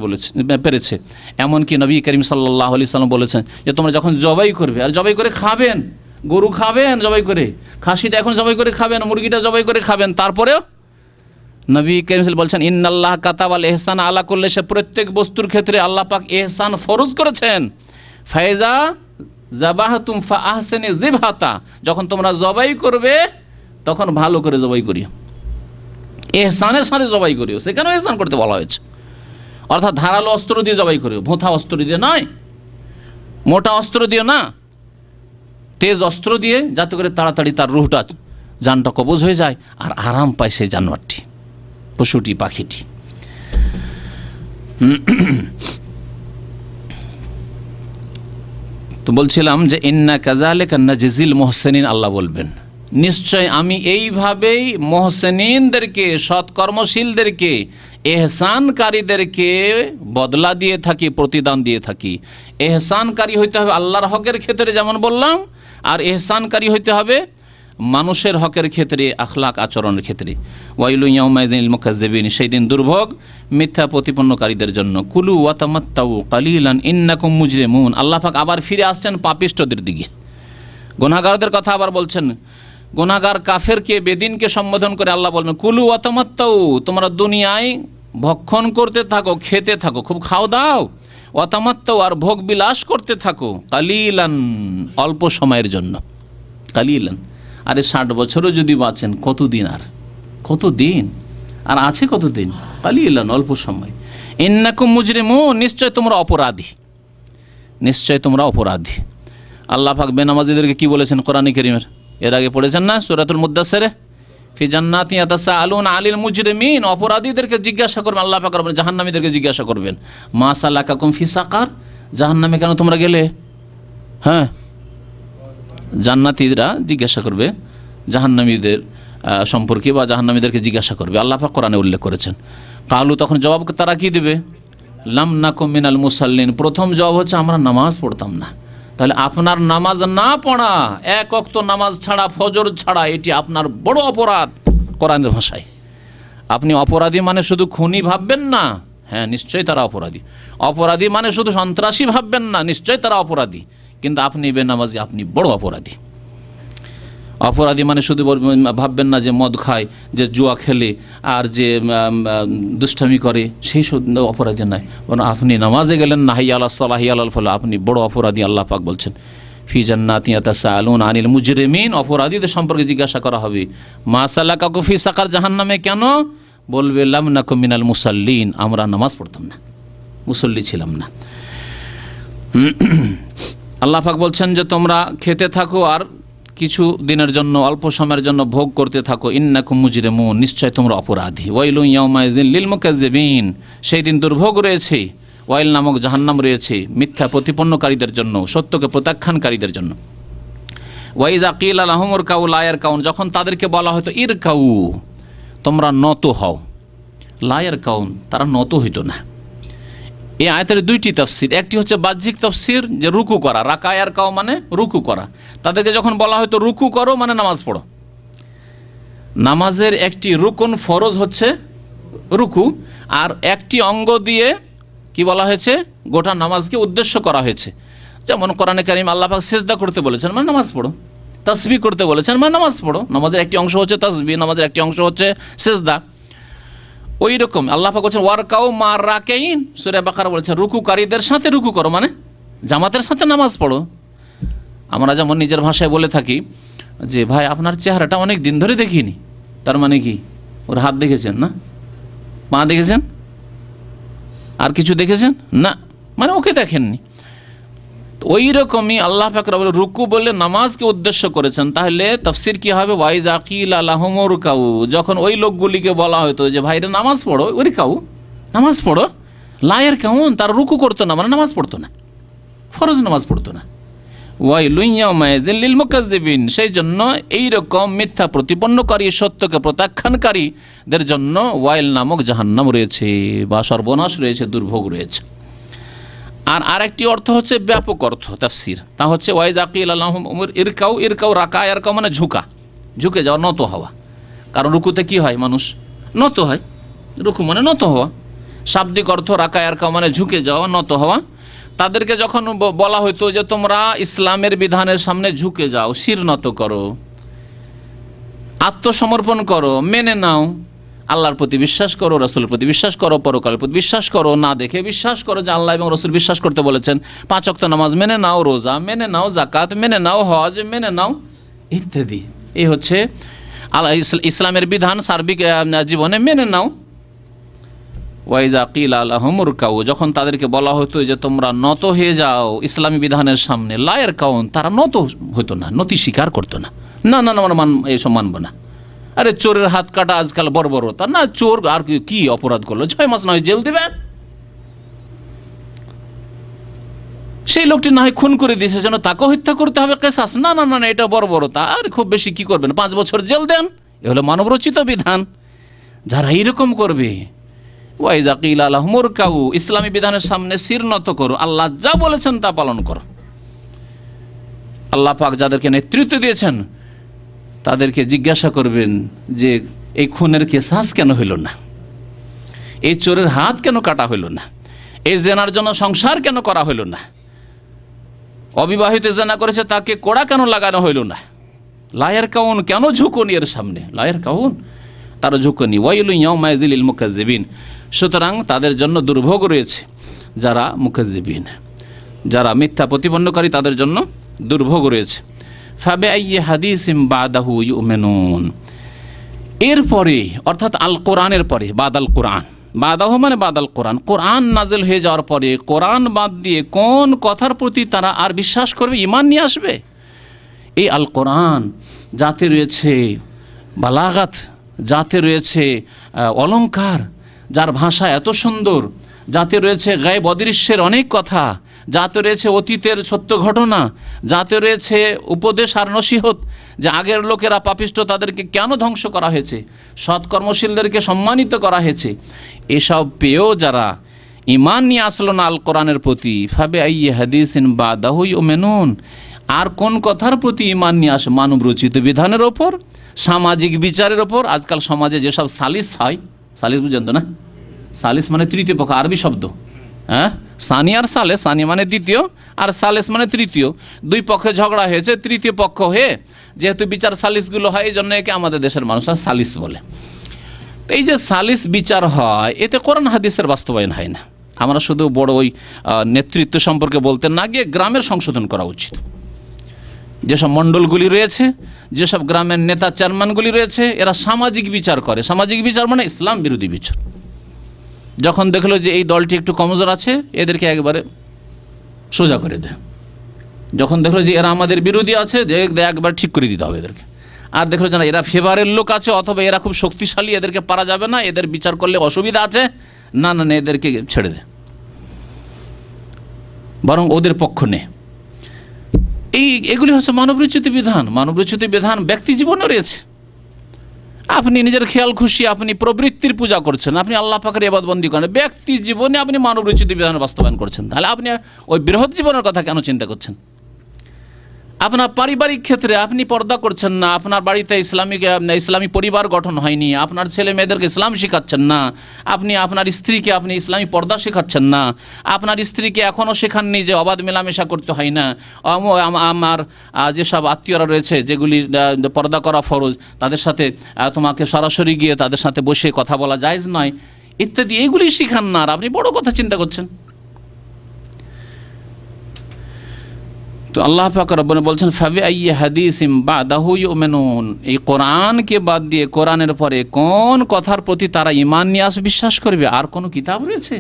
পেরেছে, এমনকি নবী করিম সাল্লাল্লাহু আলাইহি সাল্লাম বলেছেন যে তোমরা যখন জবাই করবে, আর জবাই করে খাবেন, গরু খাবেন জবাই করে, খাসিটা এখন জবাই করে খাবেন, মুরগিটা জবাই করে খাবেন, তারপরেও নবী করিম বলছেন ইন্নাল্লাহ কাতাবাল ইহসান আলা কুল্লি শাই, প্রত্যেক বস্তুর ক্ষেত্রে আল্লাহ পাক ইহসান ফরজ করেছেন। ফাইজা যাবাহতুম ফাআহসিনু যিবহাতা, যখন তোমরা জবাই করবে তখন ভালো করে জবাই করিও, ইহসানের সাথে জবাই করিও। সেখানেও ইহসান করতে বলা হয়েছে, অর্থাৎ ধারালো অস্ত্র দিয়ে জবাই করিও, ভোঁতা অস্ত্র দিয়ে নয়, মোটা অস্ত্র দিয়ে না, তেজ অস্ত্র দিয়ে, যাতে করে তাড়াতাড়ি তার রুহটা, জানটা কবজ হয়ে যায় আর আরাম পায় সেই জানোয়ারটি, পশুটি, পাখিটি। তো বলছিলাম যে ইন্না কাযালিকা নাজজিল মুহসিনিন, আল্লাহ বলবেন নিশ্চয় আমি এইভাবেই মুহসিনিনদেরকে, সৎকর্মশীলদেরকে, ইহসানকারীদেরকে বদলা দিয়ে থাকি, প্রতিদান দিয়ে থাকি। ইহসানকারী হইতে হবে আল্লাহর হকের ক্ষেত্রে যেমন বললাম, আর ইহসানকারী হইতে হবে মানুষের হকের ক্ষেত্রে, আখলাক আচরণের ক্ষেত্রে। ওয়াইলু ইয়াউমাইযিন লিল মুকাজ্জিবিন, সেই দিন দুর্ভোগ মিথ্যা প্রতিপন্নকারীদের জন্য। কুলু ওয়া তামাত্তাউ কালিলান ইন্নাকুম মুজরিমুন, আল্লাহ পাক আবার ফিরে আসছেন পাপিষ্ঠদের দিকে, গুনাহগারদের কথা আবার বলছেন। গুনাহগার কাফেরকে, বেদিনকে সম্বোধন করে আল্লাহ বলবেন কুলু ওয়া তামাত্তাউ, তোমরা দুনিয়ায় ভক্ষণ করতে থাকো, খেতে থাকো, খুব খাও দাও, ওয়া তামাত্তাউ, আর ভোগ বিলাস করতে থাকো, কালিলান, অল্প সময়ের জন্য, কালিলান। আরে 60 বছরও যদি বাঁচেন কতদিন, আর কতদিন, আর আছে কতদিন, কালিলান, অল্প সময়। ইন্নাকুম মুজরিমুন, নিশ্চয় তোমরা অপরাধী, নিশ্চয় তোমরা অপরাধী। আল্লাহ পাক বেনামাজিদেরকে কি বলেছেন কোরআনে কারীমের, এর আগে পড়েছেন না সূরাতুল মুদ্দাসসিরে, ফি জান্নাতি ইয়াতাসাআলুনা আনিল মুজরিমিন, অপরাধীদেরকে জিজ্ঞাসা করবেন আল্লাহ পাক, জাহান্নামীদেরকে জিজ্ঞাসা করবেন মা সালাকাকুম ফি সাকার, জাহান্নামে কেন তোমরা গেলে। হ্যাঁ, জান্নাতীরা জিজ্ঞাসা করবে জাহান্নামীদের সম্পর্কে, বা জাহান্নামীদেরকে জিজ্ঞাসা করবে, আল্লাহ পাক কোরআনে উল্লেখ করেছেন। কালু, তখন জবাব তারা কি দেবে, লাম নাকুম মিনাল মুসাল্লিন, প্রথম জবাব হচ্ছে আমরা নামাজ পড়তাম না। তাহলে আপনার নামাজ না পড়া, এক ওয়াক্ত নামাজ ছাড়া, ফজর ছাড়া, এটি আপনার বড় অপরাধ কোরআনের ভাষায়। আপনি অপরাধী মানে শুধু খুনি ভাববেন না, হ্যাঁ নিশ্চয়ই তারা অপরাধী। অপরাধী মানে শুধু সন্ত্রাসী ভাববেন না, নিশ্চয়ই তারা অপরাধী, কিন্তু আপনি বেনামাজি, আপনি বড় অপরাধী। অপরাধী মানে শুধু ভাববেন না যে মদ খায়, যে জুয়া খেলে, আর যে দুষ্টামি করে, সেই অপরাধী নয়, বরং আপনি নামাজে গেলেন না, হাইয়া আলাস সালাহ হাইয়া আলাল ফালাহ, আপনি বড় অপরাধী। আল্লাহ পাক বলছেন ফি জান্নাতি ইয়াতাসাআলুনা আনিল মুজরিমিন, অপরাধীদের সম্পর্কে জিজ্ঞাসা করা হবে। মা সালাকাকুম ফি সাকার, জাহান্নামে কেন, বলবে লাম নাকুম মিনাল মুসাল্লিন, আমরা নামাজ পড়তাম না, মুসল্লি ছিলাম না। আল্লাহ পাক বলছেন যে তোমরা খেতে থাকো, আর কিছু দিনের জন্য, অল্প সময়ের জন্য ভোগ করতে থাকো। ইন্নাকুম মুজরিমুন, নিশ্চয় তোমরা অপরাধী। ওয়াইলু ইয়াউমাইযিন লিল মুকাজ্জিবিন, সেই দিন দুর্ভোগ রয়েছে, ওয়াইল নামক জাহান্নাম রয়েছে মিথ্যা প্রতিপন্নকারীদের জন্য, সত্যকে প্রত্যাখ্যানকারীদের জন্য। ওয়াইযা কিলা লাহুম ইরকাউ লা ইয়ারকাউন, যখন তাদেরকে বলা হতো ইরকাউ, তোমরা নত হও, লা ইয়ারকাউন, তারা নত হইতো না। এই আয়াতের দুইটি তাফসীর, একটি হচ্ছে বাহ্যিক তাফসীর, যে রুকু করা, রাকায়ার কাও মানে রুকু করা। তাদেরকে যখন বলা হয়তো রুকু করো মানে নামাজ পড়ো, নামাজের একটি রুকন ফরজ হচ্ছে রুকু, আর একটি অঙ্গ দিয়ে কি বলা হয়েছে, গোটা নামাজকে উদ্দেশ্য করা হয়েছে। যেমন কোরআনে কারীম আল্লাহ পাক সিজদা করতে বলেছেন মানে নামাজ পড়ো, তাসবিহ করতে বলেছেন মানে নামাজ পড়ো। নামাজের একটি অংশ হচ্ছে তাসবিহ, নামাজের একটি অংশ হচ্ছে সিজদা। ওই রকম আল্লাহ পাক বলেছেন ওয়ারকাউ মা রাকাইন, সূরা বাকারা বলেছেন রুকুকারীদের সাথে রুকু করো, মানে জামাতের সাথে নামাজ পড়ো। আমরা যেমন নিজের ভাষায় বলে থাকি যে ভাই আপনার চেহারাটা অনেক দিন ধরে দেখিনি, তার মানে কি? ওর হাত দেখেছেন না, পা দেখেছেন, আর কিছু দেখেছেন না, মানে ওকে দেখেননি। ওই রকমই আল্লাহ পাক রব্বুল রুকু বলে নামাজকে উদ্দেশ্য করেছেন। তাহলে তাফসীর কি হবে? ওয়াইজা কিলা লাহুমুর কাউ, যখন ওই লোকগুলিকে বলা হতো যে ভাইরা নামাজ পড়ো, ওই কাউ নামাজ পড়ো, লায়ের কেমন, তার রুকু করতো না, মানে নামাজ পড়তো না, ফরজ নামাজ পড়তো না। ওয়াইলুন ইয়াউমাইযিল লিল মুকাজ্জিবিন, সেই জন্য এই রকম মিথ্যা প্রতিপন্নকারী, সত্যকে প্রত্যাখ্যানকারীদের জন্য ওয়াইল নামক জাহান্নাম রয়েছে, বা সর্বনাশ রয়েছে, দুর্ভোগ রয়েছে। আর আরেকটি অর্থ হচ্ছে ব্যাপক অর্থ তাফসীর, তা হচ্ছে ওয়াইযা কিলা লাহুম ইরকাউ, ইরকাউ রাকা, ইরকাউ মানে ঝুঁকা, ঝুঁকে যাওয়া, নত হওয়া। কারণ রুকুতে কি হয়? মানুষ নত হয়, রুকু মানে নত হওয়া। শাব্দিক অর্থ রাকা ইরকাউ মানে ঝুঁকে যাওয়া, নত হওয়া। তাদেরকে যখন বলা হইতো যে তোমরা ইসলামের বিধানের সামনে ঝুঁকে যাও, শির নত করো, আত্মসমর্পণ করো, মেনে নাও, আল্লাহর প্রতি বিশ্বাস করো, রাসূলের প্রতি বিশ্বাস করো, পরকালের প্রতি বিশ্বাস করো, না দেখে বিশ্বাস করো যে আল্লাহ এবং রাসূল বিশ্বাস করতে বলেছেন, 5 ওয়াক্ত নামাজ মেনে নাও, রোজা মেনে নাও, যাকাত মেনে নাও, হজ মেনে নাও, ইত্যাদি। এই হচ্ছে ইসলামের বিধান সার্বিক জীবনে মেনে নাও। ওয়াইজা কিলা লাহুমুর কাউ, যখন তাদেরকে বলা হতো যে তোমরা নত হয়ে যাও ইসলামী বিধানের সামনে, লায়ের কাউন, তারা নত হতো না, নতি স্বীকার করতো না, না না আমরা এইসব মানবো না। আরে চোরের হাত কাটা আজকাল বর্বরতা, না চোর আর কি অপরাধ করলো, 6 মাস না হয় জেল দেবে, সেই লোকটি না হয় খুন করে দিয়েছে, যেন তাকে হত্যা করতে হবে, কেসাস, না না না এটা বর্বরতা, আর খুব বেশি কি করবেন, 5 বছর জেল দেন। এ হলো মানবরচিত বিধান। যারা এইরকম করবে, ওয়াইজা কিলা লাহুমুর কাউ, ইসলামী বিধানের সামনে শির নত করো, আল্লাহ যা বলেছেন তা পালন করো। আল্লাহ পাক যাদেরকে নেতৃত্ব দিয়েছেন তাদেরকে জিজ্ঞাসা করবেন যে এই খুনের কেসাস কেন হইল না, এই চোরের হাত কেন কাটা হইল না, এই জেনার জন্য সংসার কেন করা হইল না, অবিবাহিত জেনা করেছে তাকে কোড়া কেন লাগানো হইল না, লায়ের কাউন কেন ঝুঁকনি এর সামনে, লায়ের কাউন, তারা ঝুঁকনি। ওয়াইলুন ইয়াউমাইযিল লিল মুকাজ্জিবিন, সুতরাং তাদের জন্য দুর্ভোগ রয়েছে, যারা মুকাজ্জিবিন, যারা মিথ্যা প্রতিপন্নকারী, তাদের জন্য দুর্ভোগ রয়েছে। ফাবিআইয়ি হাদিসিম বাদাহু ইউমিনুন, এরপরে অর্থাৎ আল কোরআনের পরে, বাদাল কোরআন, বাদাহু মানে বাদাল কোরআন, কোরআন নাজিল হয়ে যাওয়ার পরে কোরআন বাদ দিয়ে কোন কথার প্রতি তারা আর বিশ্বাস করবে, ঈমান নিয়ে আসবে? এই আল কোরআন যাতে রয়েছে বালাগাত, যাতে রয়েছে অলংকার, যার ভাষা এত সুন্দর, যাতে রয়েছে গায়েব অদৃশ্যের অনেক কথা, যাতে রয়েছে অতীতের সত্য ঘটনা, যাতে রয়েছে উপদেশ আর নসিহত, যে আগের লোকেরা পাপিষ্ট, তাদেরকে কেন ধ্বংস করা হয়েছে, সৎকর্মশীলদেরকে সম্মানিত করা হয়েছে, এসব পেয়েও যারা ঈমান নিয়ে আসলো না আল কোরআনের প্রতি, ফাবিআইয়ি হাদিসিন বাদাহু ইউমিনুন, আর কোন কথার প্রতি ঈমান নিয়ে আসে? মানব রচিত বিধানের ওপর, সামাজিক বিচারের ওপর। আজকাল সমাজে যেসব সালিস হয়, সালিস বুঝেন তো না, সালিস মানে তৃতীয় পক্ষ, আরবি শব্দ, হ্যাঁ, সানি আর সালেস, সানি মানে দ্বিতীয় আর সালেস মানে তৃতীয়, দুই পক্ষে ঝগড়া হয়েছে, তৃতীয় পক্ষ হয়ে যেহেতু বিচার সালিসগুলো হয়, এই জন্য একে আমাদের দেশের মানুষরা সালিস বলে। তো এই যে সালিস বিচার হয়, এতে কোরআন হাদিসের বাস্তবায়ন হয় না। আমরা শুধু বড় ওই নেতৃত্ব সম্পর্কে বলতে না গিয়ে গ্রামের সংশোধন করা উচিত। যেসব মণ্ডলগুলি রয়েছে, যেসব গ্রামের নেতা চেয়ারম্যানগুলি রয়েছে, এরা সামাজিক বিচার করে। সামাজিক বিচার মানে ইসলাম বিরোধী বিচার। যখন দেখলো যে এই দলটি একটু কমজোর আছে, এদেরকে একবারে সোজা করে দেয়। যখন দেখলো যে এরা আমাদের বিরোধী আছে, যে একবার ঠিক করে দিতে হবে এদেরকে। আর দেখলো যে না, এরা ফেভারের লোক আছে, অথবা এরা খুব শক্তিশালী, এদেরকে পারা যাবে না, এদের বিচার করলে অসুবিধা আছে, না না না, এদেরকে ছেড়ে দেয়, বরং ওদের পক্ষ নে। এগুলি হচ্ছে মানবরচিত বিধান। মানবরচিত বিধান ব্যক্তি জীবনে রয়েছে। আপনি নিজের খেয়াল খুশি আপনি প্রবৃত্তির পূজা করছেন, আপনি আল্লাহ পাকের ইবাদতবন্দি করেন, ব্যক্তি জীবনে আপনি মানবরচিত বিধান বাস্তবায়ন করছেন, তাহলে আপনি ওই বৃহৎ জীবনের কথা কেন চিন্তা করছেন? আপনার পারিবারিক ক্ষেত্রে আপনি পর্দা করছেন না, আপনার বাড়িতে ইসলামী পরিবার গঠন হয়নি, আপনার ছেলে মেয়েদেরকে ইসলাম শেখাচ্ছেন না, আপনি আপনার স্ত্রীকে আপনি ইসলামী পর্দা শেখাচ্ছেন না, আপনার স্ত্রীকে এখনও শেখাননি যে অবাধ মেলামেশা করতে হয় না, আমার যেসব আত্মীয়রা রয়েছে যেগুলি পর্দা করা ফরজ, তাদের সাথে তোমাকে সরাসরি গিয়ে তাদের সাথে বসে কথা বলা জায়েজ নয়, ইত্যাদি, এইগুলি শিখান না, আর আপনি বড় কথা চিন্তা করছেন। তো আল্লাহ পাক রব্বুল বলছেন ফাবি আইয়ি হাদিসিম বাদাহু ইউমিনুন, এই কোরআনকে বাদ দিয়ে কোরআনের পরে কোন কথার প্রতি তারা ঈমান নিয়ে আসবে, বিশ্বাস করবে? আর কোন কিতাব রয়েছে,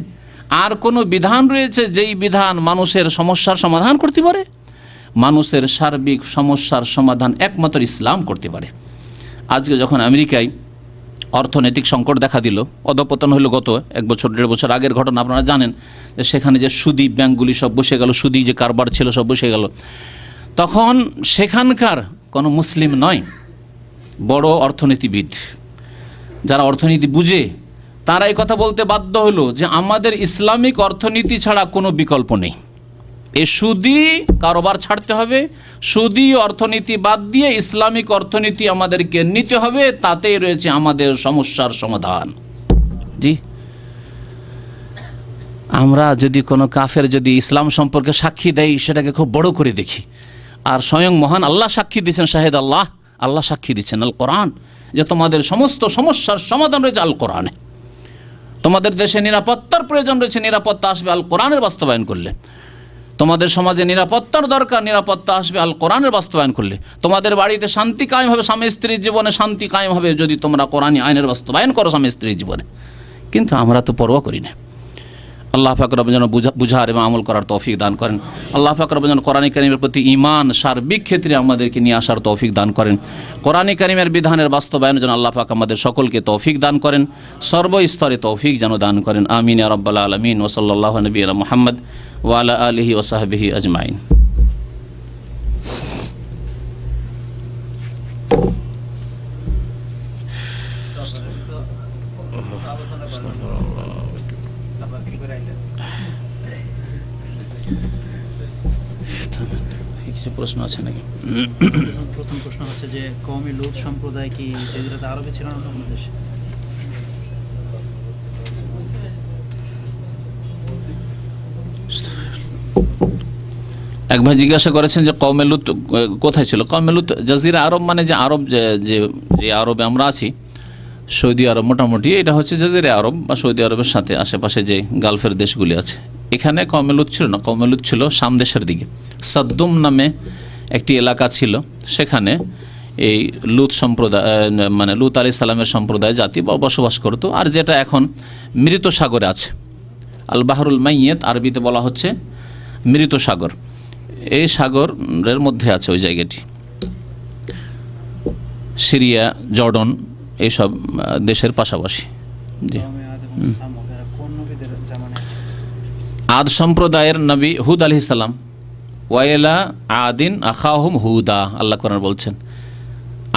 আর কোন বিধান রয়েছে যেই বিধান মানুষের সমস্যার সমাধান করতে পারে? মানুষের সার্বিক সমস্যার সমাধান একমাত্র ইসলাম করতে পারে। আজকে যখন আমেরিকায় অর্থনৈতিক সংকট দেখা দিল, অধঃপতন হলো গত 1 বছর 1.5 বছর আগের ঘটনা আপনারা জানেন, যে সেখানে যে সুদী ব্যাংকগুলি সব বসে গেল, সুদী যে কারবার ছিল সব বসে গেল, তখন সেখানকার কোনো মুসলিম নয়, বড় অর্থনীতিবিদ যারা অর্থনীতি বুঝে তারা এই কথা বলতে বাধ্য হলো যে আমাদের ইসলামিক অর্থনীতি ছাড়া কোনো বিকল্প নেই, এই সুদী কারবার ছাড়তে হবে, সুদী অর্থনীতি বাদ দিয়ে ইসলামিক অর্থনীতি আমাদেরকে নিতে হবে, তাতেই রয়েছে আমাদের সমস্যার সমাধান। জি, আমরা যদি কোনো কাফের যদি ইসলাম সম্পর্কে সাক্ষী দেয় সেটাকে খুব বড় করে দেখি, আর স্বয়ং মহান আল্লাহ সাক্ষী দিচ্ছেন, শাহেদ আল্লাহ, আল্লাহ সাক্ষী দিচ্ছেন আল কোরআন, যে তোমাদের সমস্ত সমস্যার সমাধান রয়েছে আল কোরআনে। তোমাদের দেশে নিরাপত্তার প্রয়োজন রয়েছে, নিরাপত্তা আসবে আল কোরআনের বাস্তবায়ন করলে। তোমাদের সমাজে নিরাপত্তার দরকার, নিরাপত্তা আসবে আল কোরআনের বাস্তবায়ন করলে। তোমাদের বাড়িতে শান্তি কায়েম হবে, স্বামী স্ত্রীর জীবনে শান্তি কায়েম হবে যদি তোমরা কোরআনী আইনের বাস্তবায়ন করো স্বামী স্ত্রীর জীবনে। কিন্তু আমরা তো পরোয়া করি না। আল্লাহ পাক রব্বুল যেন বুঝার এবং আমল করার তৌফিক দান করেন। আল্লাহ পাক রব্বুল যেন কোরআন কারীমের প্রতি ঈমান সার্বিক ক্ষেত্রে আমাদেরকে নিয়ে আসার তৌফিক দান করেন। কোরআন কারীমের বিধানের বাস্তবায়নের জন্য আল্লাহ পাক আমাদের সকলকে তৌফিক দান করেন, সর্বস্তরে তৌফিক যেন দান করেন। আমিন ইয়া রাব্বাল আলামিন। ওয়া সাল্লাল্লাহু আলা নবিয়িনা মুহাম্মদ ওয়া আলা আলিহি ওয়া সাহবিহি আজমাইন। কিছু প্রশ্ন আছে নাকি?
প্রথম প্রশ্ন হচ্ছে যে কওমে লূত সম্প্রদায় কি জাজিরাতুল আরবে ছিল না আমাদের দেশে?
এক ভাই জিজ্ঞাসা করেছেন যে কওমে লূত কোথায় ছিল? কওমে লূত জাজিরা আরব মানে যে আরব যে আরবে আমরা আছি, সৌদি আরব মোটামুটি এটা হচ্ছে জাজিরা আরব বা সৌদি আরবের সাথে আশেপাশে যে গালফের দেশগুলি আছে, এখানে কওমে লূত ছিল না। কওমে লূত ছিল শাম দেশের দিকে, সাদ্দুম নামে একটি এলাকা ছিল, সেখানে এই লূত সম্প্রদায় মানে লূত আলাইহিস সালামের সম্প্রদায় জাতি বসবাস করত। আর যেটা এখন মৃত সাগরে আছে, আল বাহরুল মাইয়িত আরবিতে বলা হচ্ছে মৃত সাগর, এই সাগরের মধ্যে আছে ওই জায়গাটি। সিরিয়া, জর্ডন এইসব দেশের পাশাপাশি। জি, আদ সম্প্রদায়ের নবী হুদ আলাইহিস সালাম, ওয়াইলা আদিন আখাহুম হুদা, আল্লাহ কোরআন বলছেন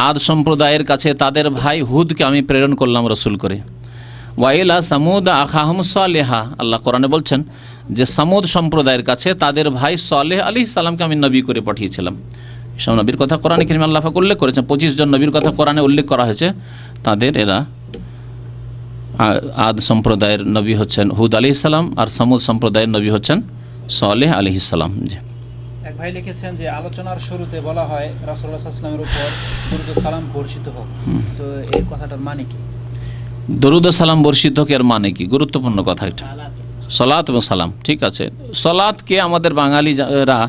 আদ সম্প্রদায়ের কাছে তাদের ভাই হুদকে আমি প্রেরণ করলাম রসুল করে। ওয়াইলা সামুদ আখাহুম সালেহা, আল্লাহ কোরআনে বলছেন যে সামুদ সম্প্রদায়ের কাছে তাদের ভাই সালেহ আলাইহিস সালামকে আমি নবী করে পাঠিয়েছিলাম। এসব নবীর কথা কোরআনে কারীমে আল্লাহ পাক উল্লেখ করেছেন। 25 জন নবীর কথা কোরআনে উল্লেখ করা হয়েছে, তাদের এরা আদ সম্প্রদায়ের নবী হচ্ছেন হুদ আলাইহিস সালাম, আর সামুদ সম্প্রদায়ের নবী হচ্ছেন সালেহ আলাইহিস সালাম। জি,
এক ভাই লিখেছেন যে আলোচনার শুরুতে বলা হয় রাসূলুল্লাহ সাল্লাল্লাহু আলাইহি ওয়াসাল্লামের উপর দরুদ ও সালাম বর্ষিত হোক, তো এই কথাটার মানে কি?
দরুদ ও সালাম বর্ষিত হোক এর মানে কি? গুরুত্বপূর্ণ কথা এটা, সালাত এবং সালাম। ঠিক আছে, সালাতকে আমাদের বাঙালিরা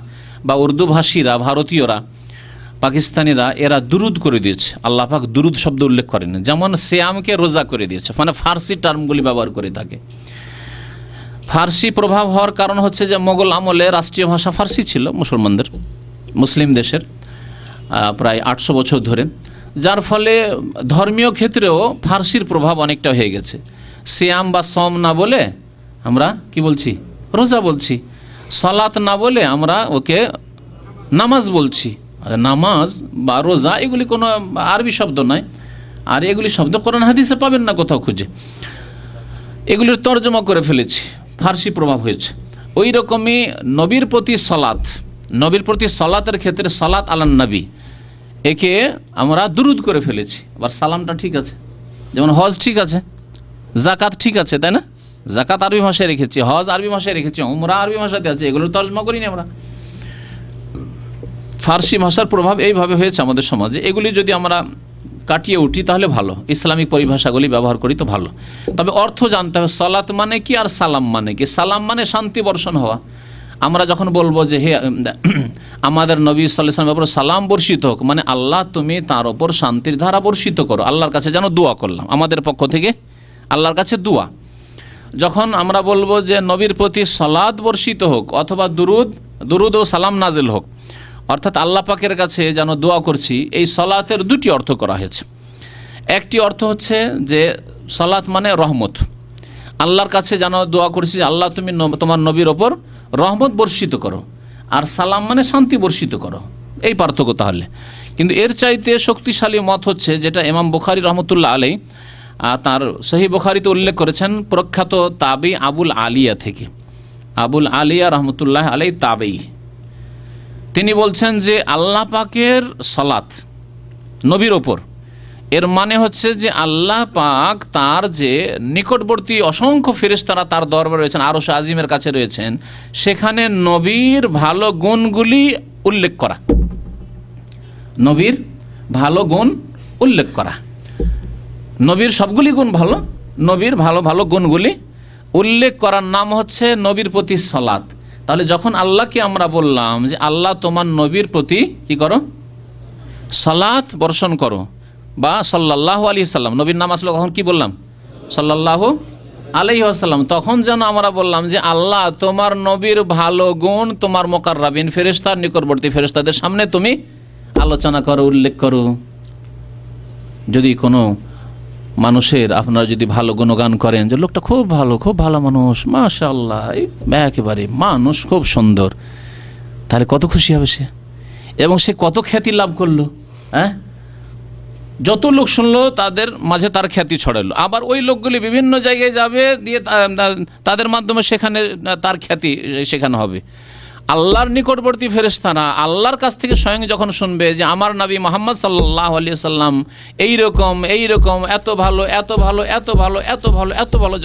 বা উর্দু ভাষীরা, ভারতীয়রা, পাকিস্তানিরা এরা দুরুদ করে দিয়েছে। আল্লাহ পাক দুরুদ শব্দ উল্লেখ করেন, যেমন সিয়ামকে রোজা করে দিয়েছে, মানে ফার্সি টার্মগুলি ব্যবহার করে থাকে। ফার্সি প্রভাব হওয়ার কারণ হচ্ছে যে মোগল আমলে রাষ্ট্রীয় ভাষা ফার্সি ছিল মুসলমানদের, মুসলিম দেশের প্রায় 800 বছর ধরে, যার ফলে ধর্মীয় ক্ষেত্রেও ফার্সির প্রভাব অনেকটা হয়ে গেছে। সিয়াম বা সম না বলে আমরা কি বলছি? রোজা বলছি। সালাত না বলে আমরা ওকে নামাজ বলছি। নামাজ বা রোজা এগুলি কোনো আরবি শব্দ নয়, আর এগুলি শব্দ কোরআন হাদিসে পাবেন না কোথাও খুঁজে। এগুলির তর্জমা করে ফেলেছি, ফার্সি প্রভাব হয়েছে। ওই রকমই নবীর প্রতি সালাত, নবীর প্রতি সালাতের ক্ষেত্রে সালাত আলান নবী, একে আমরা দুরুদ করে ফেলেছি। আবার সালামটা ঠিক আছে, যেমন হজ ঠিক আছে, যাকাত ঠিক আছে, তাই না? যাকাত আরবি ভাষায় রেখেছি, হজ আরবি ভাষায় রেখেছি, উমরা আরবি ভাষাতে আছে, এগুলোর তর্জমা করিনি আমরা। ফার্সি ভাষার প্রভাব এইভাবে হয়েছে আমাদের সমাজে। এগুলি যদি আমরা কাটিয়ে উঠি তাহলে ভালো, ইসলামিক পরিভাষাগুলি ব্যবহার করি তো ভালো। তবে অর্থ জানতে হবে, সালাত মানে কি আর সালাম মানে কি। সালাম মানে শান্তি বর্ষণ হওয়া। আমরা যখন বলবো যে হে আমাদের নবী সাল্লাল্লাহু আলাইহি ওয়াসাল্লামের উপর সালাম বর্ষিত হোক, মানে আল্লাহ তুমি তার উপর শান্তির ধারা বর্ষিত করো। আল্লাহর কাছে যেন দোয়া করলাম, আমাদের পক্ষ থেকে আল্লাহর কাছে দোয়া। যখন আমরা বলবো যে নবীর প্রতি সালাত বর্ষিত হোক অথবা দুরুদ ও সালাম নাজিল হোক, অর্থাৎ আল্লাহ পাকের কাছে যেন দোয়া করছি, এই সালাতের দুটি অর্থ করা হয়েছে। একটি অর্থ হচ্ছে যে সালাত মানে রহমত, আল্লাহর কাছে যেন দোয়া করছি আল্লাহ তুমি তোমার নবীর ওপর রহমত বর্ষিত করো, আর সালাম মানে শান্তি বর্ষিত করো, এই পার্থক্য। তাহলে কিন্তু এর চাইতে শক্তিশালী মত হচ্ছে যেটা ইমাম বুখারী রহমতুল্লাহ আলাইহি তার সহিহ বুখারীতে উল্লেখ করেছেন প্রখ্যাত তাবি আবুল আলিয়া থেকে। আবুল আলিয়া রহমতুল্লাহ আলাইহি তাবি, তিনি বলছেন যে আল্লাহ পাকের সালাত নবীর ওপর, এর মানে হচ্ছে যে আল্লাহ পাক তার যে নিকটবর্তী অসংখ্য ফেরেশতারা তার দরবারে রয়েছেন, আরশ আজিমের কাছে রয়েছেন, সেখানে নবীর ভালো গুণগুলি উল্লেখ করা, নবীর ভালো গুণ উল্লেখ করা। নবীর সবগুলি গুণ ভালো, নবীর ভালো ভালো গুণগুলি উল্লেখ করার নাম হচ্ছে নবীর প্রতি সালাত। তাহলে যখন আল্লাহকে আমরা বললাম যে আল্লাহ তোমার নবীর প্রতি কি করো, সালাত বর্ষণ করো, বা সাল্লাল্লাহু আলাইহি সাল্লাম, নবীর নাম আসলে কখন কি বললাম, সাল্লাল্লাহু আলাইহি ওয়াসাল্লাম, তখন যেন আমরা বললাম যে আল্লাহ তোমার নবীর ভালো গুণ তোমার মুকাররাবিন ফেরেশতার নিকটবর্তী ফেরেশতাদের সামনে তুমি আলোচনা করো, উল্লেখ করো। যদি কোনো মানুষের আপনারা যদি ভালো গুণগান করেন যে লোকটা খুব ভালো মানুষ, মাশাআল্লাহ, একেবারে মানুষ খুব সুন্দর, তাহলে কত খুশি হবে সে, এবং সে কত খ্যাতি লাভ করলো। হ্যাঁ, যত লোক শুনলো তাদের মাঝে তার খ্যাতি ছড়ালো, আবার ওই লোকগুলি বিভিন্ন জায়গায় যাবে, দিয়ে তাদের মাধ্যমে সেখানে তার খ্যাতি সেখানে হবে। আল্লাহর নিকটবর্তী ফেরেশতারা আল্লাহর কাছ থেকে স্বয়ং যখন শুনবে যে আমার নবী মুহাম্মদ সাল্লাল্লাহু আলাইহি সাল্লাম এইরকম এত ভালো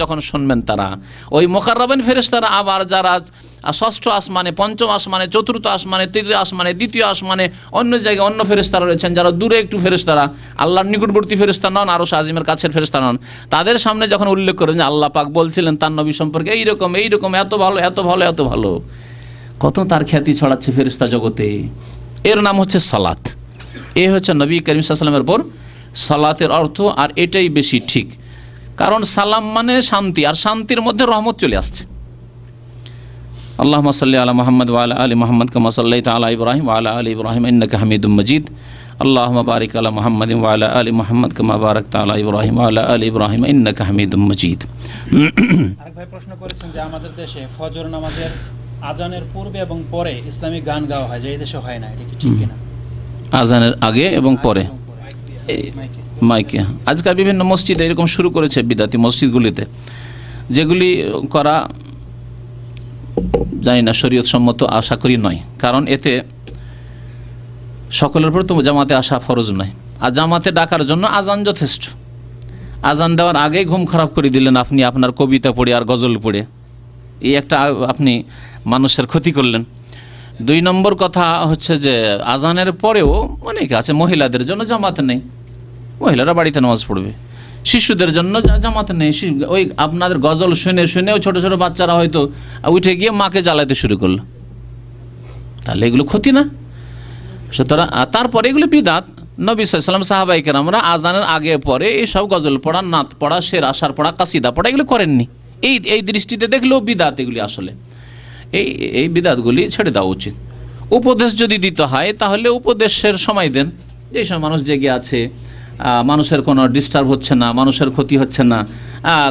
যখন শুনবেন, তারা ওই মুকাররাবিন ফেরেশতারা আবার যারা ষষ্ঠ আসমানে, পঞ্চম আসমানে, চতুর্থ আসমানে, তৃতীয় আসমানে, দ্বিতীয় আসমানে, অন্য জায়গায় অন্য ফেরেশতারা রয়েছেন যারা দূরে একটু ফেরেশতারা, আল্লাহর নিকটবর্তী ফেরেশতা নন, আরশ আজিমের কাছের ফেরেশতা নন, তাদের সামনে যখন উল্লেখ করেন যে আল্লাহ পাক বলছিলেন তার নবী সম্পর্কে এইরকম এত ভালো, কত তার খ্যাতি ছড়াচ্ছে ফেরেশতা জগতে, এর নাম হচ্ছে সালাত। এ হচ্ছে নবী করিম সাল্লাল্লাহু আলাইহি ওয়াসাল্লামের উপর সালাতের অর্থ, আর এটাই বেশি ঠিক, কারণ সালাম মানে শান্তি, আর শান্তির মধ্যে রহমত চলে আসছে। আল্লাহুম্মা সাল্লি আলা মুহাম্মদ ওয়া আলা আলি মুহাম্মদ কামা সাল্লাইতা আলা ইব্রাহিম ওয়া আলা আলি ইব্রাহিম ইন্নাকা হামিদুম মাজিদ। আল্লাহুম্মা বারিক আলা মুহাম্মাদিন ওয়া আলা আলি মুহাম্মদ কামা বারাকতা আলা ইব্রাহিম ওয়া আলা আলি ইব্রাহিম ইন্নাকা হামিদুম মাজিদ।
আরেক ভাই প্রশ্ন করেছেন যে আমাদের দেশে ফজর নামাজের আজানের পূর্বে এবং পরে ইসলামিক গান গাওয়া হয়, যে এই দেশে হয় না, এটা কি ঠিক কিনা?
আজানের আগে এবং পরে মাইকে আজকাল বিভিন্ন মসজিদে এরকম শুরু করেছে, বিদাতি মসজিদগুলিতে, যেগুলি করা জানি না শরীয়ত সম্মত, আশা করি নয়, কারণ এতে সকলের উপর তো জামাতে আসা ফরজ নয়, আর জামাতে ডাকার জন্য আজান যথেষ্ট। আজান দেওয়ার আগেই ঘুম খারাপ করে দিলেন আপনি আপনার কবিতা পড়ে আর গজল পড়ে, এই একটা আপনি মানুষের ক্ষতি করলেন। 2 নম্বর কথা হচ্ছে যে আজানের পরেও অনেকে আছে মহিলাদের জন্য জামাত নেই, মহিলারা বাড়িতে নামাজ পড়বে, শিশুদের জন্য জামাত নেই, ওই আপনাদের গজল শুনেও ছোট ছোট বাচ্চারা হয়তো উঠে গিয়ে মাকে জ্বালাতে শুরু করলো, তাহলে এগুলো ক্ষতি না? সুতরাং তারপরে এগুলো বিদআত। নবী সাল্লাল্লাহু আলাইহি ওয়াসাল্লাম সাহাবায়ে কেরামরা আজানের আগে পরে এইসব গজল পড়া, নাত পড়া, শের আশার পড়া, কাসিদা পড়া এগুলো করেননি। এই দৃষ্টিতে দেখলেও বিদআত এগুলি, আসলে এই বিদআতগুলি ছেড়ে দেওয়া উচিত। উপদেশ যদি দিতে হয় তাহলে উপদেশের সময় দেন, যেসব মানুষ জেগে আছে, মানুষের কোনো ডিস্টার্ব হচ্ছে না, মানুষের ক্ষতি হচ্ছে না,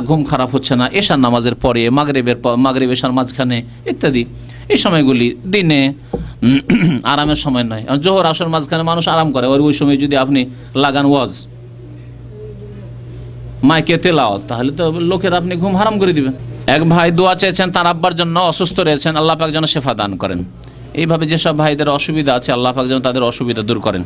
ঘুম খারাপ হচ্ছে না, এশার নামাজের পরে, মাগরিব এশার মাঝখানে ইত্যাদি, এই সময়গুলি দিনে আরামের সময় নয়। জোহর আসর মাঝখানে মানুষ আরাম করে, ওই সময় যদি আপনি লাগান ওয়াজ, মাইকে তেলাওয়াত, তাহলে তো লোকের আপনি ঘুম হারাম করে দিবেন। এক ভাই দোয়া চেয়েছেন, তার আব্বার জন্য অসুস্থ রয়েছেন, আল্লাহ পাক যেন শেফা দান করেন। এইভাবে যেসব ভাইদের অসুবিধা আছে আল্লাহ পাক যেন তাদের অসুবিধা দূর করেন।